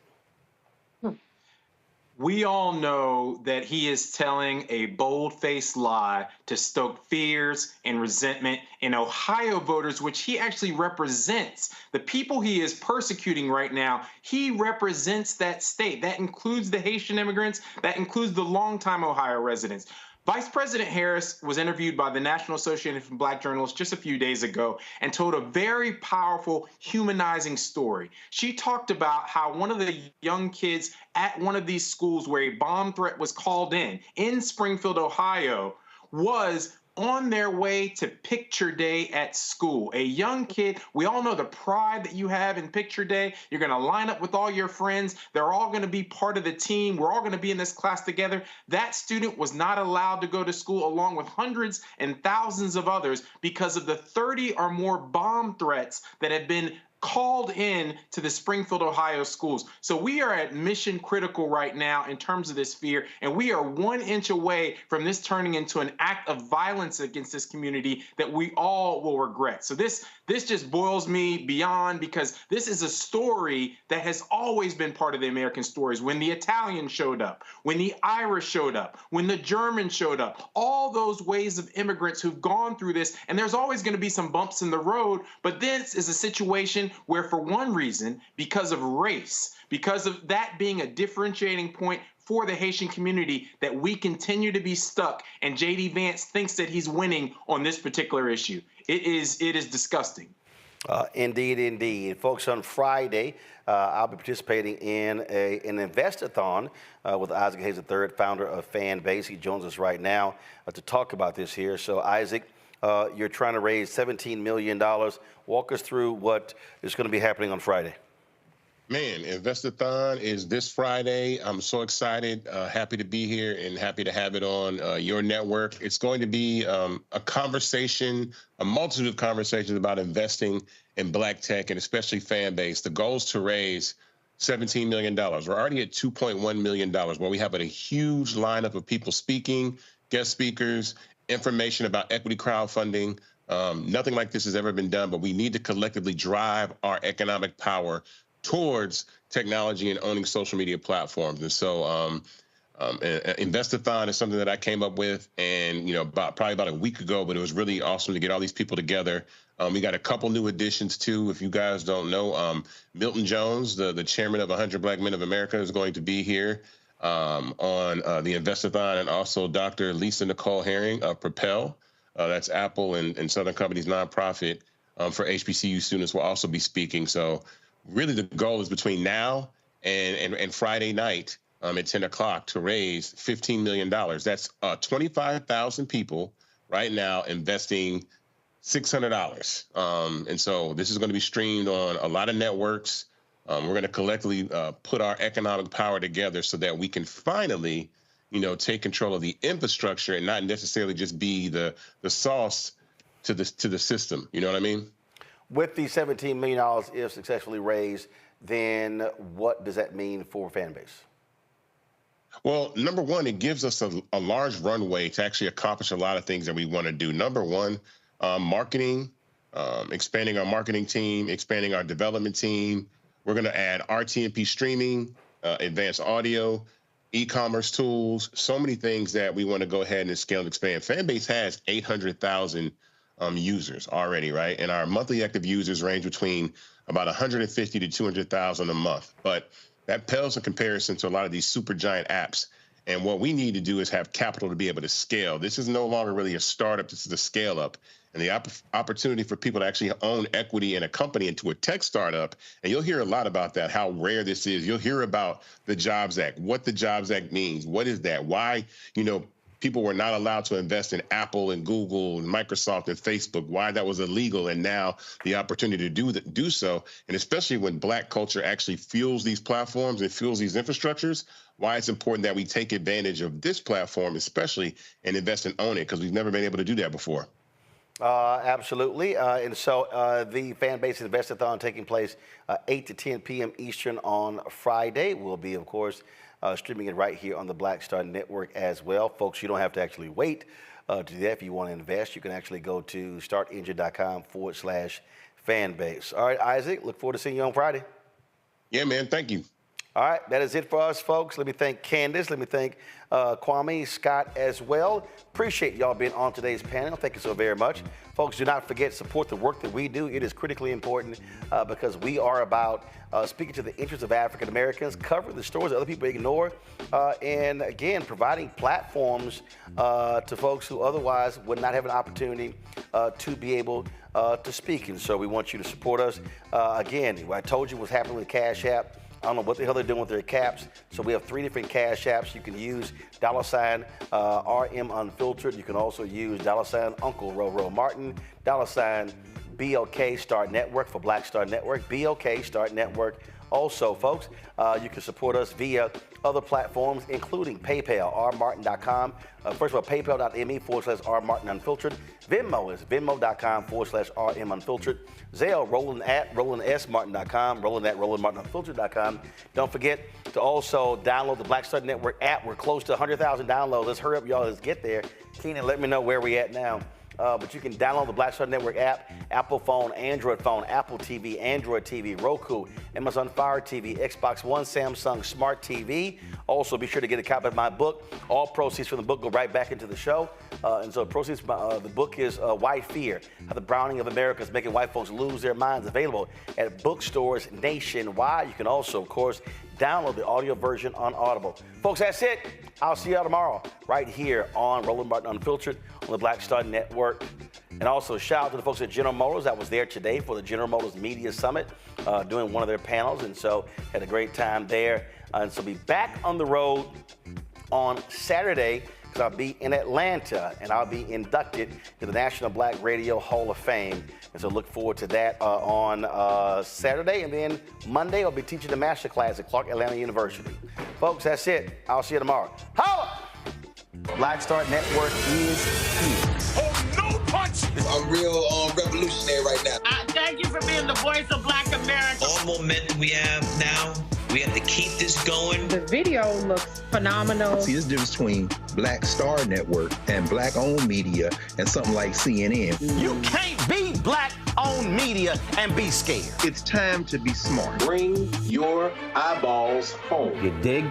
We all know that he is telling a bold-faced lie to stoke fears and resentment in Ohio voters, which he actually represents. The people he is persecuting right now, he represents that state. That includes the Haitian immigrants. That includes the longtime Ohio residents. Vice President Harris was interviewed by the National Association of Black Journalists just a few days ago and told a very powerful, humanizing story. She talked about how one of the young kids at one of these schools where a bomb threat was called in Springfield, Ohio, was on their way to picture day at school. A young kid, we all know the pride that you have in picture day. You're going to line up with all your friends. They're all going to be part of the team. We're all going to be in this class together. That student was not allowed to go to school along with hundreds and thousands of others because of the 30 or more bomb threats that have been called in to the Springfield, Ohio schools. So we are at mission critical right now in terms of this fear, and we are 1 inch away from this turning into an act of violence against this community that we all will regret. So this just boils me beyond, because this is a story that has always been part of the American stories. When the Italians showed up, when the Irish showed up, when the Germans showed up, all those ways of immigrants who've gone through this, and there's always going to be some bumps in the road, but this is a situation where for one reason, because of race, because of that being a differentiating point for the Haitian community, that we continue to be stuck, and J.D. Vance thinks that he's winning on this particular issue. It is disgusting. Indeed, indeed. Folks, on Friday, I'll be participating in an invest-a-thon with Isaac Hayes III, founder of Fanbase. He joins us right now to talk about this here. So, Isaac, you're trying to raise $17 million. Walk us through what is going to be happening on Friday. Man, Investathon is this Friday. I'm so excited, happy to be here and happy to have it on your network. It's going to be a conversation, a multitude of conversations about investing in Black tech and especially Fanbase. The goal is to raise $17 million. We're already at $2.1 million, where we have a huge lineup of people speaking, guest speakers, information about equity crowdfunding. Nothing like this has ever been done, but we need to collectively drive our economic power towards technology and owning social media platforms. And so Investathon is something that I came up with, and probably about a week ago, but it was really awesome to get all these people together. We got a couple new additions too. If you guys don't know, Milton Jones, the chairman of 100 Black Men of America, is going to be here on the Investathon, and also Dr. Lisa Nicole Herring of Propel. That's Apple and Southern Company's nonprofit for HBCU students, will also be speaking. So really, the goal is between now and Friday night at 10 o'clock to raise $15 million. That's 25,000 people right now investing $600. And so this is going to be streamed on a lot of networks. We're going to collectively put our economic power together so that we can finally, take control of the infrastructure and not necessarily just be the sauce to the system. You know what I mean? With the $17 million, if successfully raised, then what does that mean for Fanbase? Well, number one, it gives us a large runway to actually accomplish a lot of things that we want to do. Number one, marketing, expanding our marketing team, expanding our development team. We're going to add RTMP streaming, advanced audio, e-commerce tools, so many things that we want to go ahead and scale and expand. Fanbase has 800,000 users already, right? And our monthly active users range between about 150 to 200,000 a month. But that pales in comparison to a lot of these super giant apps. And what we need to do is have capital to be able to scale. This is no longer really a startup. This is a scale up. And the opportunity for people to actually own equity in a company into a tech startup. And you'll hear a lot about that, how rare this is. You'll hear about the Jobs Act, what the Jobs Act means. What is that? Why, people were not allowed to invest in Apple and Google and Microsoft and Facebook, why that was illegal, and now the opportunity to do so. And especially when Black culture actually fuels these platforms and fuels these infrastructures, why it's important that we take advantage of this platform, especially, and invest and own it, because we've never been able to do that before. Absolutely. And so the Fanbase Investathon taking place 8 to 10 p.m. Eastern on Friday. We'll be, of course, streaming it right here on the Black Star Network as well. Folks, you don't have to actually wait to do that. If you want to invest, you can actually go to startengine.com/fanbase. All right, Isaac, look forward to seeing you on Friday. Yeah, man. Thank you. All right, that is it for us, folks. Let me thank Candace. Let me thank Kwame, Scott as well. Appreciate y'all being on today's panel. Thank you so very much. Folks, do not forget to support the work that we do. It is critically important because we are about speaking to the interests of African Americans, covering the stories that other people ignore, and again, providing platforms to folks who otherwise would not have an opportunity to be able to speak. And so we want you to support us. Again, I told you what's happening with Cash App. I don't know what the hell they're doing with their caps. So we have 3 different Cash Apps. You can use $RM Unfiltered. You can also use $Uncle Roro Martin, $BOK Start Network for Black Star Network, BOK Start Network. Also, folks, you can support us via other platforms, including PayPal, rmartin.com. First of all, paypal.me/rmartinunfiltered. Venmo is venmo.com/rmunfiltered. Zelle, roland@rolandsmartin.com, roland@rolandmartinunfiltered.com. Don't forget to also download the Black Star Network app. We're close to 100,000 downloads. Let's hurry up, y'all. Let's get there. Keenan, let me know where we at now. but you can download the Black Star Network app, Apple phone, Android phone, Apple TV, Android TV, Roku, Amazon Fire TV, Xbox One, Samsung Smart TV. Also, be sure to get a copy of my book. All proceeds from the book go right back into the show. And so proceeds from the book is White Fear, How the Browning of America is Making White Folks Lose Their Minds, available at bookstores nationwide. You can also, of course, download the audio version on Audible. Folks, that's it. I'll see y'all tomorrow right here on Roland Martin Unfiltered on the Black Star Network. And also shout out to the folks at General Motors. I was there today for the General Motors Media Summit, doing one of their panels, and so had a great time there. And so be back on the road on Saturday, because I'll be in Atlanta and I'll be inducted to the National Black Radio Hall of Fame. And so look forward to that on Saturday. And then Monday, I'll be teaching the master class at Clark Atlanta University. Folks, that's it. I'll see you tomorrow. Holla! Black Star Network is here. Oh, no punch! I'm real revolutionary right now. Thank you for being the voice of Black America. All momentum we have now, we have to keep this going. The video looks phenomenal. See, this difference between Black Star Network and Black-owned media and something like CNN. You can't be Black-owned media and be scared. It's time to be smart. Bring your eyeballs home. You dig?